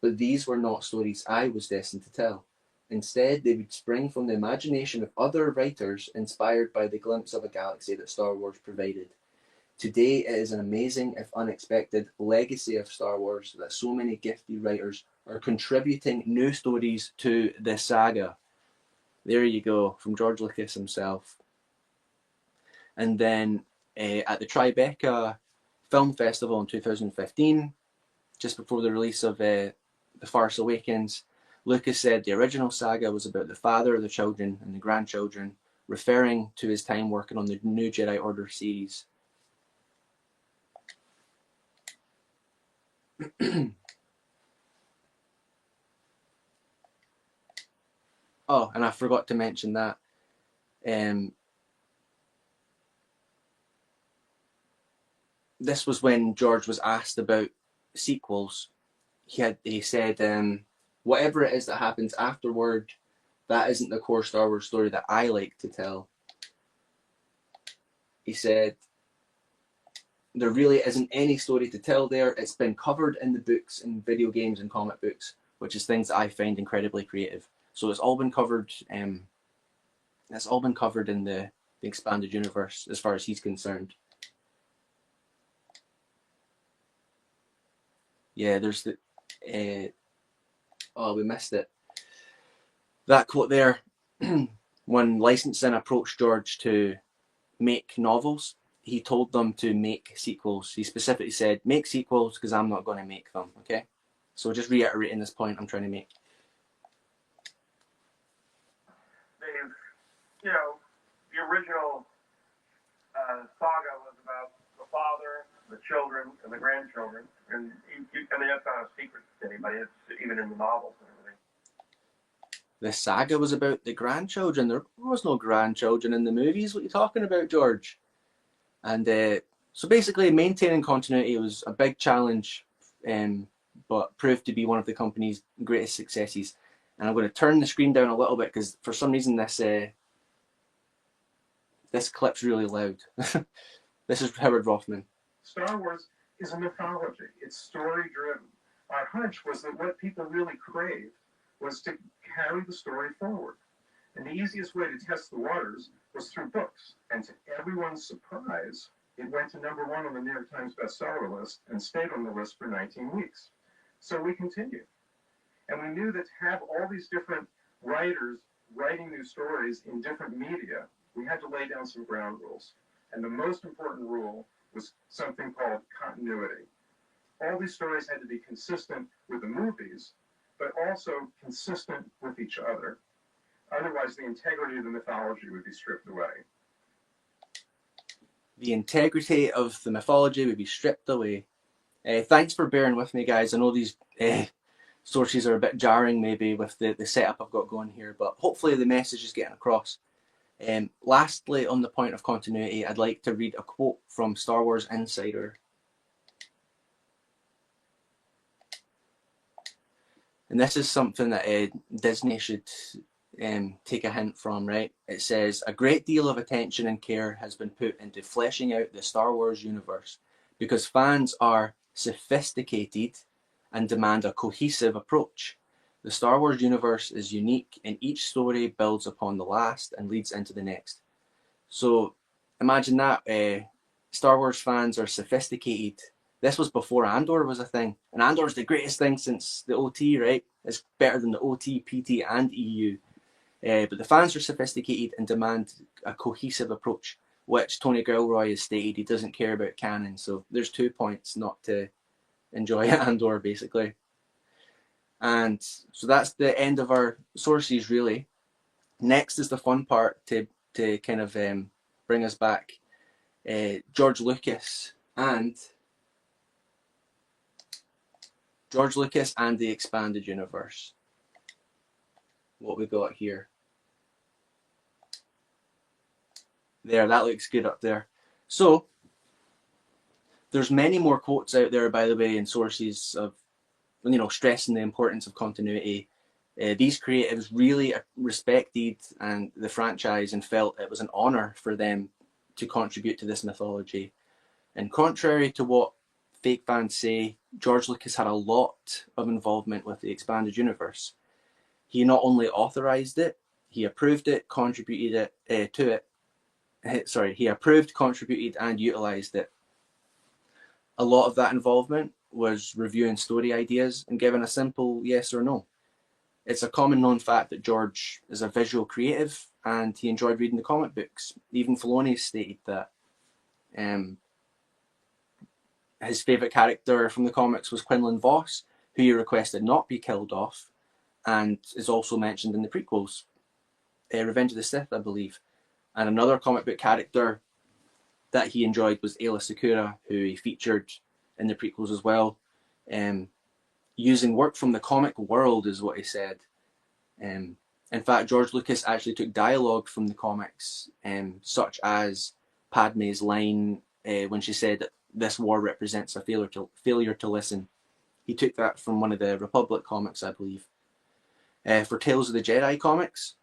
But these were not stories I was destined to tell. Instead, they would spring from the imagination of other writers inspired by the glimpse of a galaxy that Star Wars provided. Today, it is an amazing, if unexpected, legacy of Star Wars that so many gifted writers are contributing new stories to the saga. There you go, from George Lucas himself. And then at the Tribeca Film Festival in 2015, just before the release of The Force Awakens, Lucas said the original saga was about the father, the children, and the grandchildren, referring to his time working on the New Jedi Order series. Oh, and I forgot to mention that this was when George was asked about sequels. He said, whatever it is that happens afterward, that isn't the core Star Wars story that I like to tell. He said, there really isn't any story to tell there. It's been covered in the books and video games and comic books, which is things that I find incredibly creative. So it's all been covered. It's all been covered in the expanded universe as far as he's concerned. Yeah, there's the. Oh, we missed it. That quote there. When licensing approached George to make novels, he told them to make sequels. He specifically said, make sequels because I'm not going to make them, okay? So just reiterating this point I'm trying to make. They've, you know, the original saga was about the father, the children, and the grandchildren. And I mean, that's not a secret to anybody. It's even in the novels and everything. The saga was about the grandchildren. There was no grandchildren in the movies. What are you talking about, George? And so basically maintaining continuity was a big challenge, but proved to be one of the company's greatest successes. And I'm going to turn the screen down a little bit because for some reason this clip's really loud. This is Howard Rothman. Star Wars is a mythology. It's story-driven. Our hunch was that what people really craved was to carry the story forward. And the easiest way to test the waters was through books. And to everyone's surprise, it went to #1 on the New York Times bestseller list and stayed on the list for 19 weeks. So we continued. And we knew that to have all these different writers writing new stories in different media, we had to lay down some ground rules. And the most important rule was something called continuity. All these stories had to be consistent with the movies, but also consistent with each other. Otherwise, the integrity of the mythology would be stripped away. The integrity of the mythology would be stripped away. Thanks for bearing with me, guys. I know these sources are a bit jarring maybe with the setup I've got going here, but hopefully the message is getting across. Lastly, on the point of continuity, I'd like to read a quote from Star Wars Insider. And this is something that Disney should take a hint from, right? It says, a great deal of attention and care has been put into fleshing out the Star Wars universe because fans are sophisticated and demand a cohesive approach. The Star Wars universe is unique and each story builds upon the last and leads into the next. So imagine that. Star Wars fans are sophisticated. This was before Andor was a thing. And Andor is the greatest thing since the OT, right? It's better than the OT, PT, and EU. But the fans are sophisticated and demand a cohesive approach, which Tony Gilroy has stated he doesn't care about canon. So there's 2 points not to enjoy Andor, basically. And so that's the end of our sources, really. Next is the fun part to kind of bring us back. George Lucas and the expanded universe. What we got here. There, that looks good up there. So there's many more quotes out there, by the way, in sources of, you know, stressing the importance of continuity. These creatives really respected and the franchise and felt it was an honor for them to contribute to this mythology. And contrary to what fake fans say, George Lucas had a lot of involvement with the expanded universe. He not only authorized it, he approved it, contributed it to it. He approved, contributed, and utilized it. A lot of that involvement was reviewing story ideas and giving a simple yes or no. It's a common known fact that George is a visual creative and he enjoyed reading the comic books. Even Filoni stated that his favourite character from the comics was Quinlan Vos, who he requested not be killed off, and is also mentioned in the prequels. Revenge of the Sith, I believe. And another comic book character that he enjoyed was Aayla Secura, who he featured in the prequels as well. Using work from the comic world is what he said. In fact, George Lucas actually took dialogue from the comics, such as Padme's line when she said this war represents a failure to listen. He took that from one of the Republic comics, I believe. For Tales of the Jedi comics,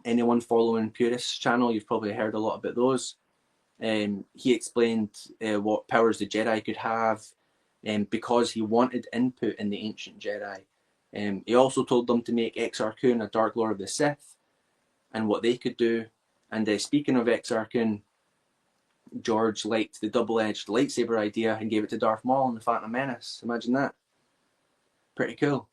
anyone following Purist's channel, you've probably heard a lot about those. He explained what powers the Jedi could have because he wanted input in the ancient Jedi. He also told them to make Exar Kun a Dark Lord of the Sith and what they could do. And speaking of Exar Kun, George liked the double-edged lightsaber idea and gave it to Darth Maul in The Phantom Menace. Imagine that. Pretty cool.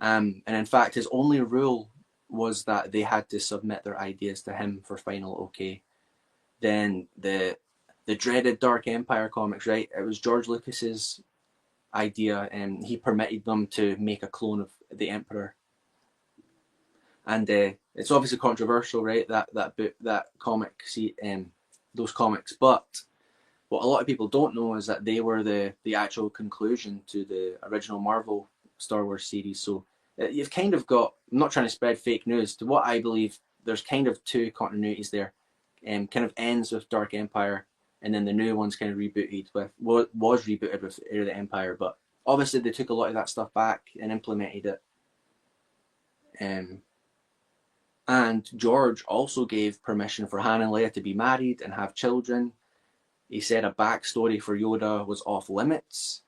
And in fact, his only rule was that they had to submit their ideas to him for final okay. Then the dreaded Dark Empire comics, right? It was George Lucas's idea, and he permitted them to make a clone of the Emperor. And it's obviously controversial, right? That book, that comic, those comics. But what a lot of people don't know is that they were the actual conclusion to the original Marvel Star Wars series. So you've kind of got, I'm not trying to spread fake news, to what I believe, there's kind of two continuities there. Kind of ends with Dark Empire, and then the new one's kind of rebooted with, was rebooted with Heir of the Empire, but obviously they took a lot of that stuff back and implemented it. And George also gave permission for Han and Leia to be married and have children. He said a backstory for Yoda was off limits.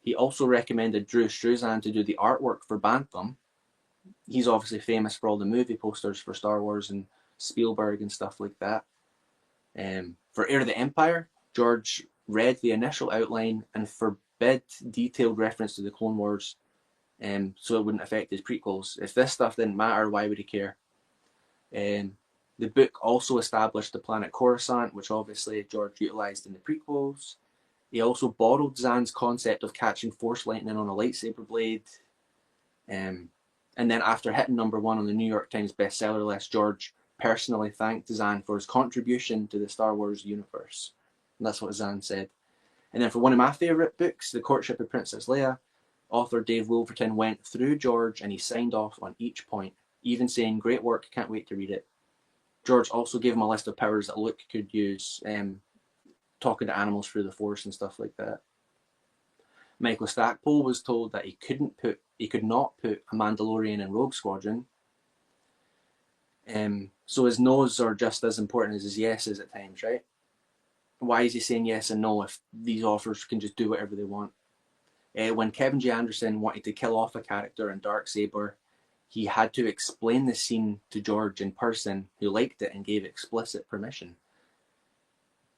He also recommended Drew Struzan to do the artwork for Bantam. He's obviously famous for all the movie posters for Star Wars and Spielberg and stuff like that. For Heir of the Empire, George read the initial outline and forbid detailed reference to the Clone Wars, so it wouldn't affect his prequels. If this stuff didn't matter, why would he care? The book also established the planet Coruscant, which obviously George utilised in the prequels. He also borrowed Zan's concept of catching Force lightning on a lightsaber blade. And then after hitting #1 on the New York Times bestseller list, George personally thanked Zan for his contribution to the Star Wars universe. And that's what Zan said. And then for one of my favourite books, The Courtship of Princess Leia, author Dave Wolverton went through George and he signed off on each point, even saying, "Great work, can't wait to read it." George also gave him a list of powers that Luke could use, talking to animals through the Force and stuff like that. Michael Stackpole was told that he could not put a Mandalorian in Rogue Squadron. So his no's are just as important as his yeses at times, right? Why is he saying yes and no if these authors can just do whatever they want? When Kevin J. Anderson wanted to kill off a character in Darksaber, he had to explain the scene to George in person, who liked it and gave explicit permission.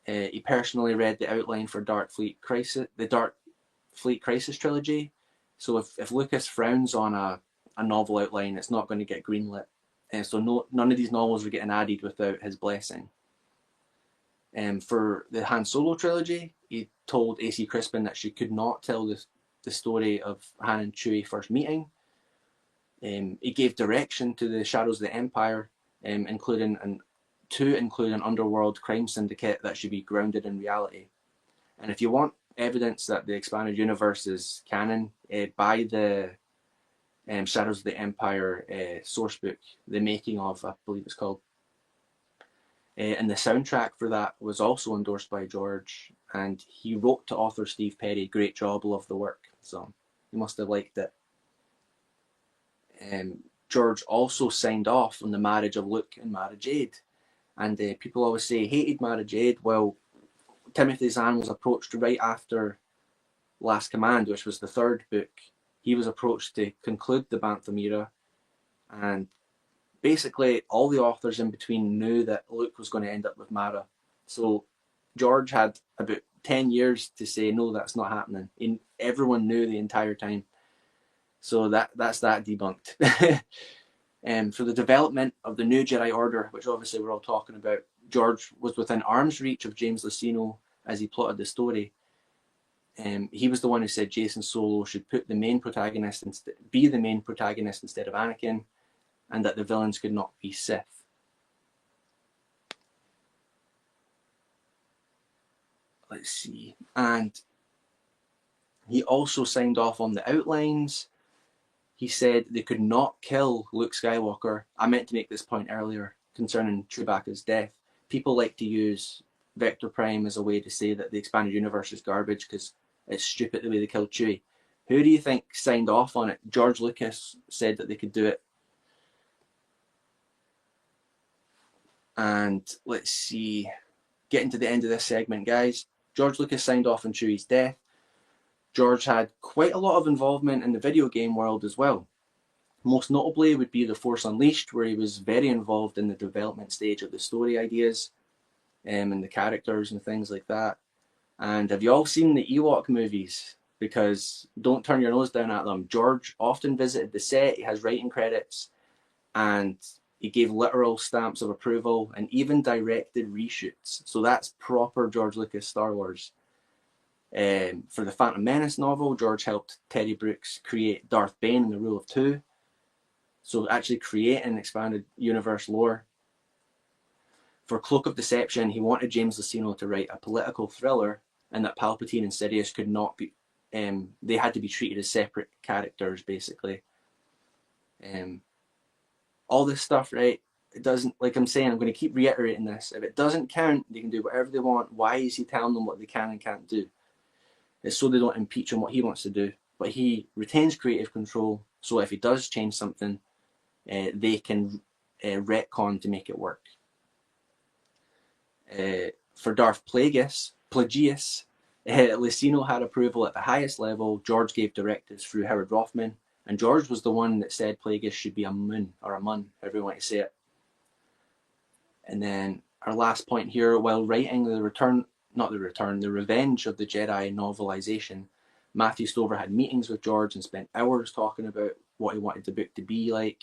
He personally read the outline for the Dark Fleet Crisis trilogy. So if Lucas frowns on a novel outline, it's not going to get greenlit. So none of these novels are getting added without his blessing. For the Han Solo trilogy, he told A.C. Crispin that she could not tell the story of Han and Chewie first meeting. He gave direction to the Shadows of the Empire, including an underworld crime syndicate that should be grounded in reality. And if you want evidence that the expanded universe is canon, buy the Shadows of the Empire source book, The Making of, I believe it's called. And the soundtrack for that was also endorsed by George, and he wrote to author Steve Perry, "Great job, love the work." So he must have liked it. George also signed off on the marriage of Luke and Mara Jade. And people always say he hated Mara Jade. Well, Timothy Zahn was approached right after Last Command, which was the third book. He was approached to conclude the Bantam era. And basically all the authors in between knew that Luke was going to end up with Mara. So George had about 10 years to say, no, that's not happening. And everyone knew the entire time. So that's that debunked. For the development of the new Jedi Order, which obviously we're all talking about, George was within arm's reach of James Luceno as he plotted the story. He was the one who said Jason Solo should be the main protagonist instead of Anakin, and that the villains could not be Sith. Let's see. And he also signed off on the outlines. He said they could not kill Luke Skywalker. I meant to make this point earlier concerning Chewbacca's death. People like to use Vector Prime as a way to say that the expanded universe is garbage because it's stupid the way they killed Chewie. Who do you think signed off on it? George Lucas said that they could do it. And let's see, getting to the end of this segment, guys. George Lucas signed off on Chewie's death. George had quite a lot of involvement in the video game world as well. Most notably would be The Force Unleashed, where he was very involved in the development stage of the story ideas and the characters and things like that. And have you all seen the Ewok movies? Because don't turn your nose down at them. George often visited the set, he has writing credits, and he gave literal stamps of approval and even directed reshoots. So that's proper George Lucas Star Wars. For the Phantom Menace novel, George helped Teddy Brooks create Darth Bane in The Rule of Two. So actually creating expanded universe lore. For Cloak of Deception, he wanted James Luceno to write a political thriller, and that Palpatine and Sidious could not be, they had to be treated as separate characters, basically. All this stuff, right? It doesn't, like I'm saying, I'm going to keep reiterating this. If it doesn't count, they can do whatever they want. Why is he telling them what they can and can't do? It's so they don't impeach on what he wants to do. But he retains creative control, so if he does change something, they can retcon to make it work. For Darth Plagueis, Luceno had approval at the highest level. George gave directives through Howard Rothman, and George was the one that said Plagueis should be a Mun, or a Mun, however you want to say it. And then our last point here, while writing the Revenge of the Jedi novelization, Matthew Stover had meetings with George and spent hours talking about what he wanted the book to be like.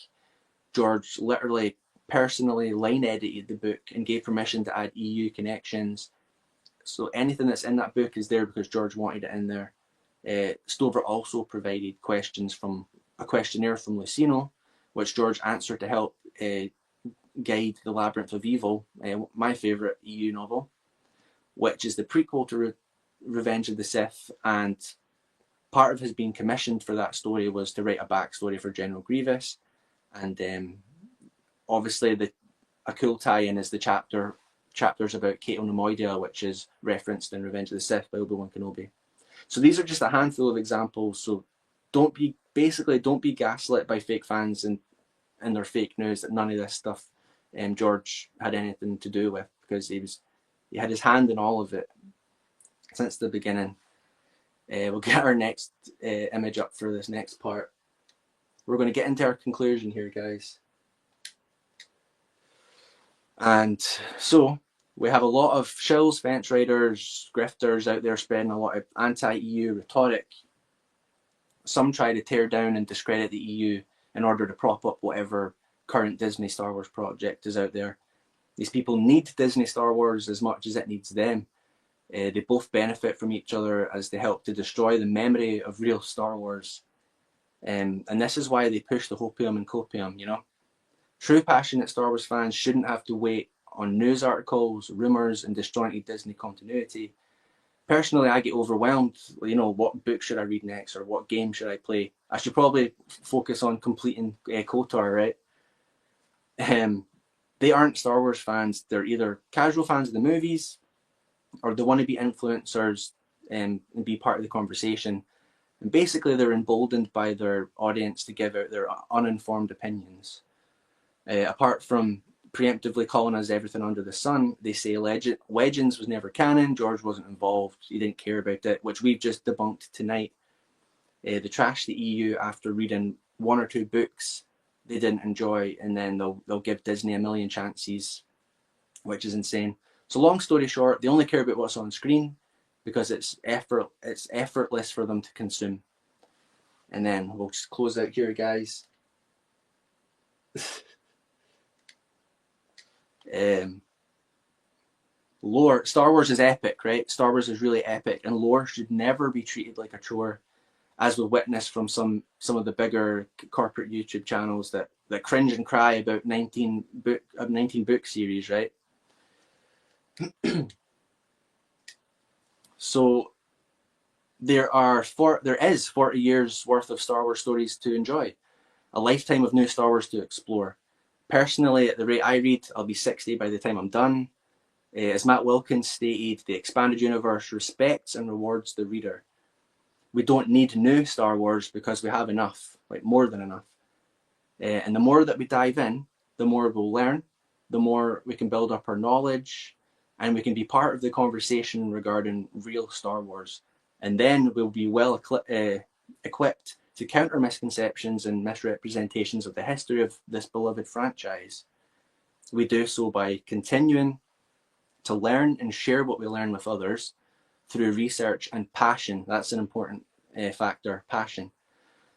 George literally personally line edited the book and gave permission to add EU connections. So anything that's in that book is there because George wanted it in there. Stover also provided a questionnaire from Luceno, which George answered to help guide The Labyrinth of Evil, my favourite EU novel, which is the prequel to Revenge of the Sith, and part of his being commissioned for that story was to write a backstory for General Grievous, and obviously a cool tie-in is the chapters about Cato Nemoidia, which is referenced in Revenge of the Sith by Obi-Wan Kenobi. So these are just a handful of examples, so don't be gaslit by fake fans and their fake news that none of this stuff George had anything to do with, because he had his hand in all of it since the beginning. We'll get our next image up for this next part. We're going to get into our conclusion here, guys. And so we have a lot of shills, fence riders, grifters out there spreading a lot of anti-EU rhetoric. Some try to tear down and discredit the EU in order to prop up whatever current Disney Star Wars project is out there. These people need Disney Star Wars as much as it needs them. They both benefit from each other as they help to destroy the memory of real Star Wars. And this is why they push the hopium and copium, you know? True passionate Star Wars fans shouldn't have to wait on news articles, rumours, and disjointed Disney continuity. Personally, I get overwhelmed. You know, what book should I read next, or what game should I play? I should probably focus on completing KOTOR, right? They aren't Star Wars fans. They're either casual fans of the movies, or they want to be influencers and be part of the conversation. And basically, they're emboldened by their audience to give out their uninformed opinions. Apart from preemptively calling us everything under the sun, they say Legends was never canon, George wasn't involved, he didn't care about it, which we've just debunked tonight. They trash the EU after reading one or two books they didn't enjoy, and then they'll give Disney a million chances, which is insane. So long story short, they only care about what's on screen because it's effortless for them to consume. And then we'll just close out here, guys. Lore. Star Wars is epic, right? Star Wars is really epic, and lore should never be treated like a chore, as we witnessed from some of the bigger corporate YouTube channels that cringe and cry about 19 book series, right? So there is 40 years worth of Star Wars stories to enjoy, a lifetime of new Star Wars to explore. Personally, at the rate I read, I'll be 60 by the time I'm done. As Matt Wilkins stated, the expanded universe respects and rewards the reader. We don't need new Star Wars because we have enough, like more than enough. And the more that we dive in, the more we'll learn, the more we can build up our knowledge, and we can be part of the conversation regarding real Star Wars. And then we'll be well equipped to counter misconceptions and misrepresentations of the history of this beloved franchise. We do so by continuing to learn and share what we learn with others through research and passion. That's an important factor, passion.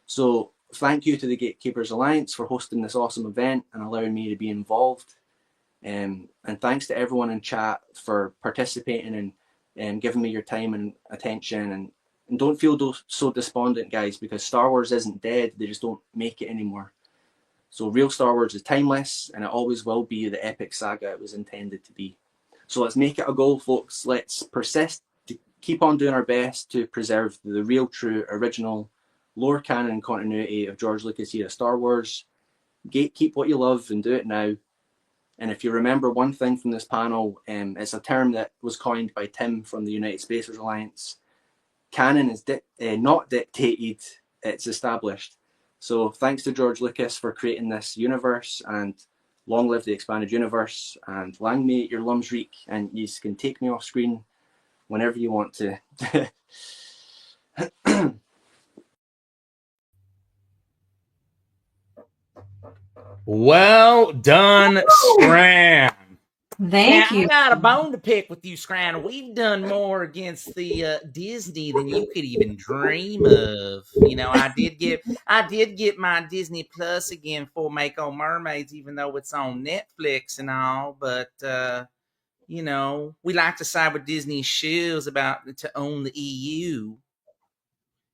So thank you to the Gatekeepers Alliance for hosting this awesome event and allowing me to be involved. And thanks to everyone in chat for participating and giving me your time and attention. And don't feel so despondent, guys, because Star Wars isn't dead. They just don't make it anymore. So real Star Wars is timeless, and it always will be the epic saga it was intended to be. So let's make it a goal, folks. Let's persist to keep on doing our best to preserve the real, true, original lore canon and continuity of George Lucas era Star Wars. Gatekeep what you love and do it now. And if you remember one thing from this panel, it's a term that was coined by Tim from the United Spacers Alliance. Canon is not dictated, it's established. So thanks to George Lucas for creating this universe, and long live the expanded universe, and lang may your lums reek, and you can take me off screen whenever you want to. Well done, Scran. Thank you. I got a bone to pick with you, Scran. We've done more against the Disney than you could even dream of. You know, I did get my Disney Plus again for Mako Mermaids, even though it's on Netflix and all. But you know, we like to side with Disney shows to own the EU.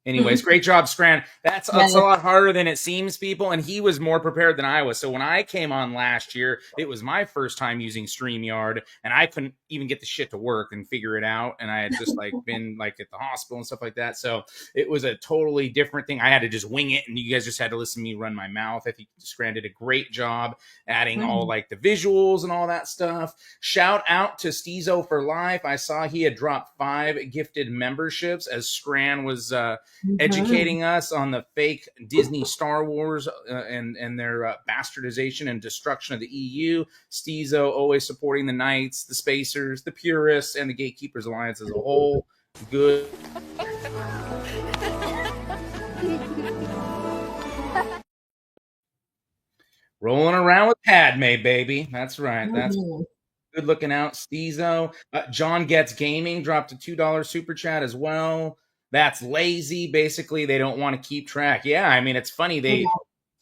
Anyways, great job, Scran. That's a lot harder than it seems, people. And he was more prepared than I was. So when I came on last year, it was my first time using StreamYard, and I couldn't even get the shit to work and figure it out. And I had just been at the hospital and stuff like that. So it was a totally different thing. I had to just wing it, and you guys just had to listen to me run my mouth. I think Scran did a great job adding all the visuals and all that stuff. Shout out to Steezo for Life. I saw he had dropped 5 gifted memberships as Scran was educating us on the fake Disney Star Wars and their bastardization and destruction of the EU. Steezo always supporting the Knights, the Spacers, the Purists, and the Gatekeepers Alliance as a whole. Good. Rolling around with Padme, baby. That's right. That's good looking out. Steezo. John Gets Gaming dropped a $2 super chat as well. That's lazy. Basically, they don't want to keep track. Yeah, I mean, it's funny. They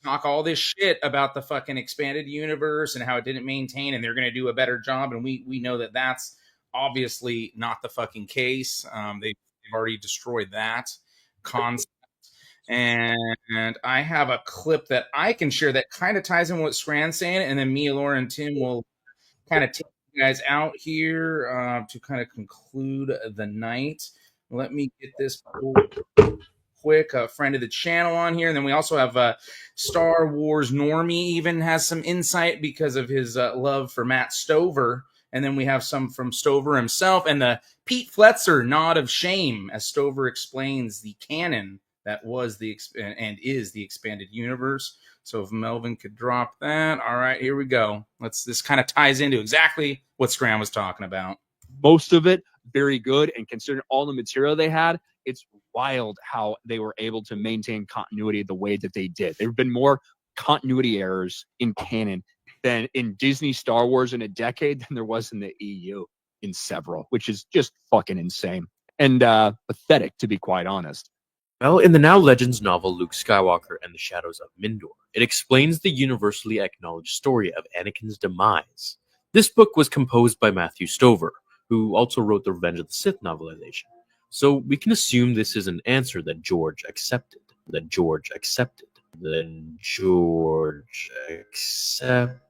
talk all this shit about the fucking expanded universe and how it didn't maintain, and they're going to do a better job. And we know that that's obviously not the fucking case. They've already destroyed that concept. And I have a clip that I can share that kind of ties in what Scran's saying, and then me, Laura, and Tim will kind of take you guys out here to kind of conclude the night. Let me get this quick. A friend of the channel on here. And then we also have Star Wars Normie even has some insight because of his love for Matt Stover. And then we have some from Stover himself and the Pete Fletzer nod of shame as Stover explains the canon that was and is the expanded universe. So if Melvin could drop that. All right, here we go. This kind of ties into exactly what Scran was talking about. Most of it very good, and considering all the material they had, it's wild how they were able to maintain continuity the way that they did. There have been more continuity errors in canon than in Disney Star Wars in a decade than there was in the EU in several, which is just fucking insane and pathetic, to be quite honest. Well, in the now Legends novel Luke Skywalker and the Shadows of Mindor, it explains the universally acknowledged story of Anakin's demise. This book was composed by Matthew Stover, who also wrote the Revenge of the Sith novelization. So we can assume this is an answer that George accepted. Then George accepted.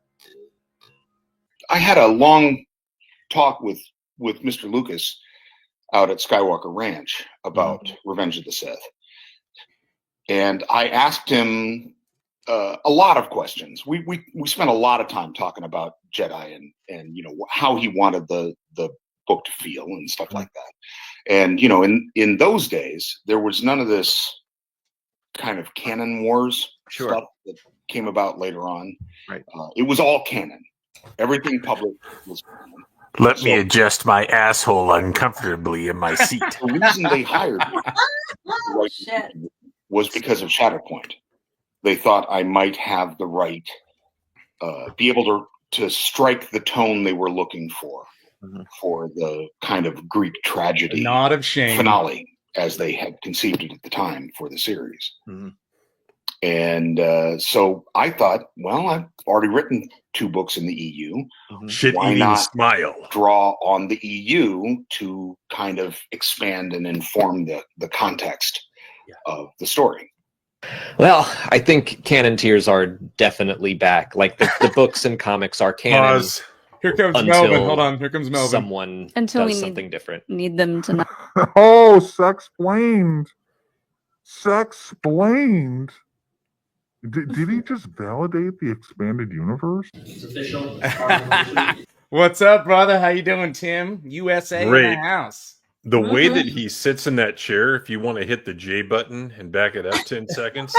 I had a long talk with Mr. Lucas out at Skywalker Ranch about Revenge of the Sith. And I asked him a lot of questions. We spent a lot of time talking about Jedi and how he wanted the book to feel and stuff like that. And in those days there was none of this kind of canon wars stuff that came about later on. Right. It was all canon. Everything public was canon. Let me adjust my asshole uncomfortably in my seat. The reason they hired me was because of Shatterpoint. They thought I might have the right, be able to strike the tone they were looking for the kind of Greek tragedy The nod of shame finale, as they had conceived it at the time for the series. And so I thought, well, I've already written 2 books in the EU. Why not smile? Draw on the EU to kind of expand and inform the context of the story. Well, I think canon tiers are definitely back. Like the books and comics are canon. Pause. Here comes Melvin. Hold on. Here comes Melvin. Someone Until does we something different. Need them to not. Oh, Sexplained. Sexplained. Did he just validate the expanded universe? It's official. What's up, brother? How you doing, Tim? USA in Great. the house. The way that he sits in that chair, if you want to hit the J button and back it up 10 seconds,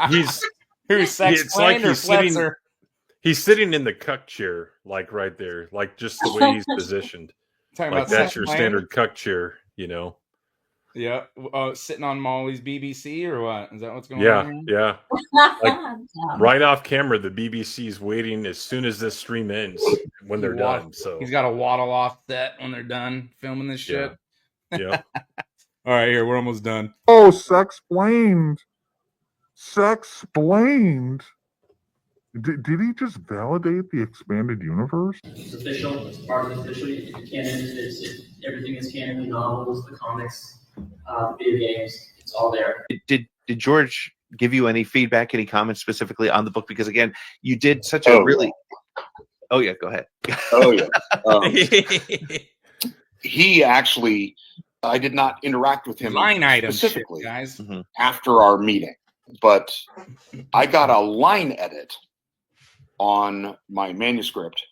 Who's it's Sexplained or Fletzer? he's sitting in the cuck chair, like right there, like just the way he's positioned. Talking Like about that's your Sexplained? standard cuck chair, Yeah. Sitting on Molly's BBC or what? Is that what's going Yeah, on here? yeah. Like right off camera, the BBC's waiting as soon as this stream ends when they're done. So He's got to waddle off set when they're done filming this shit. yeah. All right, here, we're almost done. Oh, Sexplained. Sexplained. Did he just validate the expanded universe? It's official. It's part of official canon. Everything is canon. The novels, the comics, video games. It's all there. Did George give you any feedback, any comments specifically on the book? Because again, you did such a really. Oh yeah, go ahead. Oh yeah. He actually, I did not interact with him Line item shit, specifically guys. after our meeting, but I got a line edit on my manuscript.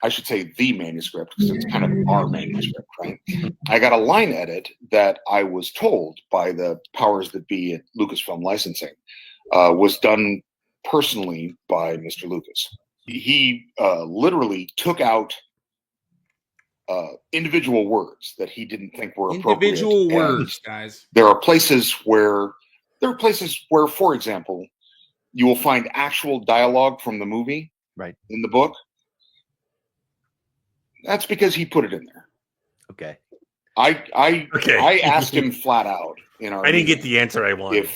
I should say the manuscript because it's kind of our manuscript, right? I got a line edit that I was told by the powers that be at Lucasfilm Licensing was done personally by Mr. Lucas. He literally took out individual words that he didn't think were appropriate. Individual And words, guys. there are places where, for example, you will find actual dialogue from the movie in the book. That's because he put it in there. Okay. I asked him flat out in our I didn't meeting get the answer I wanted.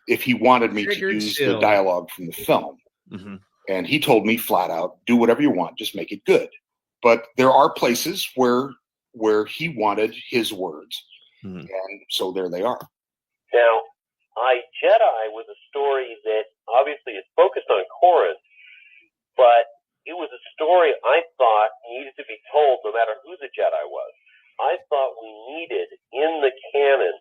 if he wanted me Triggered to use chill. the dialogue from the film. And he told me flat out, do whatever you want, just make it good. But there are places where he wanted his words. And so there they are. Now, Jedi was a story that obviously is focused on Corinth, but it was a story I thought needed to be told no matter who the Jedi was. I thought we needed in the canon,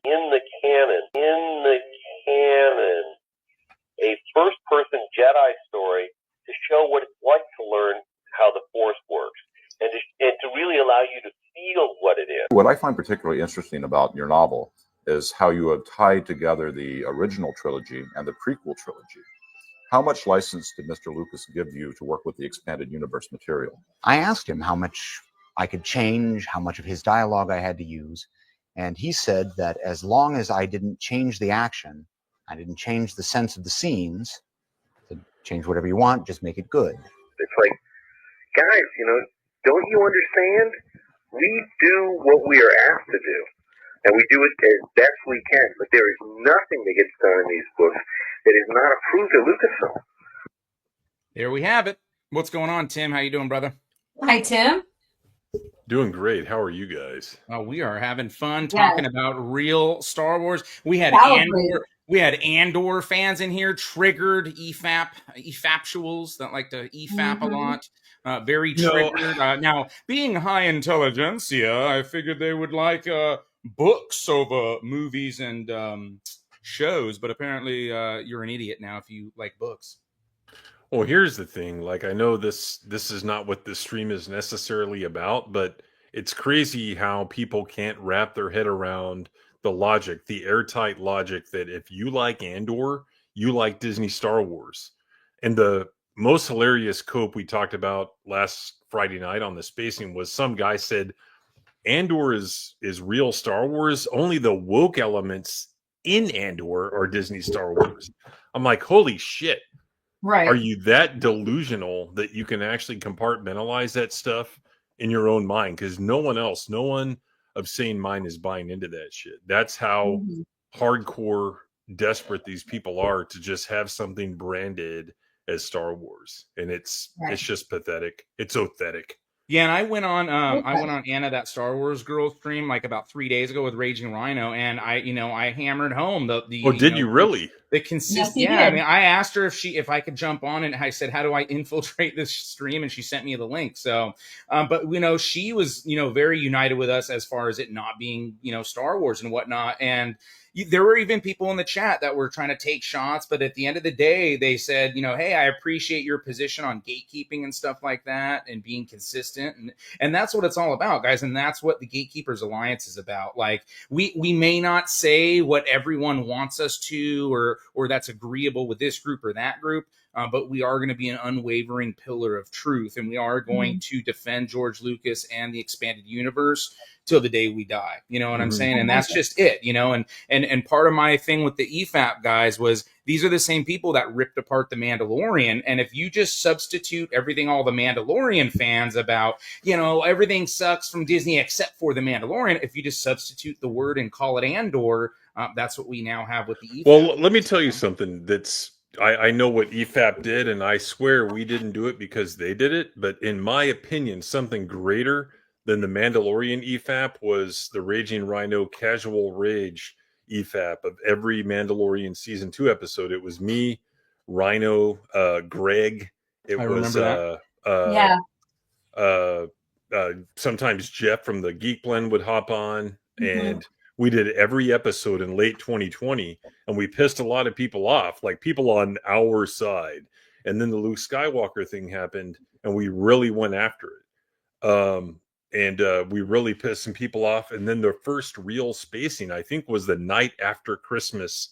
a first-person Jedi story to show what it's like to learn how the Force works and to really allow you to feel what it is. What I find particularly interesting about your novel is how you have tied together the original trilogy and the prequel trilogy. How much license did Mr. Lucas give you to work with the expanded universe material? I asked him how much I could change, how much of his dialogue I had to use, and he said that as long as I didn't change the action, I didn't change the sense of the scenes, to change whatever you want, just make it good. It's like, guys, don't you understand? We do what we are asked to do, and we do it as best we can, but there is nothing that gets done in these books that is not approved at Lucasfilm. There we have it. What's going on, Tim? How you doing, brother? Hi, Tim. Doing great. How are you guys? We are having fun talking about real Star Wars. We had Celebrate. Andor fans in here, triggered EFAPtuals that like to EFAP a lot. Very triggered. Now, being high intelligentsia, I figured they would like books over movies and shows, but apparently you're an idiot now if you like books. Well, here's the thing. Like, I know this is not what this stream is necessarily about, but it's crazy how people can't wrap their head around the logic, the airtight logic that if you like Andor, you like Disney Star Wars. And the most hilarious cope we talked about last Friday night on the spacing was some guy said Andor is real Star Wars. Only the woke elements in Andor are Disney Star Wars. I'm like, holy shit. Right. Are you that delusional that you can actually compartmentalize that stuff in your own mind? Because no one of sane mind is buying into that shit. That's how hardcore desperate these people are to just have something branded as Star Wars. And it's just pathetic. It's pathetic. Yeah, and I went on Anna, that Star Wars girl stream, like about 3 days ago with Raging Rhino, and I hammered home the Oh, did you really? The consist. Yeah, I mean, I asked her if I could jump on, and I said, "How do I infiltrate this stream?" And she sent me the link. So, but she was very united with us as far as it not being Star Wars and whatnot, and. There were even people in the chat that were trying to take shots, but at the end of the day, they said, hey, I appreciate your position on gatekeeping and stuff like that and being consistent. And that's what it's all about, guys. And that's what the Gatekeepers Alliance is about. Like, we may not say what everyone wants us to or that's agreeable with this group or that group, but we are going to be an unwavering pillar of truth. And we are going to defend George Lucas and the expanded universe till the day we die. You know what I'm saying? And that's just it, and part of my thing with the EFAP guys was these are the same people that ripped apart The Mandalorian. And if you just substitute everything all the Mandalorian fans about, everything sucks from Disney except for The Mandalorian, if you just substitute the word and call it Andor, that's what we now have with the EFAP. Well, let me tell you something I know what EFAP did, and I swear we didn't do it because they did it. But in my opinion, something greater than the Mandalorian EFAP was the Raging Rhino Casual Rage EFAP of every Mandalorian season 2 episode. It was me, Rhino, Greg. It was sometimes Jeff from the Geek Blend would hop on, and we did every episode in late 2020, and we pissed a lot of people off, like people on our side. And then the Luke Skywalker thing happened, and we really went after it. And we really pissed some people off. And then the first real spacing, I think, was the night after Christmas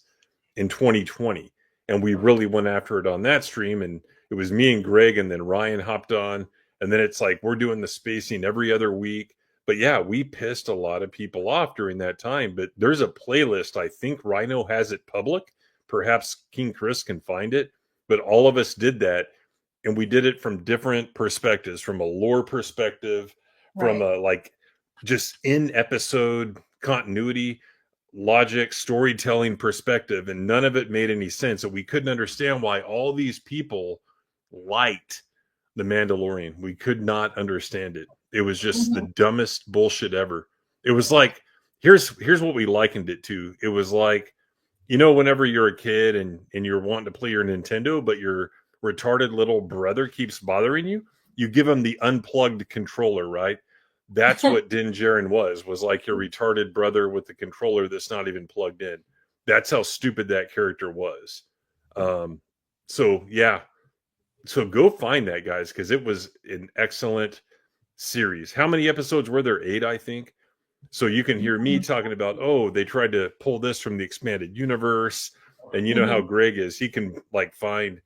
in 2020. And we really went after it on that stream. And it was me and Greg, and then Ryan hopped on. And then it's like we're doing the spacing every other week. But yeah, we pissed a lot of people off during that time. But there's a playlist. I think Rhino has it public. Perhaps King Chris can find it. But all of us did that. And we did it from different perspectives, from a lore perspective, from a just in episode continuity, logic, storytelling perspective, and none of it made any sense. And we couldn't understand why all these people liked The Mandalorian. We could not understand it. It was just the dumbest bullshit ever. It was like, here's what we likened it to. It was like, whenever you're a kid and you're wanting to play your Nintendo, but your retarded little brother keeps bothering you, you give him the unplugged controller, right? That's what Din Djarin was like your retarded brother with the controller that's not even plugged in. That's how stupid that character was. So go find that, guys, because it was an excellent series. How many episodes were there? 8, I think. So you can hear me talking about, they tried to pull this from the expanded universe. And you know how Greg is. He can find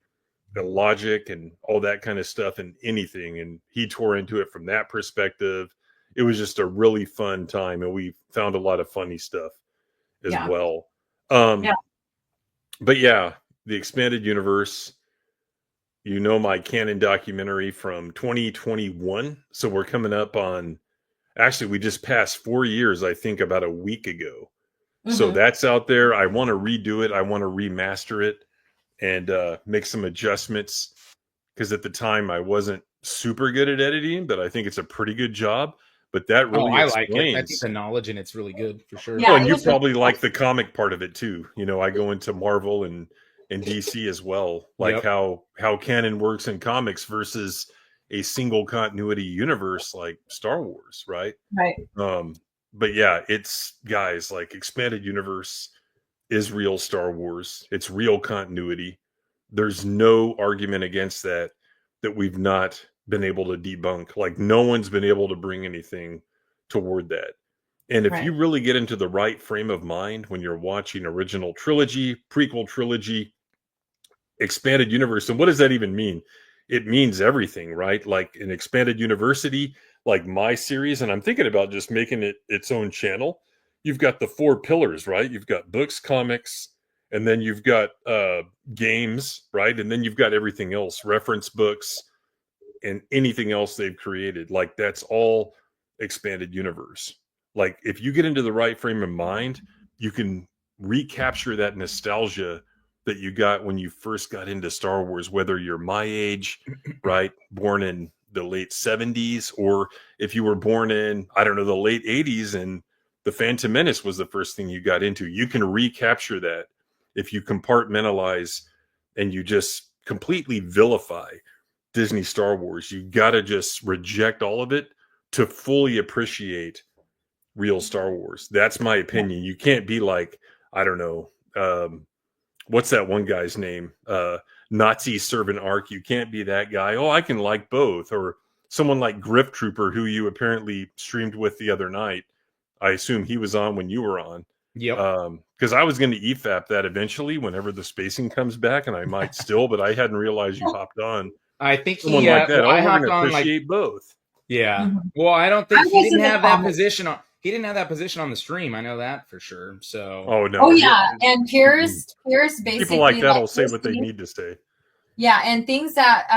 the logic and all that kind of stuff in anything. And he tore into it from that perspective. It was just a really fun time. And we found a lot of funny stuff as well. But yeah, the expanded universe, my canon documentary from 2021. So we're coming up on, actually, we just passed 4 years, I think, about a week ago. So that's out there. I want to redo it. I want to remaster it and make some adjustments, because at the time I wasn't super good at editing, but I think it's a pretty good job. But that really I explains. like it. I think the knowledge in it's really good for sure. Yeah, and you probably like the comic part of it too. I go into Marvel and DC as well, like how canon works in comics versus a single continuity universe like Star Wars, right? Right. But yeah, it's, guys, like expanded universe is real Star Wars. It's real continuity. There's no argument against that we've not been able to debunk. Like, no one's been able to bring anything toward that. And if Right. you really get into the right frame of mind when you're watching original trilogy, prequel trilogy, expanded universe, and what does that even mean? It means everything, right? Like an expanded university, like my series, and I'm thinking about just making it its own channel. You've got the 4 pillars, right? You've got books, comics, and then you've got games, right? And then you've got everything else, reference books, and anything else they've created. Like, that's all expanded universe. Like, if you get into the right frame of mind, you can recapture that nostalgia that you got when you first got into Star Wars, whether you're my age, right, born in the late 70s, or if you were born in, I don't know, the late 80s and the Phantom Menace was the first thing you got into. You can recapture that if you compartmentalize and you just completely vilify Disney Star Wars. You got to just reject all of it to fully appreciate real Star Wars. That's my opinion. You can't be like, I don't know, what's that one guy's name? Nazi Servant Arc. You can't be that guy. Oh, I can like both. Or someone like Griff Trooper, who you apparently streamed with the other night. I assume he was on when you were on. Yep. Because I was going to EFAP that eventually whenever the spacing comes back, and I might still, but I hadn't realized you hopped on. I think Someone like that. well, I we're hopped going to on, like- appreciate both. Yeah. Mhm. Well, I don't I think he was didn't in the have that comments. position on. He didn't have that position on the stream. I know that for sure. So. Oh no. Oh yeah, and Pierce basically People like that will like, say what they listening- need to say. Yeah, and things that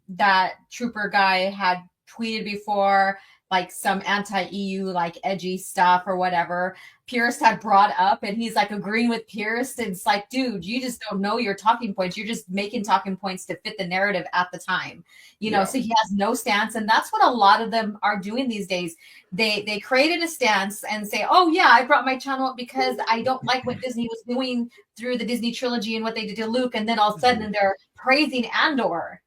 that Trooper guy had tweeted before, like some anti-EU, like edgy stuff or whatever, Pierce had brought up, and he's like agreeing with Pierce. And it's like, dude, you just don't know your talking points. You're just making talking points to fit the narrative at the time, you know. Yeah. So he has no stance, and that's what a lot of them are doing these days. They created a stance and say, oh yeah, I brought my channel up because I don't like what Disney was doing through the Disney trilogy and what they did to Luke, and then all of a sudden they're praising Andor.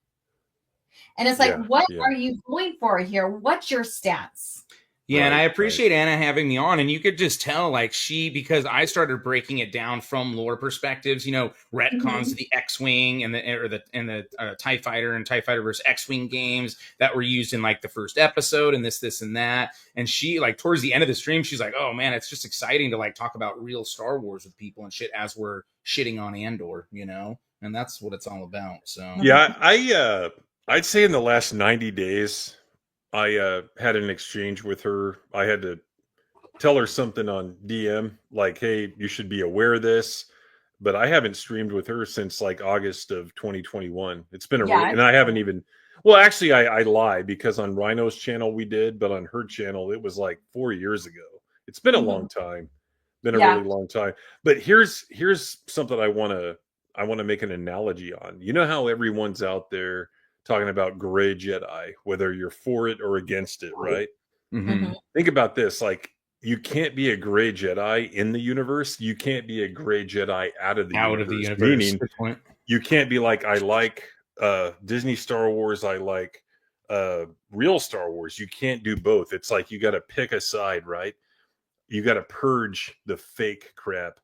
And it's like, Yeah, what yeah. are you going for here? What's your stance? Yeah, and I appreciate Anna having me on, and you could just tell, like, because I started breaking it down from lore perspectives, you know, retcons Mhm. to the X-wing and the TIE Fighter and TIE Fighter versus X-wing games that were used in like the first episode, and this and that. And she, like, towards the end of the stream, she's like, "Oh man, it's just exciting to like talk about real Star Wars with people and shit as we're shitting on Andor, you know." And that's what it's all about. So Yeah, I'd say in the last 90 days, I had an exchange with her. I had to tell her something on DM, like, hey, you should be aware of this. But I haven't streamed with her since like August of 2021. It's been and I haven't even, well, actually, I lie, because on Rhino's channel we did, but on her channel, it was like 4 years ago. It's been a long time, been a really long time. But here's something I want to make an analogy on. You know how everyone's out there talking about gray Jedi, whether you're for it or against it, right? Mhm. Think about this. Like, you can't be a gray Jedi in the universe. You can't be a gray Jedi out of the universe. Meaning, Good point. you can't be like, I like Disney Star Wars, I like real Star Wars. You can't do both. It's like you got to pick a side, right? You got to purge the fake crap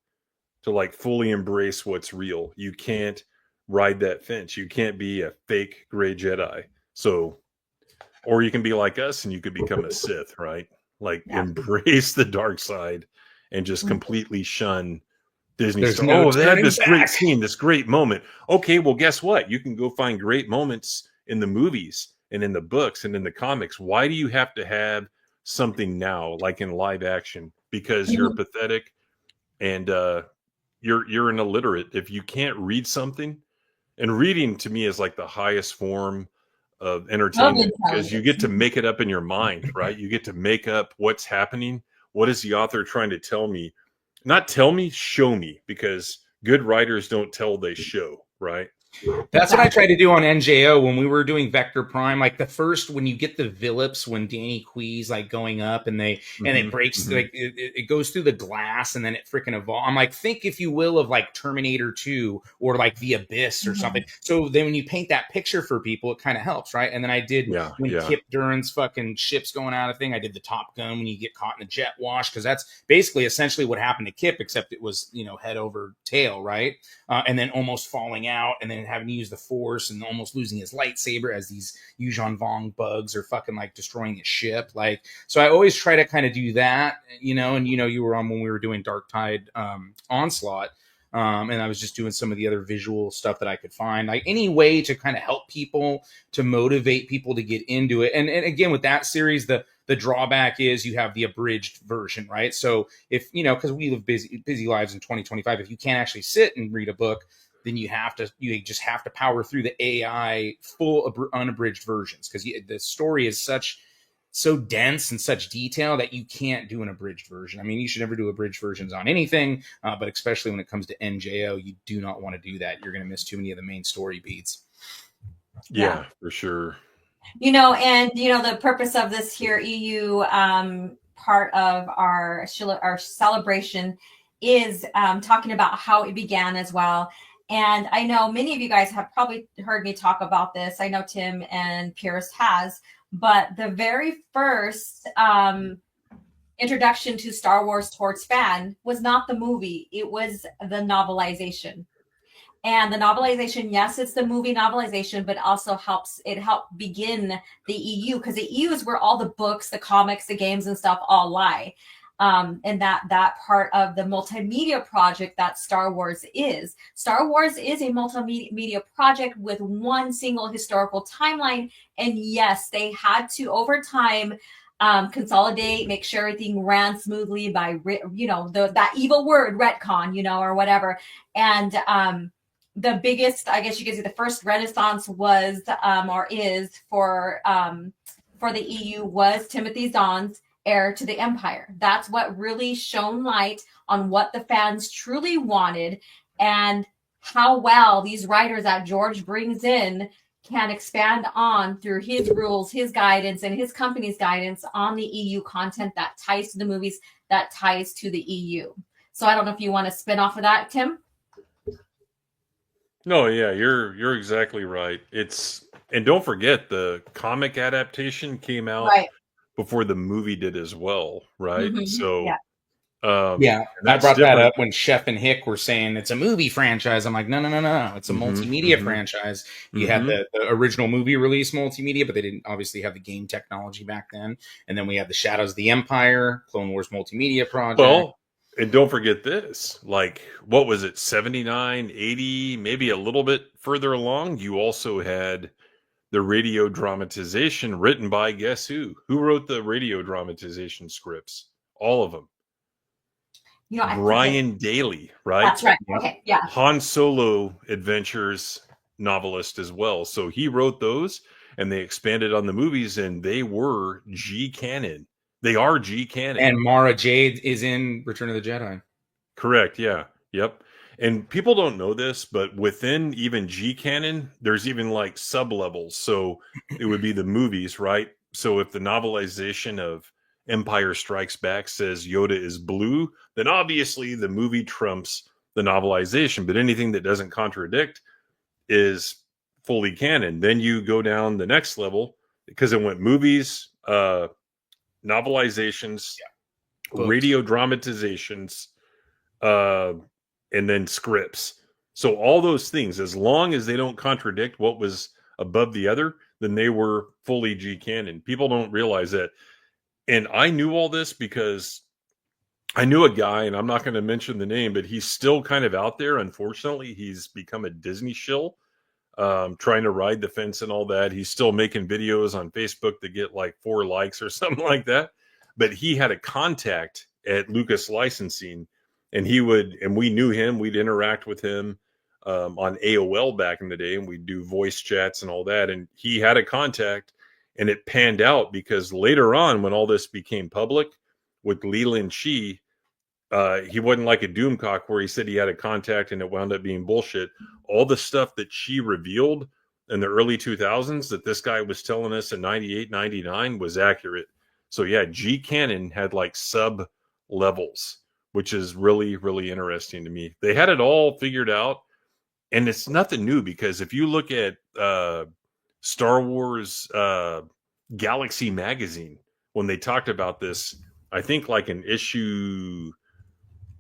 to like fully embrace what's real. You can't ride that fence. You can't be a fake gray Jedi. So, or you can be like us and you could become a Sith, right? Like embrace the dark side and just completely shun Disney. There's Star. no They had this turning great back. scene, this great moment. Okay, well, guess what? You can go find great moments in the movies and in the books and in the comics. Why do you have to have something now, like in live action? Because you're pathetic and you're an illiterate. If you can't read something, and reading to me is like the highest form of entertainment, because you get to make it up in your mind, right? You get to make up what's happening. What is the author trying to tell me? Not tell me, show me, because good writers don't tell, they show. right? That's what I tried to do on NJO when we were doing Vector Prime. Like the first, when you get the Phillips, when Danny Quee's like going up and it breaks, like it goes through the glass and then it freaking evolves. I'm like, think if you will of like Terminator 2 or like The Abyss or something. So then when you paint that picture for people, it kind of helps, right? And then I did when Kip Duran's fucking ship's going out of thing. I did the Top Gun when you get caught in a jet wash, because that's basically essentially what happened to Kip, except it was head over tail, right? And then almost falling out, and then having to use the Force and almost losing his lightsaber as these Yuuzhan Vong bugs are fucking like destroying his ship. Like, so I always try to kind of do that, and you were on when we were doing Dark Tide Onslaught. And I was just doing some of the other visual stuff that I could find, like any way to kind of help people, to motivate people to get into it. And again, with that series, the drawback is you have the abridged version, right? So if, because we live busy lives in 2025, if you can't actually sit and read a book, then you just have to power through the AI full unabridged versions, because the story is so dense and such detail that you can't do an abridged version. I mean, you should never do abridged versions on anything, but especially when it comes to NJO, you do not want to do that. You're going to miss too many of the main story beats. Yeah, for sure. The purpose of this here EU part of our celebration is talking about how it began as well. And I know many of you guys have probably heard me talk about this. I know Tim and Pierce has, but the very first introduction to Star Wars towards fan was not the movie. It was the novelization. And the novelization, yes, it's the movie novelization, but also helped begin the EU, because the EU is where all the books, the comics, the games and stuff all lie. And that part of the multimedia project that Star Wars is. Star Wars is a multimedia project with one single historical timeline. And yes, they had to, over time, consolidate, make sure everything ran smoothly by, that evil word, retcon, or whatever. And the biggest, I guess you could say, the first renaissance was, or is for the EU was Timothy Zahn's Heir to the Empire. That's what really shone light on what the fans truly wanted, and how well these writers that George brings in can expand on through his rules, his guidance, and his company's guidance on the EU content that ties to the movies, that ties to the EU. So I don't know if you want to spin off of that, Tim? No, yeah, you're exactly right. And don't forget, the comic adaptation came out before the movie did as well, right? So I brought that up when Chef and Hick were saying it's a movie franchise. I'm like, no, it's a multimedia franchise. You had the original movie release multimedia, but they didn't obviously have the game technology back then. And then we had the Shadows of the Empire, Clone Wars multimedia project. Well, and don't forget this, like, what was it, 79, 80, maybe a little bit further along, you also had the radio dramatization written by, guess who? Who wrote the radio dramatization scripts? All of them. Brian Daley, right? That's right. Okay, yeah. Han Solo Adventures novelist as well. So he wrote those, and they expanded on the movies, and they were G canon. They are G canon. And Mara Jade is in Return of the Jedi. Correct. Yeah. Yep. And people don't know this, but within even G canon, there's even like sub levels. So it would be the movies, right? So if the novelization of Empire Strikes Back says Yoda is blue, then obviously the movie trumps the novelization. But anything that doesn't contradict is fully canon. Then you go down the next level, because it went movies, novelizations, radio dramatizations, and then scripts. So all those things, as long as they don't contradict what was above the other, then they were fully G canon. People don't realize that. And I knew all this because I knew a guy, and I'm not going to mention the name, but he's still kind of out there. Unfortunately, he's become a Disney shill, trying to ride the fence and all that. He's still making videos on Facebook that get like 4 likes or something like that. But he had a contact at Lucas Licensing, and we knew him. We'd interact with him on AOL back in the day, and we'd do voice chats and all that. And he had a contact, and it panned out because later on, when all this became public with Leland Shee, he wasn't like a Doomcock where he said he had a contact and it wound up being bullshit. All the stuff that she revealed in the early 2000s that this guy was telling us in 98, 99 was accurate. So yeah, G Canon had like sub levels, which is really, really interesting to me. They had it all figured out, and it's nothing new because if you look at Star Wars Galaxy magazine, when they talked about this, I think like an issue,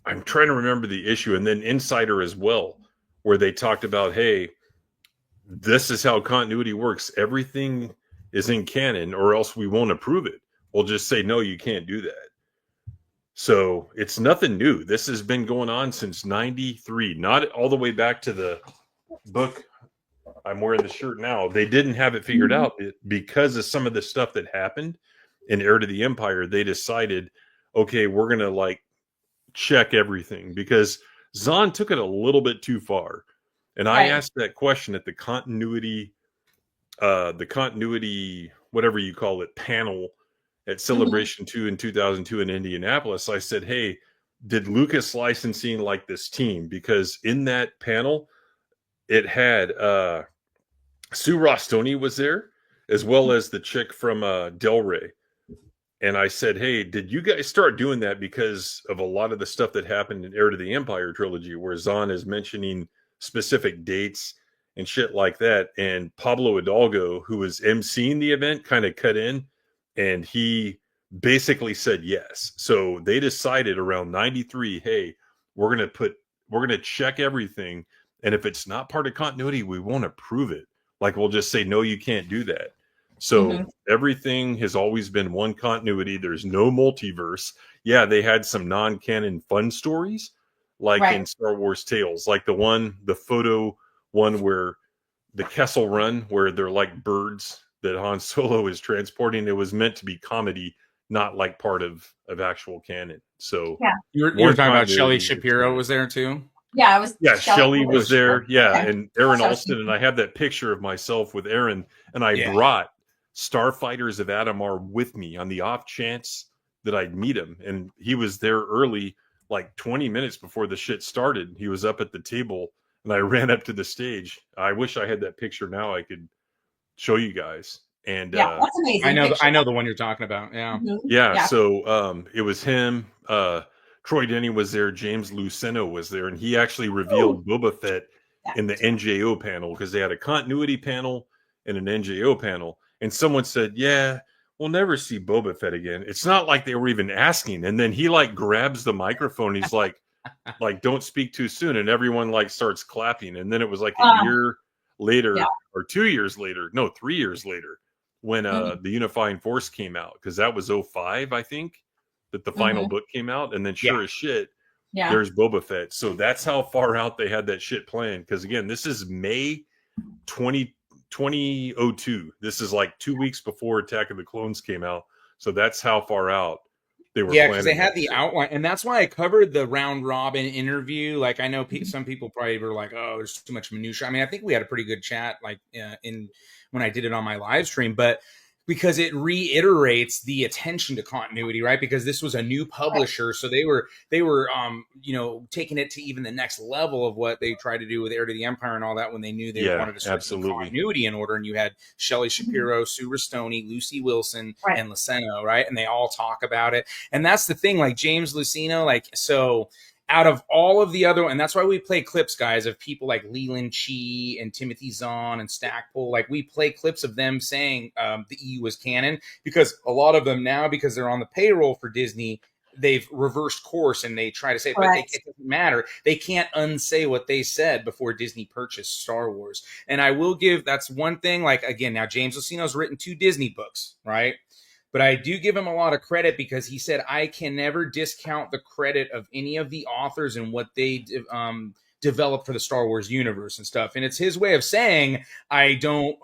I'm trying to remember the issue, and then Insider as well, where they talked about, hey, this is how continuity works. Everything is in canon or else we won't approve it. We'll just say, no, you can't do that. So it's nothing new. This has been going on since 93, not all the way back to the book. I'm wearing the shirt now. They didn't have it figured out because of some of the stuff that happened in Heir to the Empire. They decided, okay, we're going to like check everything because Zahn took it a little bit too far. And I asked that question at the continuity, whatever you call it, panel at Celebration 2 in 2002 in Indianapolis. I said, hey, did Lucas Licensing like this team? Because in that panel, it had Sue Rostoni was there, as well as the chick from Del Rey. And I said, hey, did you guys start doing that because of a lot of the stuff that happened in Heir to the Empire trilogy, where Zahn is mentioning specific dates and shit like that? And Pablo Hidalgo, who was emceeing the event, kind of cut in, and he basically said yes. So they decided around 93, hey, we're going to check everything. And if it's not part of continuity, we won't approve it. Like, we'll just say, no, you can't do that. So everything has always been one continuity. There's no multiverse. Yeah, they had some non-canon fun stories, like in Star Wars Tales, like the photo one where the Kessel Run, where they're like birds that Han Solo is transporting. It was meant to be comedy, not like part of actual canon. So you were talking about Shelley Shapiro was there too. Yeah, I was. Yeah, Shelley was there. Yeah, Okay. and Aaron Alston, and I have that picture of myself with Aaron, and I brought Starfighters of Adamar with me on the off chance that I'd meet him, and he was there early, like 20 minutes before the shit started. He was up at the table, and I ran up to the stage. I wish I had that picture now. I could show you guys. And that's amazing. I know the one you're talking about. Yeah. Yeah. So it was him. Troy Denny was there. James Luceno was there, and he actually revealed Boba Fett in the NJO panel, because they had a continuity panel and an NJO panel. And someone said, yeah, we'll never see Boba Fett again. It's not like they were even asking. And then he like grabs the microphone. He's like, don't speak too soon. And everyone like starts clapping. And then it was like a year later or 2 years later, no, 3 years later, when the Unifying Force came out, because that was 05, I think, that the final book came out. And then sure as shit, there's Boba Fett. So that's how far out they had that shit planned. Because again, this is May 2002. This is like 2 weeks before Attack of the Clones came out. So that's how far out they were. Yeah, because they had the outline, and that's why I covered the round robin interview. Like, I know some people probably were like, "Oh, there's too much minutia." I mean, I think we had a pretty good chat, like in when I did it on my live stream, but because it reiterates the attention to continuity, right? Because this was a new publisher, so they were taking it to even the next level of what they tried to do with Heir to the Empire and all that, when they knew they wanted to start some continuity in order. And you had Shelley Shapiro, Sue Rostoni, Lucy Wilson, and Luceno, right? And they all talk about it. And that's the thing, like James Luceno, like, so out of all of the other, and that's why we play clips, guys, of people like Leland Chee and Timothy Zahn and Stackpole. Like, we play clips of them saying the EU was canon, because a lot of them now, because they're on the payroll for Disney, they've reversed course and they try to say, but it doesn't matter. They can't unsay what they said before Disney purchased Star Wars. And I will give, that's one thing, like, again, now James Luceno's written 2 Disney books, right? But I do give him a lot of credit, because he said, I can never discount the credit of any of the authors and what they developed for the Star Wars universe and stuff. And it's his way of saying, I don't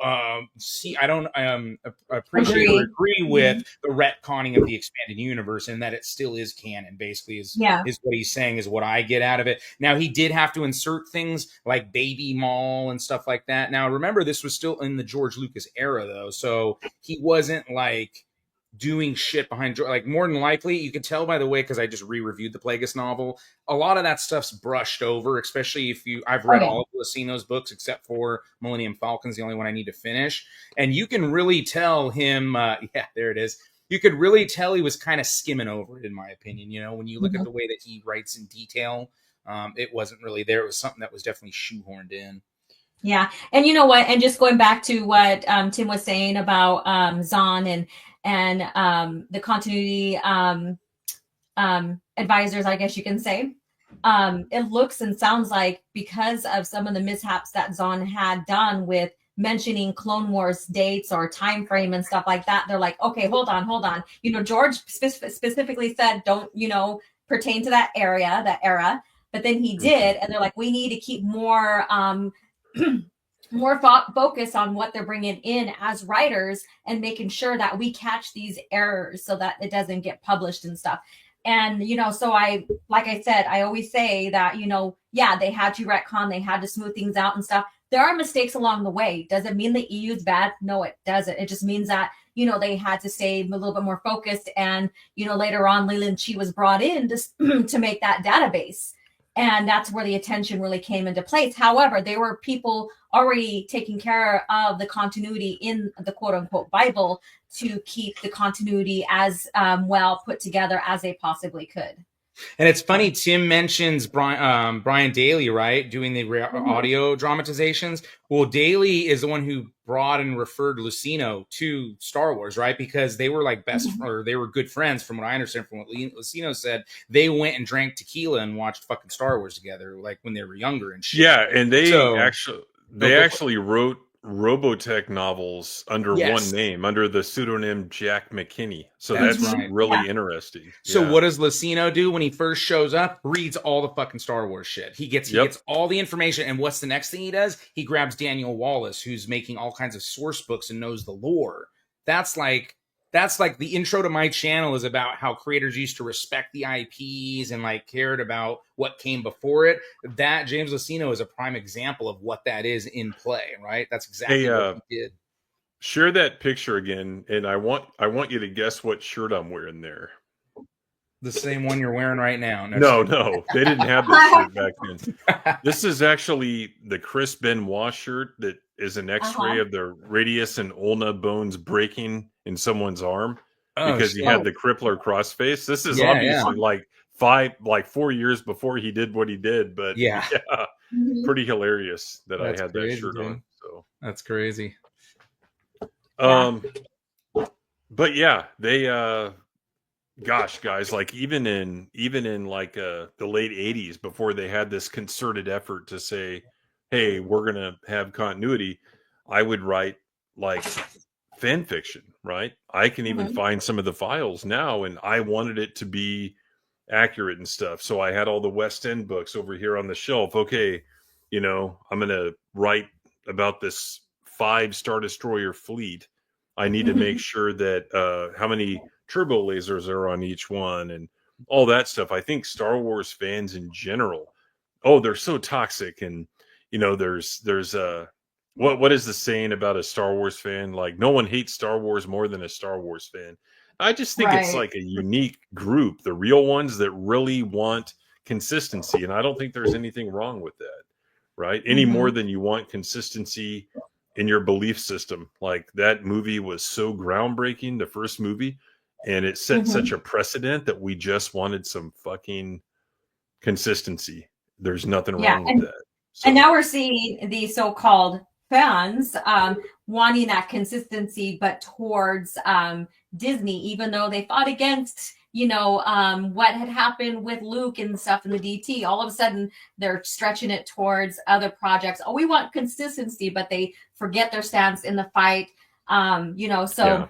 appreciate or agree with the retconning of the expanded universe, and that it still is canon, basically, is what he's saying, is what I get out of it. Now, he did have to insert things like Baby Maul and stuff like that. Now, remember, this was still in the George Lucas era, though. So he wasn't like doing shit behind, like, more than likely, you can tell by the way, because I just re-reviewed the Plagueis novel, a lot of that stuff's brushed over, especially if I've read all of Lucino's books except for Millennium Falcon's the only one I need to finish, and you can really tell him, yeah, there it is. You could really tell he was kind of skimming over it, in my opinion. You know, when you look at the way that he writes in detail, it wasn't really there. It was something that was definitely shoehorned in. Yeah. And you know what? And just going back to what Tim was saying about Zahn and the continuity advisors, I guess you can say, it looks and sounds like because of some of the mishaps that Zahn had done with mentioning Clone Wars dates or time frame and stuff like that, they're like, okay, hold on. You know, George specifically said, don't, you know, pertain to that era. But then he did. And they're like, we need to keep more more focus on what they're bringing in as writers and making sure that we catch these errors so that it doesn't get published and stuff. And, you know, so like I said, I always say that, you know, yeah, they had to retcon, they had to smooth things out and stuff. There are mistakes along the way. Does it mean the EU is bad? No, it doesn't. It just means that, you know, they had to stay a little bit more focused. And, you know, later on, Leland Chi was brought in to make that database. And that's where the attention really came into place. However, there were people already taking care of the continuity in the quote unquote Bible to keep the continuity as well put together as they possibly could. And it's funny, Tim mentions Brian Daley, right? Doing the audio dramatizations. Well, Daley is the one who brought and referred Lucino to Star Wars, right? Because they were like or they were good friends, from what I understand from what Lucino said. They went and drank tequila and watched fucking Star Wars together, like when they were younger and shit. Yeah, and they actually wrote Robotech novels under one name, under the pseudonym Jack McKinney. So that's really interesting. So what does Lucino do when he first shows up? Reads all the fucking Star Wars shit. He gets all the information. And what's the next thing he does? He grabs Daniel Wallace, who's making all kinds of source books and knows the lore. That's like the intro to my channel is about how creators used to respect the IPs and like cared about what came before it. That James Lucino is a prime example of what that is in play, right? That's exactly what he did. Share that picture again, and I want you to guess what shirt I'm wearing there. The same one you're wearing right now. No, they didn't have this shirt back then. This is actually the Chris Benoit shirt that is an X-ray of the radius and ulna bones breaking in someone's arm because he had the crippler crossface. This is obviously like 4 years before he did what he did, but pretty hilarious that I had that shirt on. So that's crazy. But yeah, they gosh, guys, like even in like the late 80s, before they had this concerted effort to say, hey, we're gonna have continuity, I would write like fan fiction, right? I can even find some of the files now, and I wanted it to be accurate and stuff. So I had all the West End books over here on the shelf. Okay, you know, I'm gonna write about this 5 Star Destroyer fleet. I need to make sure that how many turbo lasers are on each one and all that stuff. I think Star Wars fans in general, they're so toxic. And you know, there's what is the saying about a Star Wars fan? Like, no one hates Star Wars more than a Star Wars fan. I just think it's like a unique group, the real ones that really want consistency. And I don't think there's anything wrong with that, right? Any more than you want consistency in your belief system. Like, that movie was so groundbreaking, the first movie, and it set such a precedent that we just wanted some fucking consistency. There's nothing wrong with that. So. And now we're seeing the so-called fans wanting that consistency, but towards Disney, even though they fought against, you know, what had happened with Luke and stuff in the DT. All of a sudden, they're stretching it towards other projects. Oh, we want consistency, but they forget their stance in the fight. You know, so. Yeah.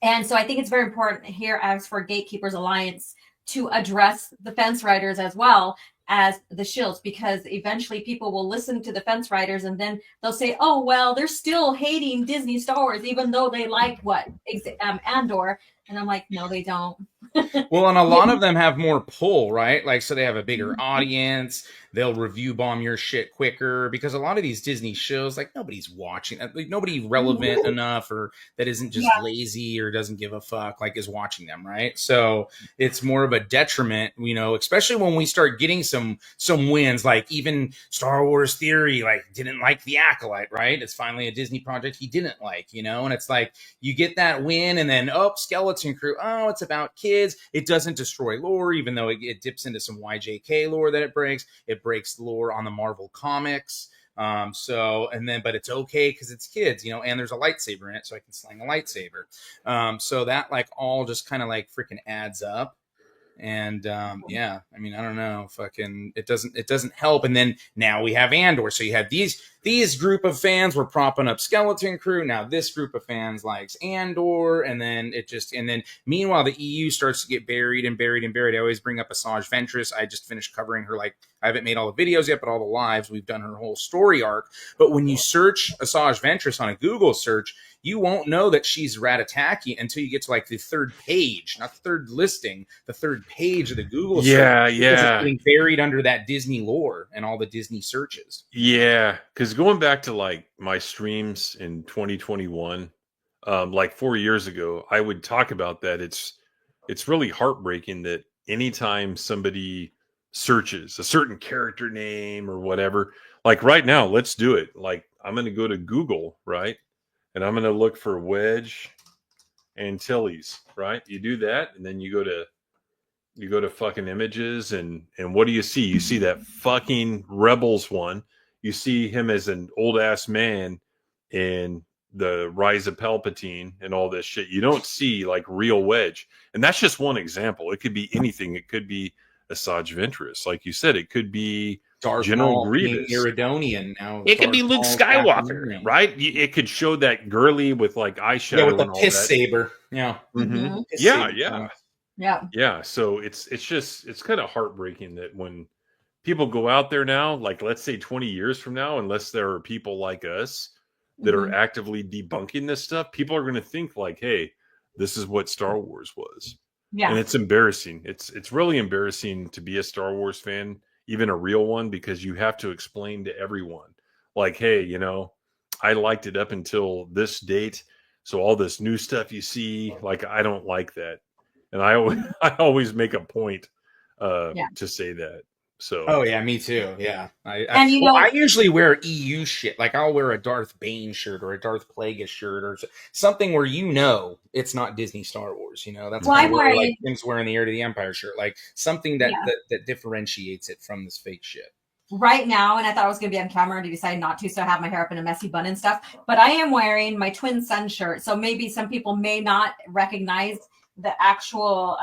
And so I think it's very important here, as for Gatekeepers Alliance, to address the fence riders as well as the shills, because eventually people will listen to the fence riders and then they'll say, oh, well, they're still hating Disney Star Wars, even though they like Andor. And I'm like, no, they don't. Well, and a lot of them have more pull, right? Like, so they have a bigger audience. They'll review bomb your shit quicker because a lot of these Disney shows, like, nobody's watching. Like, nobody relevant enough or that isn't just lazy or doesn't give a fuck, like, is watching them, right? So it's more of a detriment, you know, especially when we start getting some wins, like even Star Wars Theory, like, didn't like The Acolyte, right? It's finally a Disney project he didn't like, you know? And it's like, you get that win and then, oh, Skeleton Crew, oh, it's about kids. It doesn't destroy lore, even though it dips into some YJK lore that it breaks. It breaks lore on the Marvel comics. But it's okay because it's kids, you know, and there's a lightsaber in it, so I can sling a lightsaber. So that like all just kind of like freaking adds up. And yeah, I mean, I don't know, fucking it doesn't help. And then now we have Andor. So you have these group of fans were propping up Skeleton Crew. Now this group of fans likes Andor, and then meanwhile the EU starts to get buried. I always bring up Asajj Ventress. I just finished covering her, like, I haven't made all the videos yet, but all the lives, we've done her whole story arc. But when you search Asajj Ventress on a Google search, you won't know that she's Ratataki until you get to like the third page, not the third listing, the third page of the Google search. Yeah. Because it's getting buried under that Disney lore and all the Disney searches. Yeah, because going back to like my streams in 2021, like 4 years ago, I would talk about that. It's really heartbreaking that anytime somebody searches a certain character name or whatever, like right now, let's do it. Like I'm going to go to Google, right? And I'm going to look for Wedge Antilles, right? You do that, and then you go to fucking images, and what do you see? You see that fucking Rebels one. You see him as an old ass man in the Rise of Palpatine and all this shit. You don't see like real Wedge, and that's just one example. It could be anything. It could be Asajj Ventress, like you said. It could be Darth General Maul, Grievous, Iridonian. Now it could be Darth Luke Maul's Skywalker, back. right? It could show that girly with like eyeshadow, Yeah, with the and all piss that. saber. Yeah. Mm-hmm. Piss Yeah, saber. yeah. Yeah. So it's kind of heartbreaking that when people go out there now, like let's say 20 years from now, unless there are people like us that are actively debunking this stuff, people are going to think like, hey, this is what Star Wars was. Yeah. And it's embarrassing. It's really embarrassing to be a Star Wars fan, even a real one, because you have to explain to everyone like, hey, you know, I liked it up until this date. So all this new stuff you see, like, I don't like that. And I always make a point to say that. So. Oh yeah, me too. Yeah, And I usually wear EU shit. Like I'll wear a Darth Bane shirt or a Darth Plagueis shirt or something where you know it's not Disney Star Wars. You know, that's kind of where, like Tim's wearing the Heir to the Empire shirt, like something that differentiates it from this fake shit. Right now, and I thought I was going to be on camera and decided not to, so I have my hair up in a messy bun and stuff. But I am wearing my twin son shirt, so maybe some people may not recognize the actual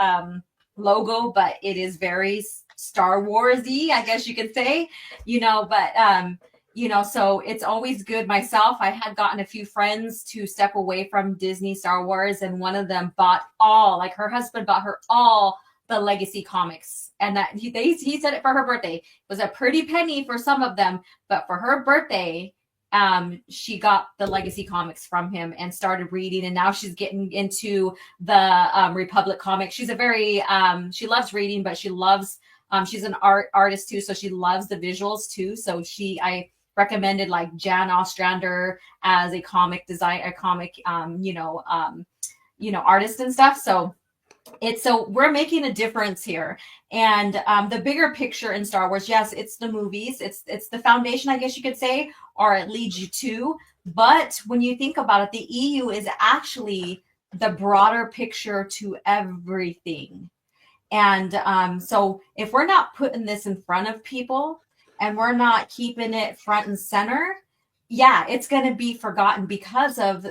logo, but it is very Star Wars-y, I guess you could say, you know, but, you know, so it's always good. Myself, I had gotten a few friends to step away from Disney Star Wars, and one of them bought her husband bought her all the Legacy comics, and that he said it for her birthday. It was a pretty penny for some of them, but for her birthday, she got the Legacy comics from him and started reading, and now she's getting into the Republic comics. She's a very she loves reading, but she loves she's an artist too, so she loves the visuals too. So I recommended like Jan Ostrander as a comic artist and stuff. So we're making a difference here. And the bigger picture in Star Wars, yes, it's the movies, it's the foundation, I guess you could say, or it leads you to. But when you think about it, the EU is actually the broader picture to everything. And so if we're not putting this in front of people and we're not keeping it front and center, yeah, it's going to be forgotten because of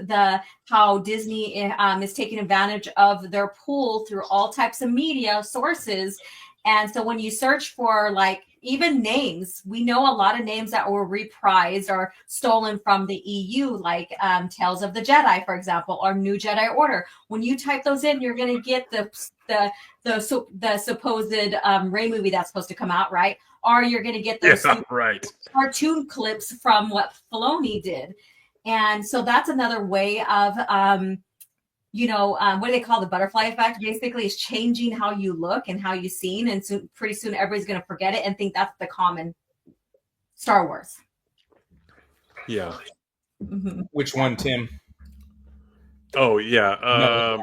how Disney is taking advantage of their pool through all types of media sources. And so when you search for like even names, we know a lot of names that were reprised or stolen from the EU, like Tales of the Jedi, for example, or New Jedi Order. When you type those in, you're going to get the supposed Rey movie that's supposed to come out, right? Or you're going to get those cartoon clips from what Filoni did. And so that's another way of what do they call the butterfly effect? Basically, it's changing how you look and how you seen, and so pretty soon everybody's going to forget it and think that's the common Star Wars. Yeah. Mm-hmm. Which one, Tim? Oh yeah.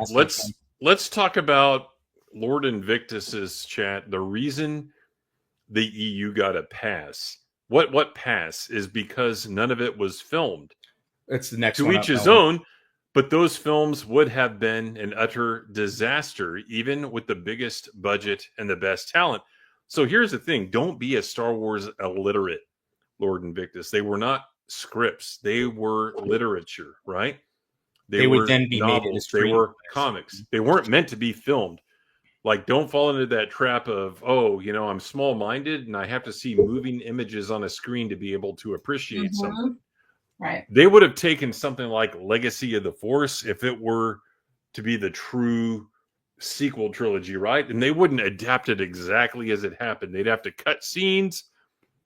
Let's talk about Lord Invictus's chat. The reason the EU got a pass. What pass is because none of it was filmed. It's the next to one each up, his Nolan. own. But those films would have been an utter disaster, even with the biggest budget and the best talent. So here's the thing: don't be a Star Wars illiterate, Lord Invictus. They were not scripts; they were literature, right? They would were then be made into novels. They were comics. They weren't meant to be filmed. Like, don't fall into that trap of, I'm small-minded and I have to see moving images on a screen to be able to appreciate something. Right. They would have taken something like Legacy of the Force if it were to be the true sequel trilogy, right? And they wouldn't adapt it exactly as it happened. They'd have to cut scenes.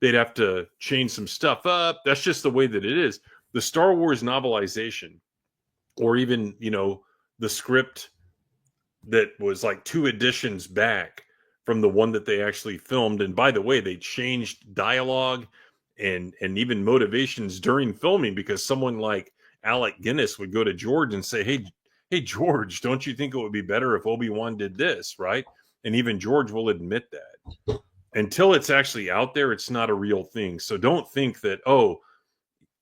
They'd have to change some stuff up. That's just the way that it is. The Star Wars novelization, or even, the script that was like 2 editions back from the one that they actually filmed. And by the way, they changed dialogue and even motivations during filming, because someone like Alec Guinness would go to George and say, hey George, don't you think it would be better if Obi-Wan did this, right? And even George will admit that. Until it's actually out there, it's not a real thing. So don't think that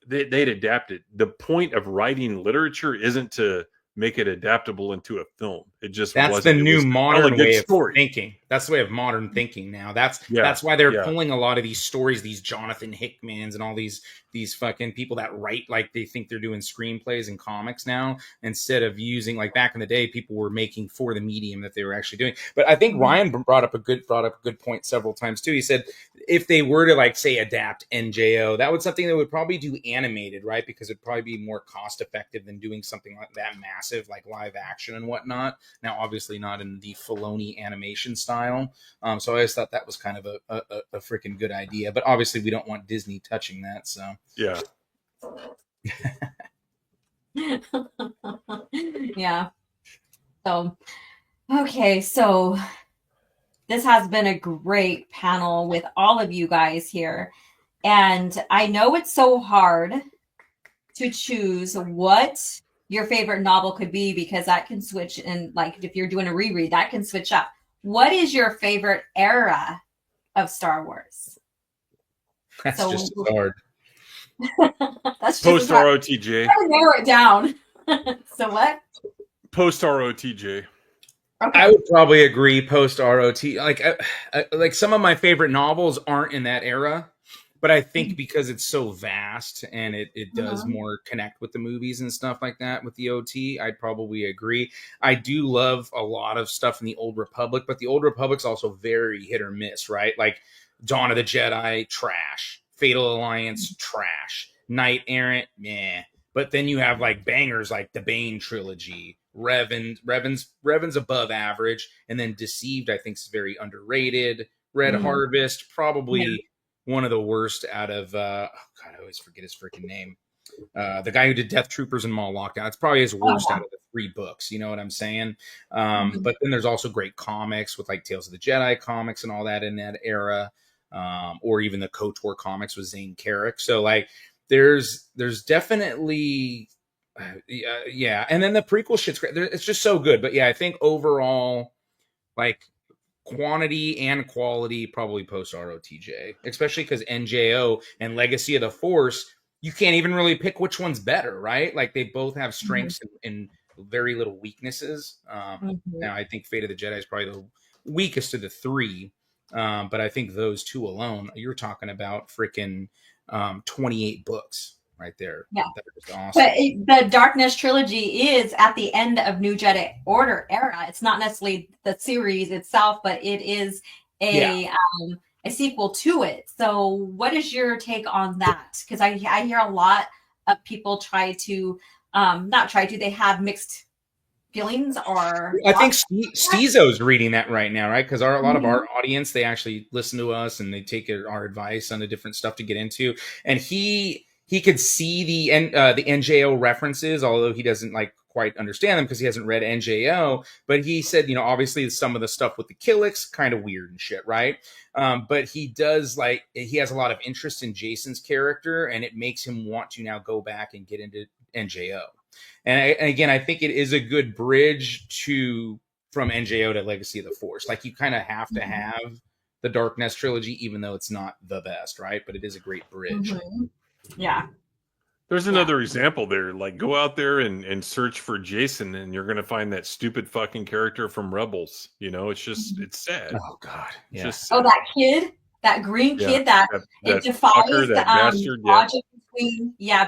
they'd adapt it. The point of writing literature isn't to make it adaptable into a film. It just that's wasn't. the new modern way of story. thinking. That's the way of modern thinking now. That's why they're pulling a lot of these stories, these Jonathan Hickmans and all these fucking people that write like they think they're doing screenplays and comics now, instead of using, like, back in the day, people were making for the medium that they were actually doing. But I think Ryan brought up a good point several times too. He said if they were to, like, say, adapt NJO, that was something that would probably do animated, right? Because it'd probably be more cost effective than doing something like that massive, like live action and whatnot. Now, obviously not in the Filoni animation style. So I always thought that was kind of a freaking good idea. But obviously we don't want Disney touching that. So yeah. Yeah. So, okay. So this has been a great panel with all of you guys here. And I know it's so hard to choose what your favorite novel could be, because that can switch. And, like, if you're doing a reread, that can switch up. What is your favorite era of Star Wars? That's just hard. That's post ROTJ. Try to narrow it down. So what? Post ROTJ. Okay. I would probably agree. Post ROT, like some of my favorite novels aren't in that era, but I think because it's so vast and it does more connect with the movies and stuff like that with the OT, I'd probably agree. I do love a lot of stuff in the Old Republic, but the Old Republic's also very hit or miss, right? Like Dawn of the Jedi, trash. Fatal Alliance, trash. Knight Errant, meh. But then you have like bangers like the Bane trilogy, Revan's above average, and then Deceived, I think, is very underrated. Red Harvest, probably one of the worst out of I always forget his freaking name. The guy who did Death Troopers and Mall Lockdown. It's probably his worst out of the 3 books. You know what I'm saying? But then there's also great comics with like Tales of the Jedi comics and all that in that era. Or even the KOTOR comics with Zane Carrick. So like there's definitely and then the prequel shit's great. It's just so good. But yeah, I think overall, like, quantity and quality, probably post ROTJ, especially because NJO and Legacy of the Force, you can't even really pick which one's better, right? Like they both have strengths and very little weaknesses. Now I think Fate of the Jedi is probably the weakest of the 3. But I think those 2 alone, you're talking about freaking 28 books right there. Yeah. That are just awesome. But the Darkness trilogy is at the end of New Jedi Order era. It's not necessarily the series itself, but it is a sequel to it. So what is your take on that? Because I hear a lot of people they have mixed feelings, or I think Stezo's reading that right now, right? Because a lot of our audience, they actually listen to us and they take our advice on the different stuff to get into. And he could see the NJO references, although he doesn't like quite understand them because he hasn't read NJO. But he said, you know, obviously some of the stuff with the Killiks kind of weird and shit, right? But he does he has a lot of interest in Jason's character, and it makes him want to now go back and get into NJO. And again, I think it is a good bridge from NJO to Legacy of the Force. Like, you kind of have to have the Dark Nest trilogy, even though it's not the best, right? But it is a great bridge. Yeah. There's another example there. Like, go out there and search for Jason, and you're going to find that stupid fucking character from Rebels. You know, it's just, it's sad. Oh, God. It's just Oh, that kid, that green kid, that it defies fucker, that bastard, logic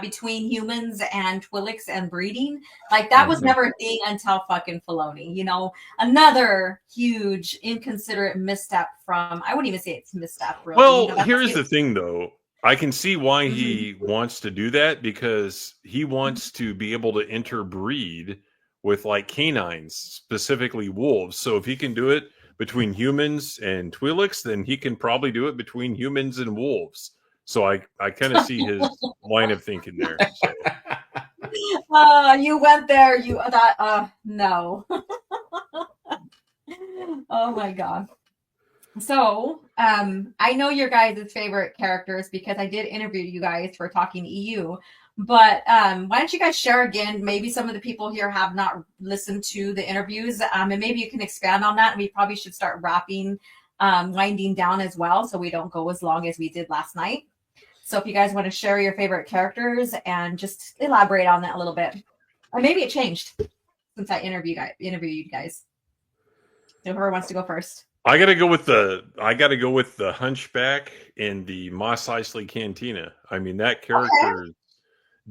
between humans and Twi'leks and breeding. Like, that was never a thing until fucking Filoni. You know, another huge inconsiderate misstep from, I wouldn't even say it's misstep, really. Well, You know, here's the thing, though. I can see why he wants to do that, because he wants to be able to interbreed with like canines, specifically wolves. So if he can do it between humans and Twi'leks, then he can probably do it between humans and wolves. So I kind of see his line of thinking there. So. You went there. No. Oh my God. So, I know your guys' favorite characters because I did interview you guys for Talking EU. But why don't you guys share again? Maybe some of the people here have not listened to the interviews, and maybe you can expand on that. And we probably should start winding down as well, so we don't go as long as we did last night. So if you guys want to share your favorite characters and just elaborate on that a little bit, or maybe it changed since I interviewed you guys. So whoever wants to go first. I gotta go with the Hunchback in the Mos Eisley Cantina. I mean, that character's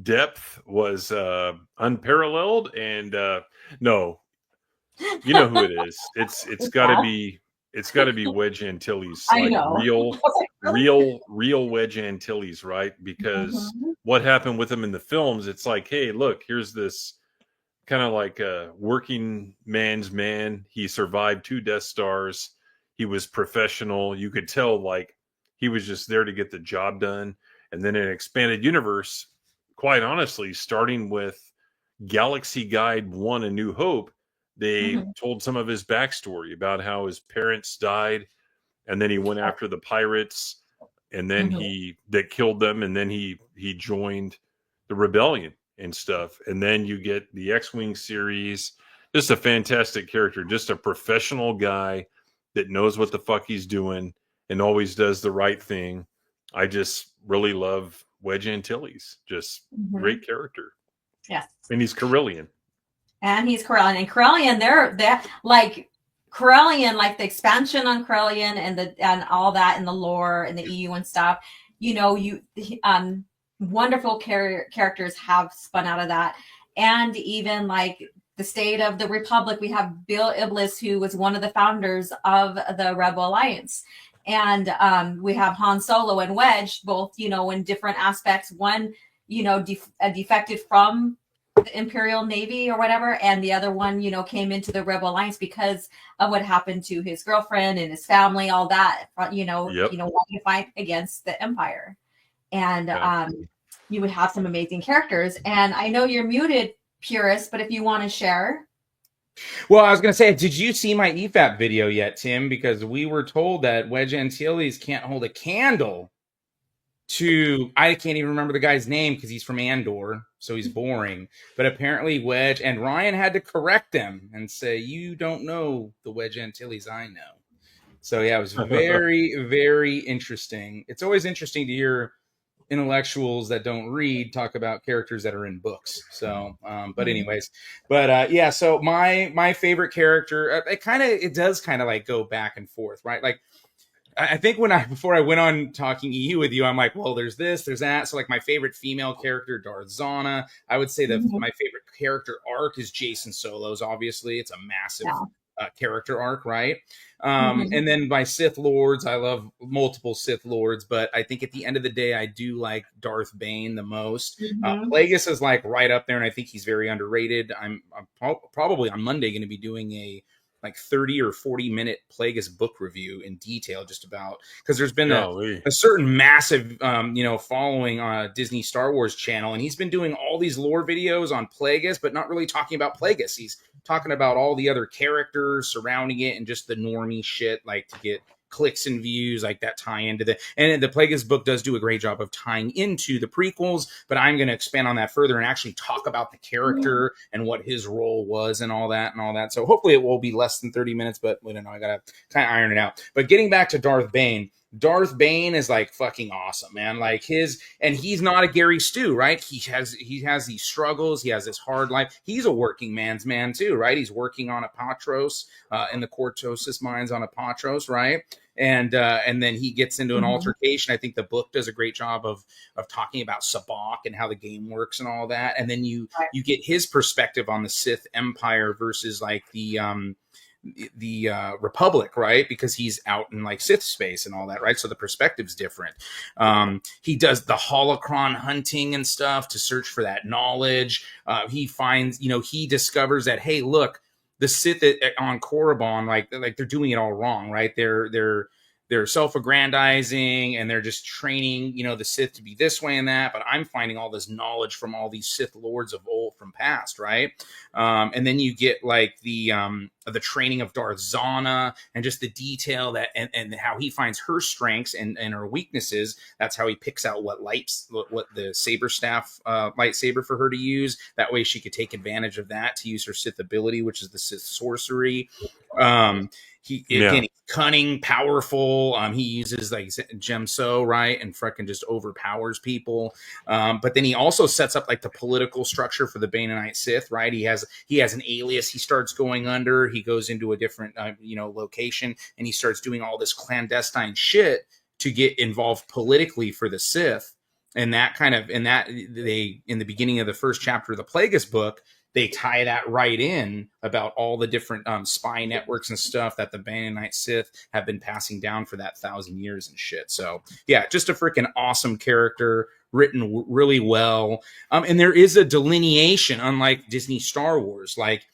depth was unparalleled, and no, you know who it is. It's gotta be Wedge Antilles, like real Wedge Antilles, right? Because what happened with him in the films, it's like, hey, look, here's this kind of like a working man's man. He survived 2 Death Stars. He was professional. You could tell, like, he was just there to get the job done. And then in Expanded Universe, quite honestly, starting with Galaxy Guide 1, A New Hope, they told some of his backstory about how his parents died, and then he went after the pirates, and then that killed them, and then he joined the rebellion and stuff. And then you get the X-Wing series. Just a fantastic character, just a professional guy that knows what the fuck he's doing and always does the right thing. I just really love Wedge Antilles. Just great character. Yes. And he's Corellian. And he's Corellian. And Corellian, they're like Corellian, like the expansion on Corellian and all that in the lore and the EU and stuff. You know, wonderful characters have spun out of that. And even like the State of the Republic, we have Bill Iblis, who was one of the founders of the Rebel Alliance. And we have Han Solo and Wedge, both, you know, in different aspects. One, you know, defected from the Imperial Navy or whatever, and the other one, you know, came into the Rebel Alliance because of what happened to his girlfriend and his family, all that, you know, wanting to fight against the Empire. And you would have some amazing characters. And I know you're muted, Purist, but if you want to share. Well, I was going to say, did you see my EFAP video yet, Tim? Because we were told that Wedge Antilles can't hold a candle to, I can't even remember the guy's name because he's from Andor, so he's boring. But apparently Wedge, and Ryan had to correct him and say, you don't know the Wedge Antilles I know. So yeah, it was very, very interesting. It's always interesting to hear intellectuals that don't read talk about characters that are in books. So but anyways, yeah, so my favorite character, it does kind of like go back and forth, right? Like I think before I went on Talking EU with you, I'm like, well, there's this, there's that. So like my favorite female character, Darth Zana. I would say that my favorite character arc is Jason Solo's. Obviously, it's a massive character arc, right? And then my Sith Lords, I love multiple Sith Lords, but I think at the end of the day, I do like Darth Bane the most. Plagueis is like right up there, and I think he's very underrated. I'm probably on Monday going to be doing a like 30 or 40-minute Plagueis book review in detail, just about, because there's been a certain massive, following on Disney Star Wars channel, and he's been doing all these lore videos on Plagueis, but not really talking about Plagueis. He's talking about all the other characters surrounding it and just the normie shit, like to get clicks and views, like that tie into and the Plagueis book does do a great job of tying into the prequels, but I'm going to expand on that further and actually talk about the character and what his role was and all that. So hopefully it will be less than 30 minutes, but we don't know. I got to kind of iron it out. But getting back to Darth Bane is like fucking awesome, man. Like and he's not a Gary Stu, right? He has these struggles. He has this hard life. He's a working man's man too, right? He's working on Apatros, in the Cortosis mines on Apatros, right? And then he gets into an altercation. I think the book does a great job of talking about Sabacc and how the game works and all that. And then you get his perspective on the Sith Empire versus like the Republic, right? Because he's out in like Sith space and all that, right? So the perspective's different. He does the holocron hunting and stuff to search for that knowledge. He finds, he discovers that, hey, look, the Sith on Korriban, like they're doing it all wrong, right? They're self-aggrandizing and they're just training, the Sith to be this way and that. But I'm finding all this knowledge from all these Sith lords of old from past, right? And then you get like the training of Darth Zana and just the detail that and how he finds her strengths and her weaknesses. That's how he picks out what the saber staff lightsaber for her to use. That way she could take advantage of that to use her Sith ability, which is the Sith sorcery. He's cunning, powerful. He uses like Gemso, right, and freaking just overpowers people. But then he also sets up like the political structure for the Bane-Knight Sith, right? He has an alias he starts going under. He goes into a different location and he starts doing all this clandestine shit to get involved politically for the Sith. And that in the beginning of the first chapter of the Plagueis book, they tie that right in about all the different spy networks and stuff that the Bane-Knight Sith have been passing down for that 1,000 years and shit. So yeah, just a freaking awesome character, written really well. And there is a delineation, unlike Disney Star Wars. Like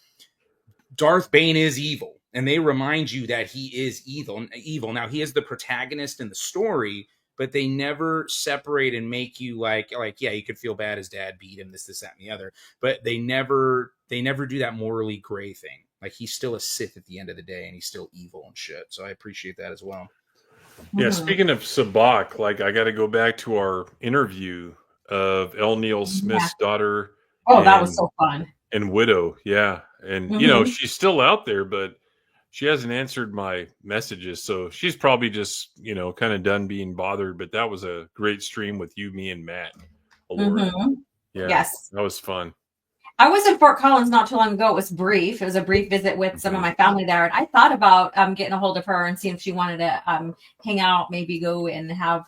Darth Bane is evil, and they remind you that he is evil. Now he is the protagonist in the story, but they never separate and make you like, yeah, you could feel bad his dad beat him, this, that, and the other. But they never do that morally gray thing. Like he's still a Sith at the end of the day, and he's still evil and shit. So I appreciate that as well. Yeah, speaking of Sabacc, like I got to go back to our interview of L. Neil Smith's daughter. Oh, that was so fun. And widow, yeah. And, she's still out there, but she hasn't answered my messages, so she's probably just, kind of done being bothered. But that was a great stream with you, me, and Matt. Yeah, yes, that was fun. I was in Fort Collins not too long ago. It was brief. It was a brief visit with some of my family there, and I thought about getting a hold of her and seeing if she wanted to hang out, maybe go and have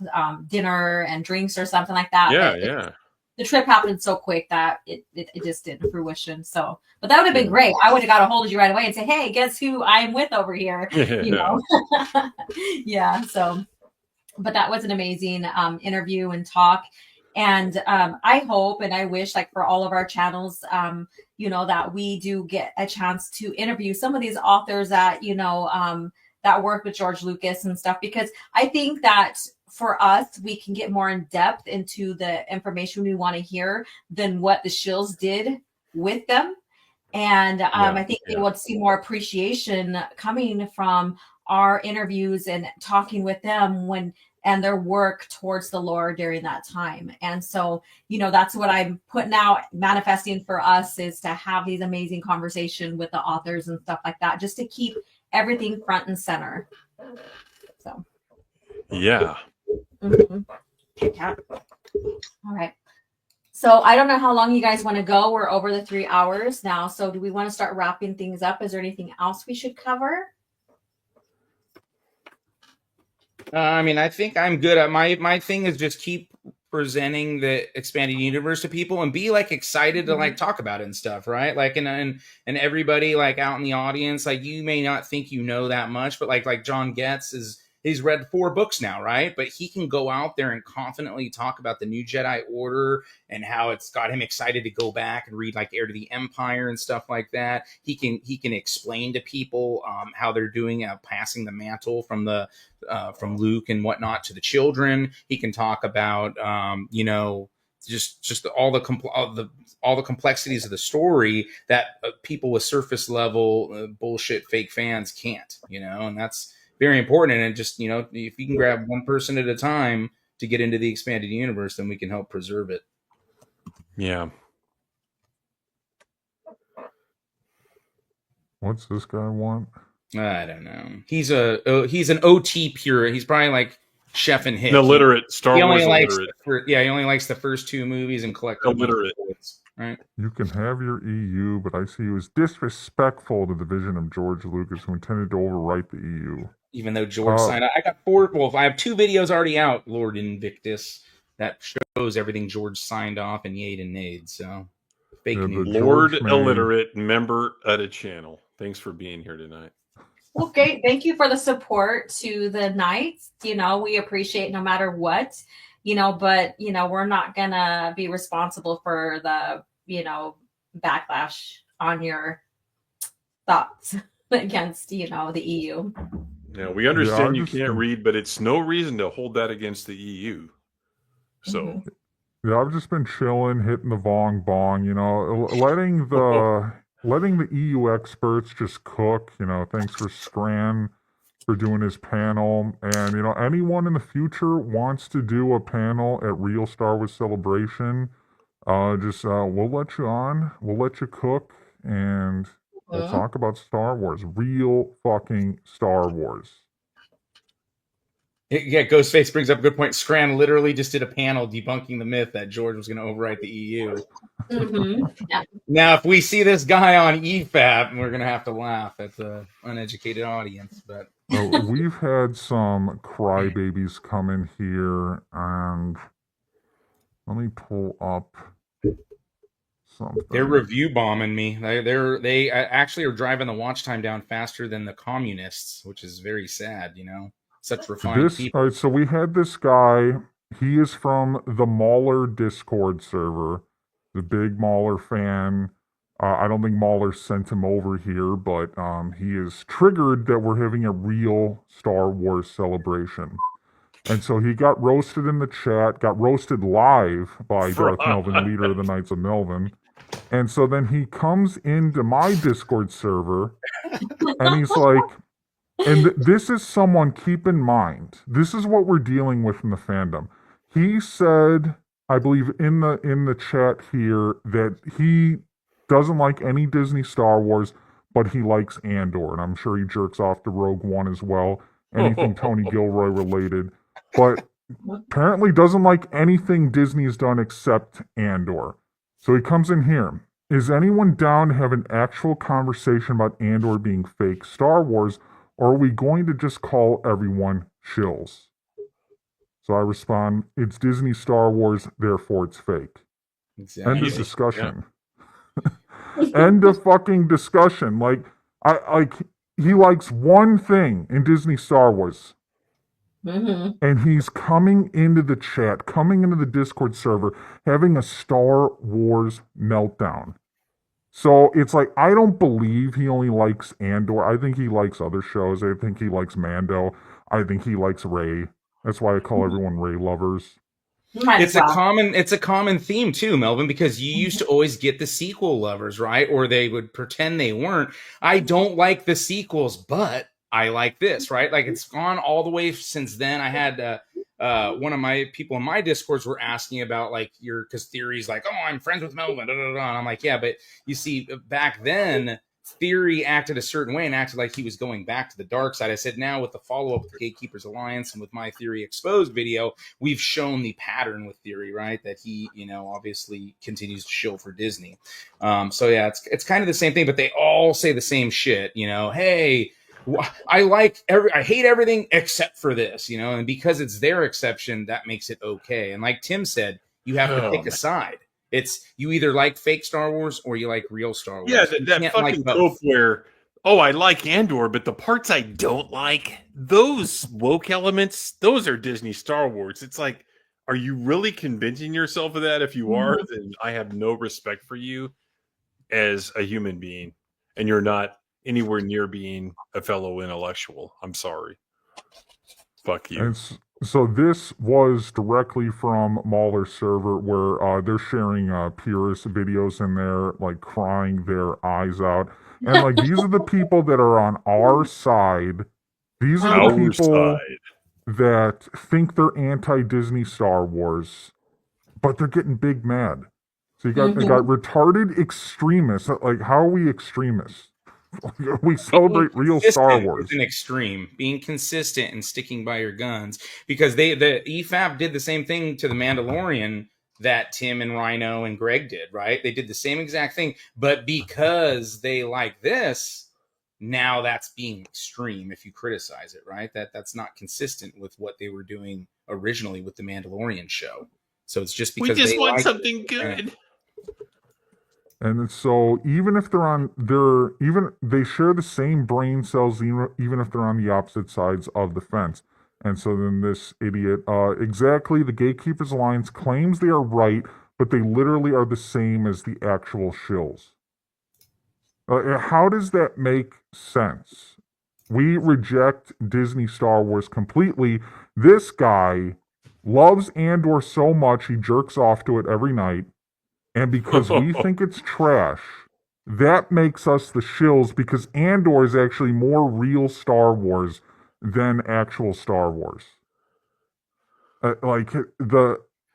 dinner and drinks or something like that. Yeah. The trip happened so quick that it just didn't fruition. So, but that would have been great. I would have got a hold of you right away and say, "Hey, guess who I'm with over here?" Yeah. So, but that was an amazing interview and talk. And I hope and I wish, like for all of our channels, that we do get a chance to interview some of these authors that that work with George Lucas and stuff, because I think that for us, we can get more in depth into the information we want to hear than what the Shills did with them. And I think they would see more appreciation coming from our interviews and talking with them and their work towards the lore during that time. And so, that's what I'm putting out, manifesting for us, is to have these amazing conversations with the authors and stuff like that, just to keep everything front and center. So. Yeah. Yeah. All right. So I don't know how long you guys want to go. We're over the 3 hours now. So do we want to start wrapping things up? Is there anything else we should cover? I think I'm good. My thing is just keep presenting the expanded universe to people and be like excited to like talk about it and stuff, right? Like and everybody like out in the audience, like you may not think that much, but like John Getz he's read 4 books now, right? But he can go out there and confidently talk about the new Jedi Order and how it's got him excited to go back and read like Heir to the Empire and stuff like that. He can explain to people how they're doing passing the mantle from Luke and whatnot to the children. He can talk about just all the complexities of the story that people with surface level bullshit fake fans can't, and that's very important. And just, if you can grab one person at a time to get into the expanded universe, then we can help preserve it. Yeah. What's this guy want? I don't know. He's an OT purist. He's probably like Chef and Hick. Illiterate. Star Wars illiterate. He only likes the first 2 movies and collect illiterate. Right. You can have your EU, but I see he was disrespectful to the vision of George Lucas, who intended to overwrite the EU. Even though George signed out. I got 4. Well, I have 2 videos already out, Lord Invictus, that shows everything George signed off and yayed and nayed. So, fake news. Lord Illiterate, member of the channel. Thanks for being here tonight. Okay, thank you for the support to the Knights. We appreciate no matter what, but, we're not going to be responsible for the, backlash on your thoughts against, the EU. Yeah, we understand you can't read, but it's no reason to hold that against the EU. So, yeah, I've just been chilling, hitting the bong, letting the EU experts just cook. Thanks for Scran for doing his panel. And, anyone in the future wants to do a panel at Real Star Wars Celebration, we'll let you on. We'll let you cook, and we'll talk about Star Wars. Real fucking Star Wars. Yeah, Ghostface brings up a good point. Scran literally just did a panel debunking the myth that George was going to overwrite the EU. Yeah. Now, if we see this guy on EFAP, we're going to have to laugh at the uneducated audience. But we've had some crybabies come in here, and let me pull up something. They're review bombing me. They actually are driving the watch time down faster than the communists, which is very sad. Such refined people. All right, so we had this guy. He is from the Mauler Discord server. The big Mauler fan. I don't think Mauler sent him over here, but he is triggered that we're having a real Star Wars celebration. And so he got roasted in the chat, got roasted live by Darth Melvin, leader of the Knights of Melvin. And so then he comes into my Discord server, and he's like, and this is someone, keep in mind, this is what we're dealing with in the fandom. He said, I believe in the chat here, that he doesn't like any Disney Star Wars, but he likes Andor. And I'm sure he jerks off to Rogue One as well. Anything Tony Gilroy related. But apparently doesn't like anything Disney's done except Andor. So he comes in here. Is anyone down to have an actual conversation about Andor being fake Star Wars? Or are we going to just call everyone shills? So I respond, it's Disney Star Wars, therefore it's fake. Exactly. End of discussion. End of fucking discussion. He likes one thing in Disney Star Wars. And he's coming into the chat, coming into the Discord server, having a Star Wars meltdown. So it's like, I don't believe he only likes Andor. I think he likes other shows. I think he likes Mando. I think he likes Rey. That's why I call everyone Rey lovers. It's a common theme too, Melvin, because you used to always get the sequel lovers, right? Or they would pretend they weren't. I don't like the sequels, but I like this, right? Like it's gone all the way since then. I had one of my people in my Discords were asking about because Theory's like, oh, I'm friends with Melvin, da, da, da. And I'm like, yeah, but you see, back then Theory acted a certain way and acted like he was going back to the dark side. I said, now with the follow-up with the Gatekeepers Alliance and with my Theory Exposed video, we've shown the pattern with Theory, right? That he, obviously continues to shill for Disney. So yeah, it's kind of the same thing, but they all say the same shit, hey, I hate everything except for this, and because it's their exception, that makes it okay. And like Tim said, you have to pick a side. It's you either like fake Star Wars or you like real Star Wars. Yeah, that fucking trope where oh, I like Andor, but the parts I don't like, those woke elements, those are Disney Star Wars. It's like, are you really convincing yourself of that? If you are, then I have no respect for you as a human being, and you're not anywhere near being a fellow intellectual. I'm sorry. Fuck you. So this was directly from Mahler's server, where they're sharing purist videos in there, like crying their eyes out. And like these are the people that are on our side. These are the people that think they're anti-Disney Star Wars, but they're getting big mad. So you got retarded extremists. Like, how are we extremists? We celebrate real Star Wars. Is an extreme. Being consistent and sticking by your guns, because the EFAP did the same thing to the Mandalorian that Tim and Rhino and Greg did, right? They did the same exact thing, but because they like this, now that's being extreme if you criticize it, right? That's not consistent with what they were doing originally with the Mandalorian show. So it's just because we just they want like something good. And so even if they share the same brain cells, even if they're on the opposite sides of the fence. And so then this idiot, exactly, the Gatekeepers Alliance claims they are right, but they literally are the same as the actual shills. How does that make sense? We reject Disney Star Wars completely. This guy loves Andor so much he jerks off to it every night. And because we think it's trash, that makes us the shills, because Andor is actually more real Star Wars than actual Star Wars.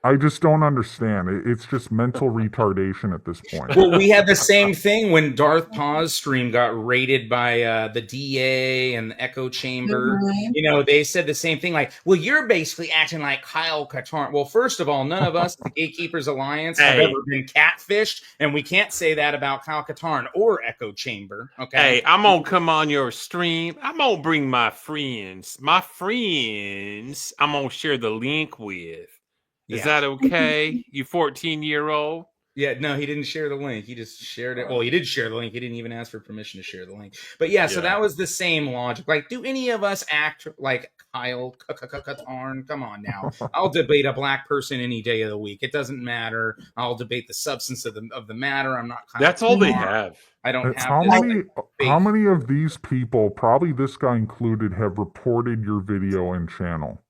I just don't understand. It's just mental retardation at this point. Well, we had the same thing when Darth Paw's stream got raided by the DA and the Echo Chamber. Mhm. You know, they said the same thing, like, well, you're basically acting like Kyle Katarn. Well, first of all, none of us, the Gatekeepers Alliance, have ever been catfished, and we can't say that about Kyle Katarn or Echo Chamber. Okay. Hey, I'm gonna come on your stream. I'm gonna bring my friends. I'm gonna share the link with. Is that okay? You 14-year-old? Yeah, no, he didn't share the link. He just shared it. Well, he did share the link. He didn't even ask for permission to share the link. But yeah, so that was the same logic. Like, do any of us act like Kyle Katarn? Come on now. I'll debate a black person any day of the week. It doesn't matter. I'll debate the substance of the matter. I'm not. That's all they have. I don't have. How many of these people, probably this guy included, have reported your video and channel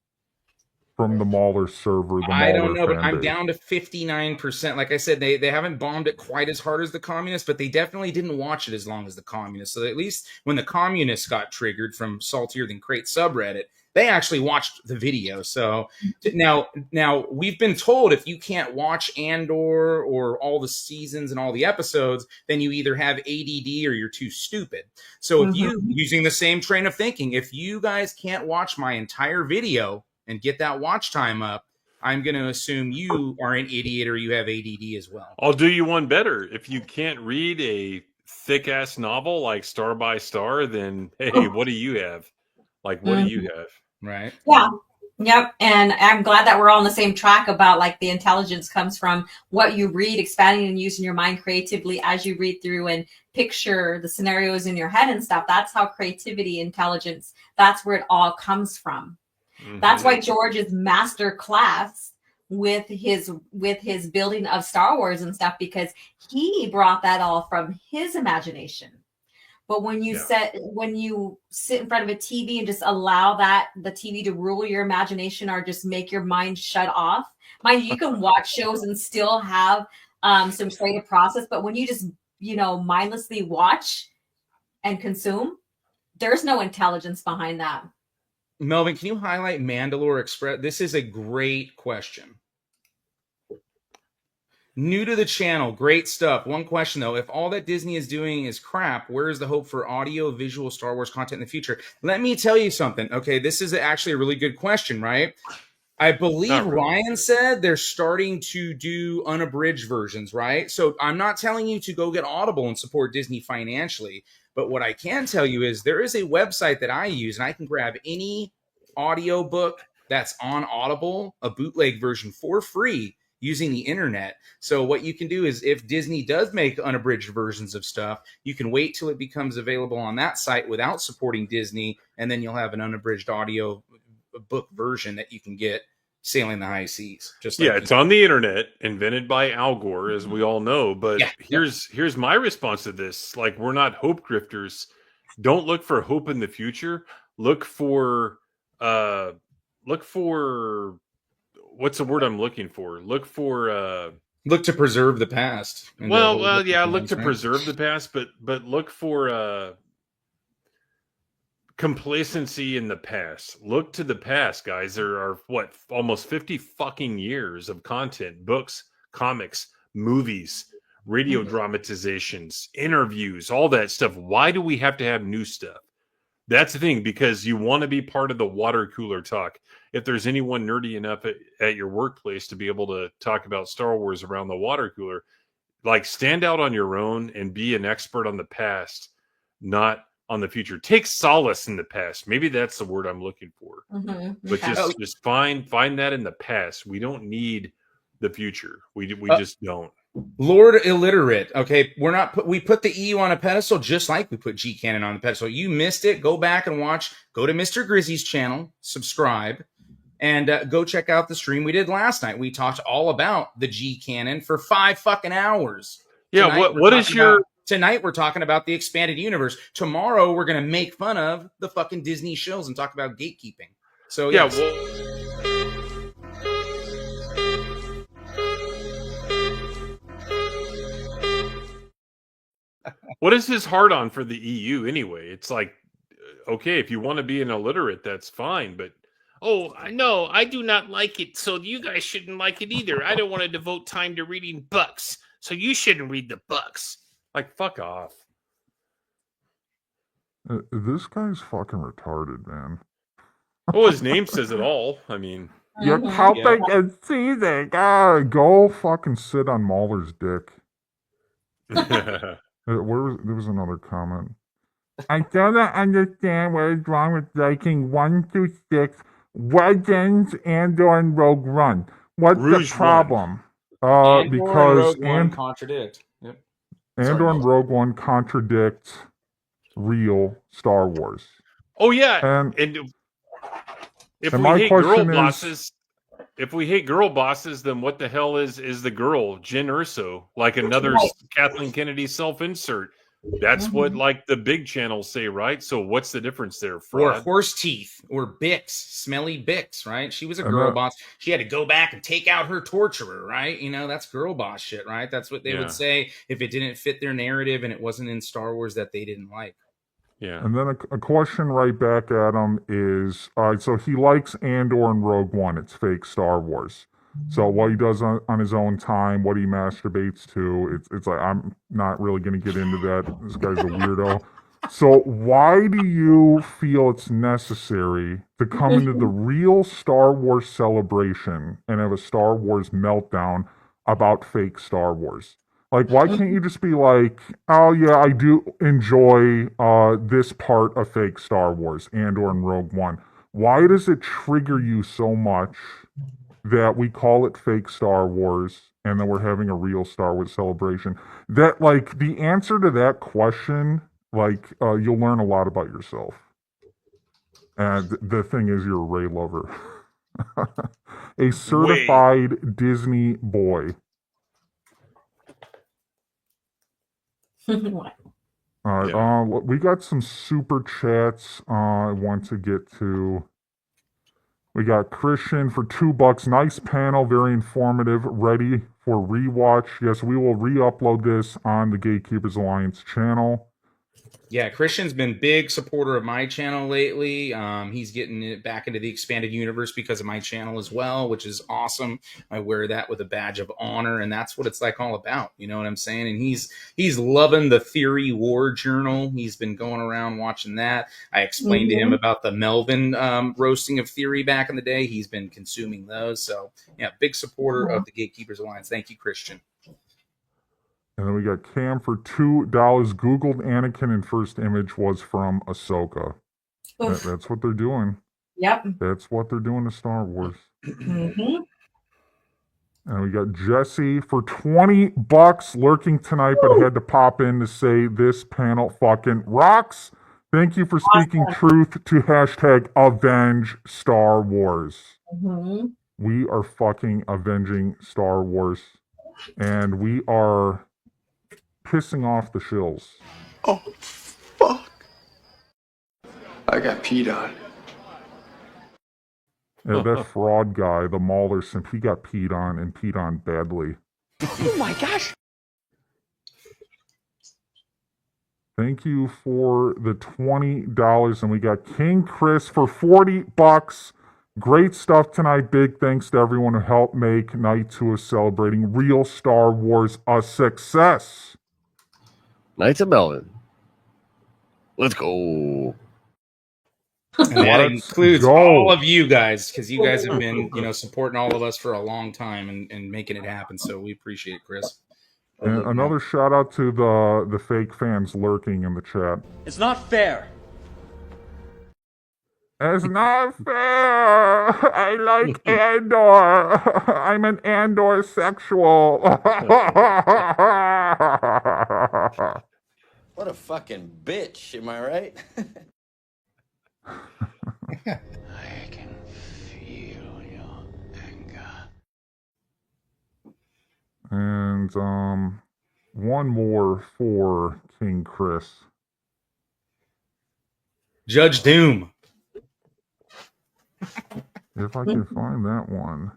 from the Mahler server? I don't know, but I'm down to 59%. Like I said, they haven't bombed it quite as hard as the communists, but they definitely didn't watch it as long as the communists. So at least when the communists got triggered from Saltier Than Crate subreddit, they actually watched the video. So now we've been told if you can't watch Andor or all the seasons and all the episodes, then you either have ADD or you're too stupid. So if you, using the same train of thinking, if you guys can't watch my entire video and get that watch time up, I'm going to assume you are an idiot or you have ADD as well. I'll do you one better. If you can't read a thick-ass novel like Star by Star, then, hey, what do you have? Like, what do you have? Right. Yeah. Yep. And I'm glad that we're all on the same track about, like, the intelligence comes from what you read, expanding and using your mind creatively as you read through and picture the scenarios in your head and stuff. That's how creativity, intelligence, that's where it all comes from. That's why George's master class with his building of Star Wars and stuff, because he brought that all from his imagination. But when you sit in front of a TV and just allow the TV to rule your imagination or just make your mind shut off, mind you can watch shows and still have some creative process. But when you just mindlessly watch and consume, there's no intelligence behind that. Melvin, can you highlight Mandalore Express? This is a great question. New to the channel, great stuff. One question, though. If all that Disney is doing is crap, where is the hope for audio, visual Star Wars content in the future? Let me tell you something. Okay, this is actually a really good question, right? I believe Ryan said they're starting to do unabridged versions, right? So I'm not telling you to go get Audible and support Disney financially. But what I can tell you is there is a website that I use, and I can grab any audio book that's on Audible, a bootleg version for free, using the internet. So what you can do is, if Disney does make unabridged versions of stuff, you can wait till it becomes available on that site without supporting Disney, and then you'll have an unabridged audio book version that you can get sailing the high seas. Just like it's on the internet, invented by Al Gore, as we all know. But here's my response to this: like, we're not hope grifters. Don't look for hope in the future. Look for what's the word I'm looking for? Look to preserve the past. Look to preserve the past, but look for complacency in the past. Look to the past, guys. There are almost 50 fucking years of content, books, comics, movies, radio dramatizations, interviews, all that stuff. Why do we have to have new stuff? That's the thing, because you want to be part of the water cooler talk. If there's anyone nerdy enough at your workplace to be able to talk about Star Wars around the water cooler, like, stand out on your own and be an expert on the past, not on the future. Take solace in the past. Maybe that's the word I'm looking for. But just find that in the past. We don't need the future. We just don't. Lord illiterate. Okay, we put the EU on a pedestal just like we put G-Canon on the pedestal. You missed it. Go back and watch. Go to Mr. Grizzy's channel, subscribe, and go check out the stream we did last night. We talked all about the G-Canon for 5 fucking hours. Tonight we're talking about the expanded universe. Tomorrow we're going to make fun of the fucking Disney shows and talk about gatekeeping. So what is his hard on for the EU anyway? It's like, okay, if you want to be an illiterate, that's fine, but no, I do not like it, so you guys shouldn't like it either. I don't want to devote time to reading books, so you shouldn't read the books. Like, fuck off. This guy's fucking retarded, man. Well, his name says it all. I mean, you're helping and seizing. Go fucking sit on Mahler's dick. There was another comment. I don't understand what is wrong with liking 1 through 6, Legends, Andor, and Rogue One. What's Rouge the problem? Because contradict. Yep. Andor and Rogue One contradict real Star Wars. Oh yeah, and if we hate girl bosses, then what the hell is the girl Jyn Erso? Like another Kathleen Kennedy self-insert. That's what like the big channels say, right? So what's the difference there? Or horse teeth, or Bix, smelly Bix, right? She was a girl boss. She had to go back and take out her torturer, right? You know, that's girl boss shit, right? That's what they would say if it didn't fit their narrative and it wasn't in Star Wars that they didn't like. Yeah. And then a question right back at him is, so he likes Andor and Rogue One. It's fake Star Wars. So what he does on his own time, what he masturbates to, it's like, I'm not really going to get into that. This guy's a weirdo. So why do you feel it's necessary to come into the real Star Wars celebration and have a Star Wars meltdown about fake Star Wars? Like, why can't you just be like, oh yeah, I do enjoy this part of fake Star Wars, Andor and Rogue One. Why does it trigger you so much that we call it fake Star Wars and then we're having a real Star Wars celebration? That, like, the answer to that question, like, you'll learn a lot about yourself. And the thing is, you're a Rey lover. A certified Disney boy. What? All right, we got some super chats I want to get to. We got Christian for $2. Nice panel, very informative, ready for rewatch. Yes, we will re-upload this on the Gatekeepers Alliance channel. Yeah, Christian's been big supporter of my channel lately. He's getting it back into the expanded universe because of my channel as well, which is awesome. I wear that with a badge of honor, and that's what it's like all about. You know what I'm saying? And he's loving the Theory War Journal. He's been going around watching that. I explained to him about the Melvin roasting of Theory back in the day. He's been consuming those. So, yeah, big supporter of the Gatekeepers Alliance. Thank you, Christian. And then we got Cam for $2. Googled Anakin and first image was from Ahsoka. That's what they're doing. Yep. That's what they're doing to Star Wars. And we got Jesse for $20 lurking tonight, but had to pop in to say this panel fucking rocks. Thank you for speaking truth to hashtag avenge Star Wars. Mm-hmm. We are fucking avenging Star Wars. And we are pissing off the shills. Oh, fuck. I got peed on. Yeah, that fraud guy, the Mauler simp, he got peed on and peed on badly. Oh my gosh. Thank you for the $20. And we got King Chris for $40. Great stuff tonight. Big thanks to everyone who helped make Night 2 of Celebrating Real Star Wars a success. Knights of Melvin. Let's go. And that includes all of you guys, because you guys have been, supporting all of us for a long time and making it happen. So we appreciate it, Chris. And another shout out to the fake fans lurking in the chat. It's not fair. It's not fair. I like Andor. I'm an Andor sexual. What a fucking bitch, am I right? I can feel your anger. And one more for King Chris. Judge Doom. If I can find that one.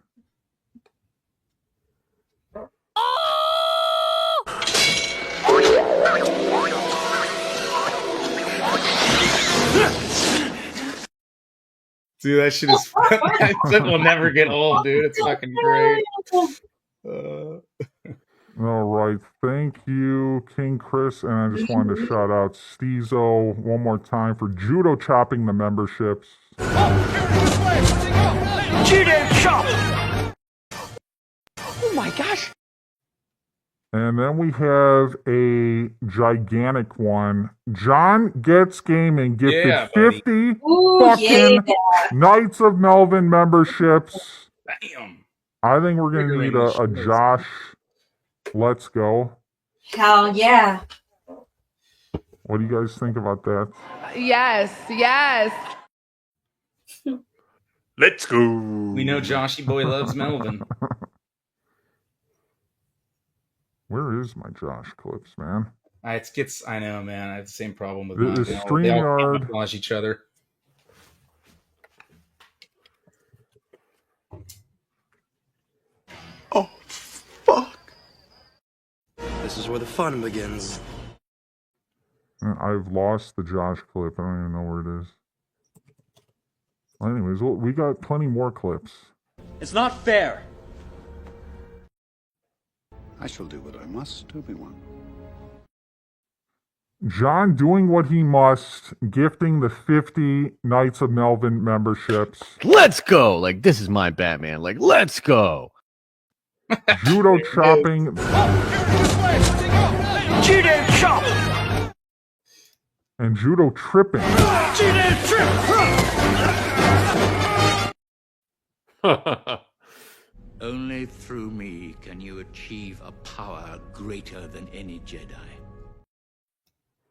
Dude, that shit is that shit will never get old, dude. It's fucking great. All right. Thank you, King Chris. And I just wanted to shout out Steezo one more time for judo chopping the memberships. Judo chop! Oh my gosh. And then we have a gigantic one. John Gets Gaming gifted 50 Ooh, fucking yeah. Knights of Melvin memberships. Damn. I think we're going to need a Josh. Let's go. Hell yeah. What do you guys think about that? Yes, yes. Let's go. We know Joshy Boy loves Melvin. Where is my Josh clips, man? I know, man. I have the same problem with The mine. They all StreamYard. camouflage each other. Oh, fuck. This is where the fun begins. I've lost the Josh clip. I don't even know where it is. Well, anyways, we got plenty more clips. It's not fair. I shall do what I must, Obi-Wan. John doing what he must, gifting the 50 Knights of Melvin memberships. Let's go. Like, this is my Batman. Like, let's go. Judo chopping. Judo chop! And judo tripping. Judo trip! Only through me can you achieve a power greater than any Jedi.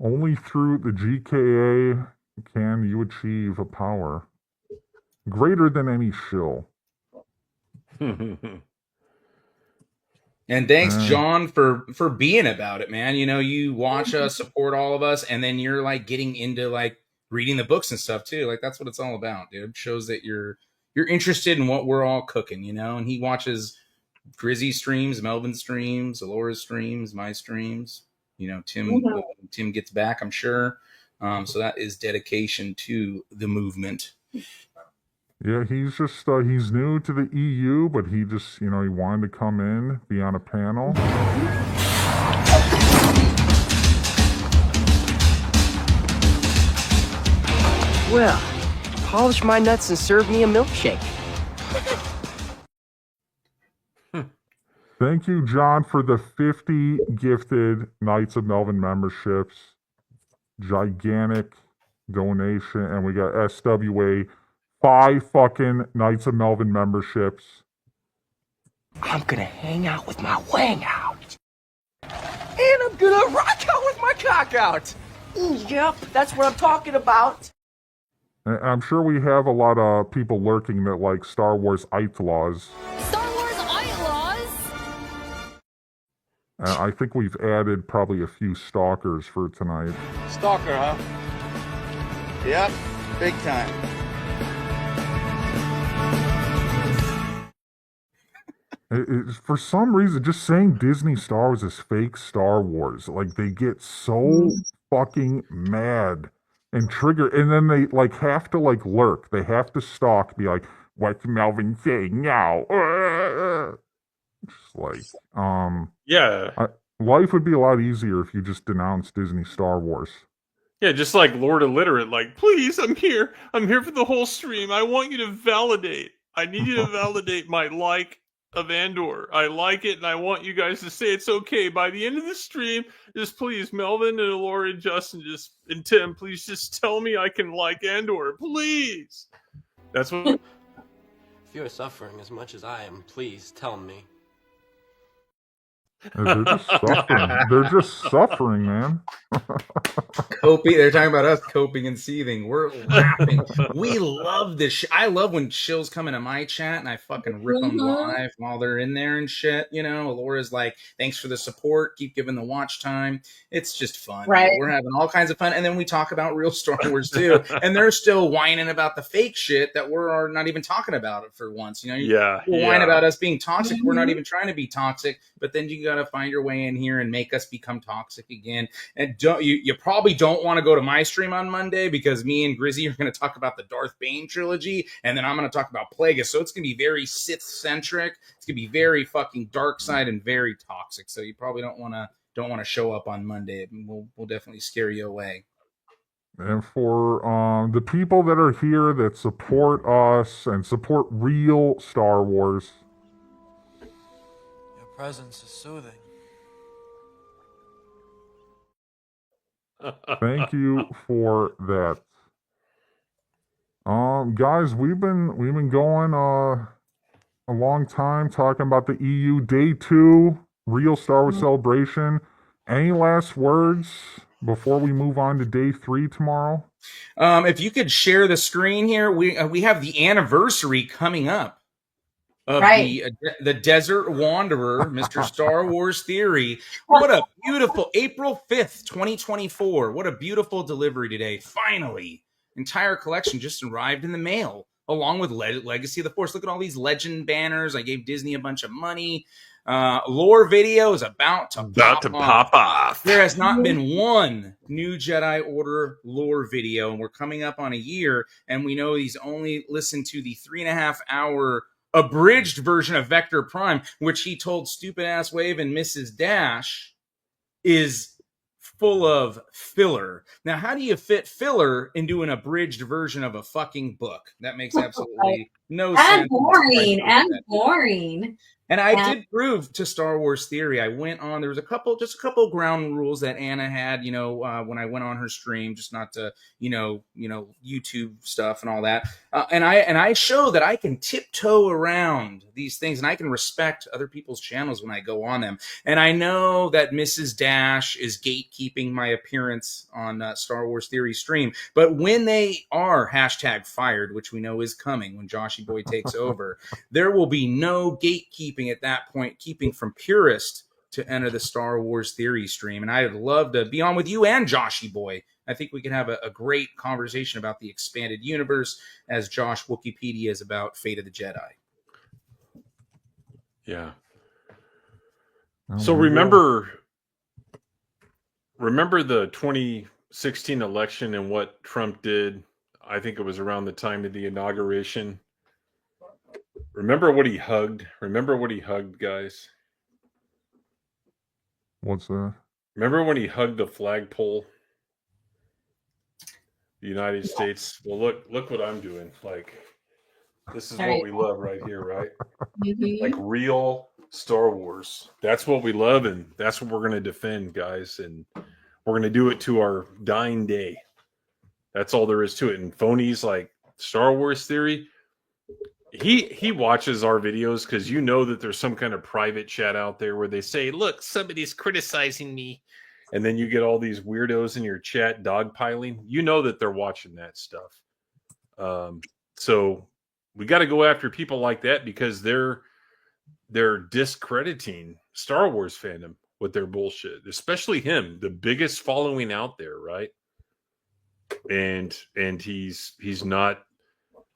Only through the GKA can you achieve a power greater than any shill. And thanks, John, for being about it, man. You watch us, support all of us, and then you're like getting into like reading the books and stuff too. Like that's what it's all about, dude. It shows that you're interested in what we're all cooking, and he watches Grizzy streams, Melvin streams, Alora's streams, my streams. Tim gets back, I'm sure. So that is dedication to the movement. Yeah, he's just he's new to the EU, but he just he wanted to come in, be on a panel. Well, polish my nuts and serve me a milkshake. Thank you, John, for the 50 gifted Knights of Melvin memberships. Gigantic donation. And we got SWA 5 fucking Knights of Melvin memberships. I'm gonna hang out with my wang out. And I'm gonna rock out with my cock out. Yep, that's what I'm talking about. I'm sure we have a lot of people lurking that like Star Wars outlaws. Star Wars outlaws? I think we've added probably a few stalkers for tonight. Stalker, huh? Yep, big time. For some reason, just saying Disney Star Wars is fake Star Wars. Like, they get so fucking mad and trigger, and then they, like, have to, like, lurk. They have to stalk, be like, what's Melvin saying now? Just like, Yeah. Life would be a lot easier if you just denounced Disney Star Wars. Yeah, just like Lord Illiterate, like, please, I'm here. I'm here for the whole stream. I want you to validate. I need you to validate my like of Andor. I like it, and I want you guys to say it's okay. By the end of the stream, just please, Melvin and Laura and Justin, and Tim, please just tell me I can like Andor. Please. That's what... If you're suffering as much as I am, please tell me. They're just suffering. They're just suffering, man. Coping. They're talking about us coping and seething. We're laughing. We love this. I love when shills come into my chat and I fucking rip them live while they're in there and shit. You know, Laura's like, "Thanks for the support. Keep giving the watch time." It's just fun. Right. We're having all kinds of fun, and then we talk about real Star Wars too. And they're still whining about the fake shit that we're not even talking about it for once. You know, you whine about us being toxic. We're not even trying to be toxic, but then you got to find your way in here and make us become toxic again. And you probably don't want to go to my stream on Monday because me and Grizzy are going to talk about the Darth Bane trilogy, and then I'm going to talk about Plagueis. So it's going to be very Sith centric. It's going to be very fucking dark side and very toxic. So you probably don't want to show up on Monday. We'll definitely scare you away. And for the people that are here that support us and support real Star Wars, your presence is soothing. thank you for that. Guys, we've been going a long time talking about the EU Day 2 Real Star Wars Celebration. Any last words before we move on to Day 3 tomorrow? If you could share the screen here, we have the anniversary coming up of the Desert Wanderer, Mr. Star Wars Theory. What a beautiful April 5th, 2024. What a beautiful delivery today. Finally, entire collection just arrived in the mail along with Legacy of the Force. Look at all these legend banners. I gave Disney a bunch of money. Lore video is about to pop off. There has not been one new Jedi Order lore video, and we're coming up on a year, and we know he's only listened to the 3.5 hour abridged version of Vector Prime, which he told Stupid Ass Wave and Mrs. Dash is full of filler. Now, how do you fit filler into an abridged version of a fucking book? That makes absolutely no sense. Boring. And I did prove to Star Wars Theory. I went on, there was just a couple ground rules that Anna had, when I went on her stream, just not to, YouTube stuff and all that. And I show that I can tiptoe around these things and I can respect other people's channels when I go on them. And I know that Mrs. Dash is gatekeeping my appearance on Star Wars Theory stream. But when they are #fired, which we know is coming when Joshy Boy takes over, there will be no gatekeeping at that point, keeping from purist to enter the Star Wars Theory stream. And I'd love to be on with you and Joshy Boy. I think we could have a great conversation about the expanded universe as Josh Wikipedia is about Fate of the Jedi. Yeah. So remember the 2016 election and what Trump did? I think it was around the time of the inauguration. Remember what he hugged? Guys? What's that? Remember when he hugged the flagpole? The United States. Well, look what I'm doing. Like, this is what we love right here, right? Like real Star Wars. That's what we love, and that's what we're going to defend, guys. And we're going to do it to our dying day. That's all there is to it. And phonies like Star Wars Theory, He watches our videos because you know that there's some kind of private chat out there where they say, Look, somebody's criticizing me. and then you get all these weirdos in your chat dogpiling. You know that they're watching that stuff. So we got to go after people like that because they're discrediting Star Wars fandom with their bullshit, especially him, the biggest following out there, right? And he's not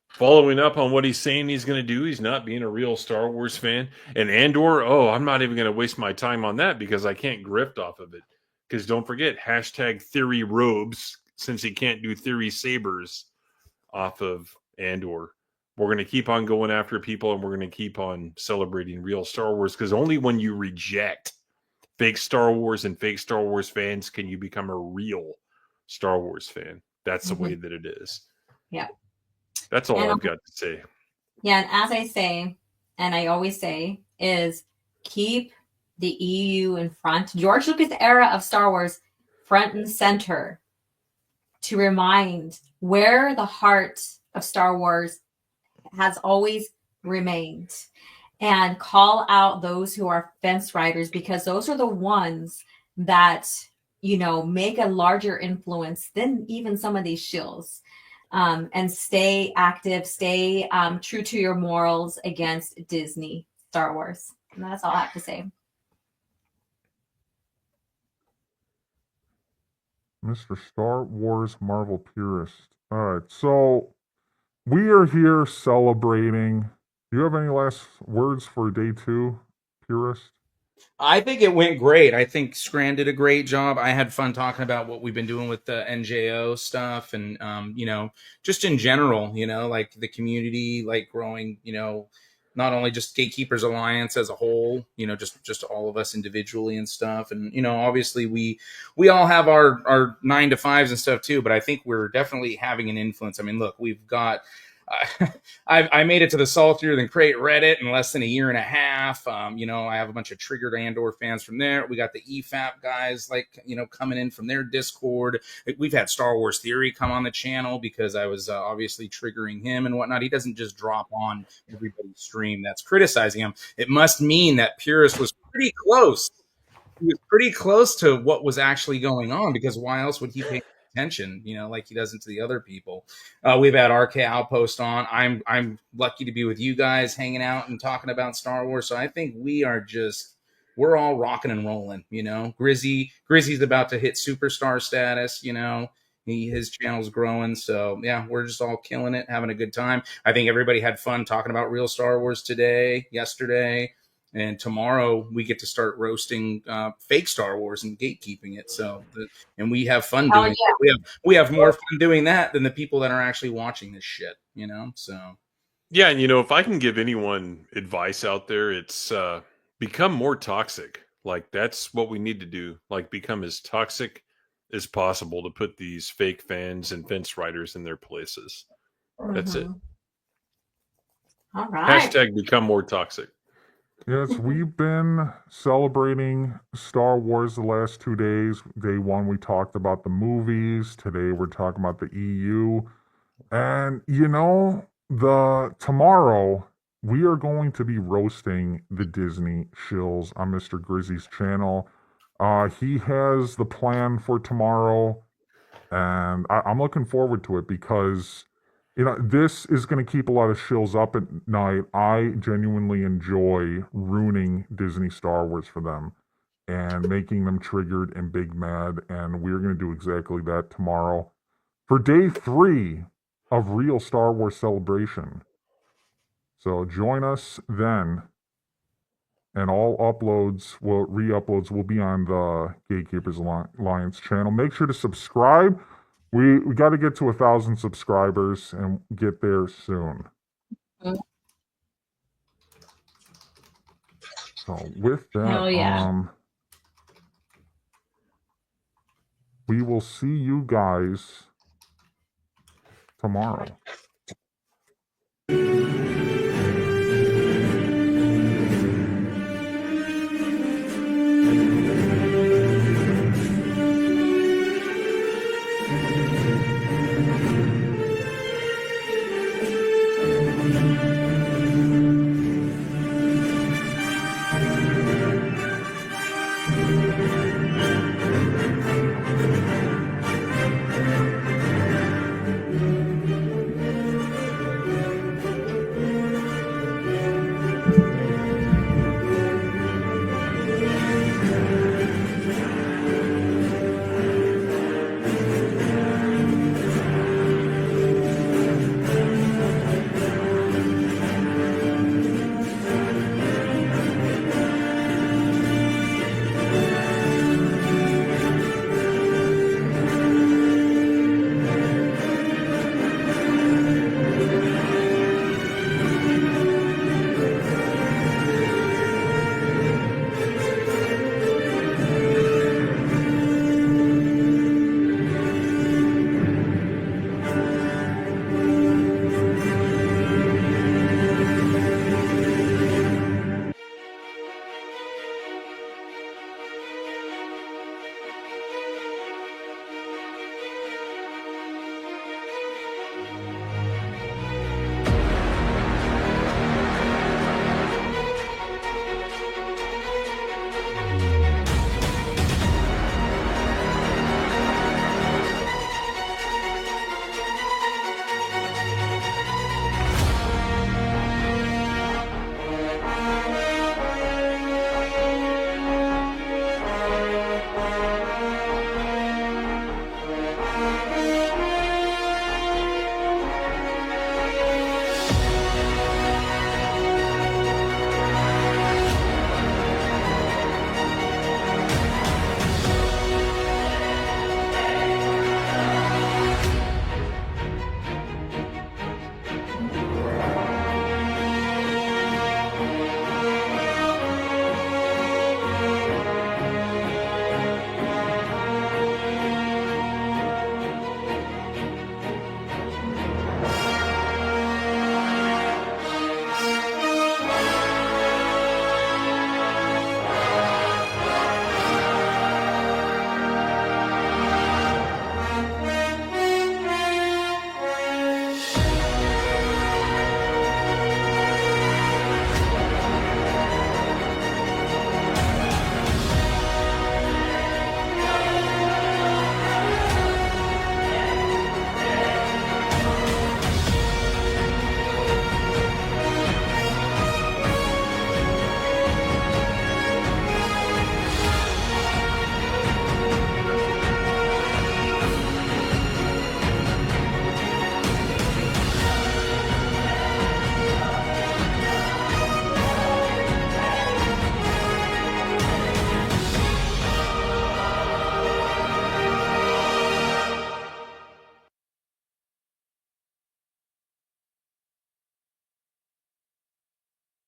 following up on what he's saying he's going to do. He's not being a real Star Wars fan. And Andor, I'm not even going to waste my time on that because I can't grift off of it. Because don't forget, hashtag theory robes, since he can't do theory sabers off of Andor. We're going to keep on going after people, and we're going to keep on celebrating real Star Wars, because only when you reject fake Star Wars and fake Star Wars fans can you become a real Star Wars fan. That's the way that it is. Yeah. That's all I've got to say. Yeah, and as I say, and I always say, is keep the EU in front. George Lucas era of Star Wars front and center to remind where the heart of Star Wars has always remained, and call out those who are fence riders, because those are the ones that, you know, make a larger influence than even some of these shills. And stay active, stay true to your morals against Disney Star Wars. And that's all I have to say. Mr. Star Wars Marvel purist. All right, so we are here celebrating. Do you have any last words for day 2, purist? I think it went great. I think Scran did a great job. I had fun talking about what we've been doing with the NJO stuff, and you know, just in general, you know, like the community, like growing, you know, not only just Gatekeepers Alliance as a whole, you know, just all of us individually and stuff. And, you know, obviously we all have our 9 to 5s and stuff too, but I think we're definitely having an influence. I mean, look, we've got, I made it to the Saltier Than Crate Reddit in less than a year and a half. You know, I have a bunch of Triggered Andor fans from there. We got the EFAP guys, like, you know, coming in from their Discord. We've had Star Wars Theory come on the channel because I was obviously triggering him and whatnot. He doesn't just drop on everybody's stream that's criticizing him. It must mean that Purist was pretty close. He was pretty close to what was actually going on, because why else would he pay attention, you know, like he doesn't to the other people. We've had RK Outpost on. I'm lucky to be with you guys hanging out and talking about Star Wars. So I think we're all rocking and rolling, you know. Grizzy's about to hit superstar status, you know. His channel's growing. So yeah, we're just all killing it, having a good time. I think everybody had fun talking about real Star Wars yesterday. And tomorrow we get to start roasting fake Star Wars and gatekeeping it. So, and we have fun doing it. We have more fun doing that than the people that are actually watching this shit, you know? So, yeah. And, you know, if I can give anyone advice out there, it's become more toxic. Like, that's what we need to do. Like, become as toxic as possible to put these fake fans and fence riders in their places. That's it. All right. Hashtag become more toxic. Yes, we've been celebrating Star Wars the last 2 days. Day 1, we talked about the movies. Today, we're talking about the EU. And, you know, tomorrow, we are going to be roasting the Disney shills on Mr. Grizzy's channel. He has the plan for tomorrow, and I'm looking forward to it because, you know, this is going to keep a lot of shills up at night. I genuinely enjoy ruining Disney Star Wars for them and making them triggered and big mad, and we're going to do exactly that tomorrow for day 3 of Real Star Wars Celebration. So join us then, and all re-uploads will be on the Gatekeepers Alliance channel. Make sure to subscribe. We got to get to 1,000 subscribers and get there soon. So with that, we will see you guys tomorrow.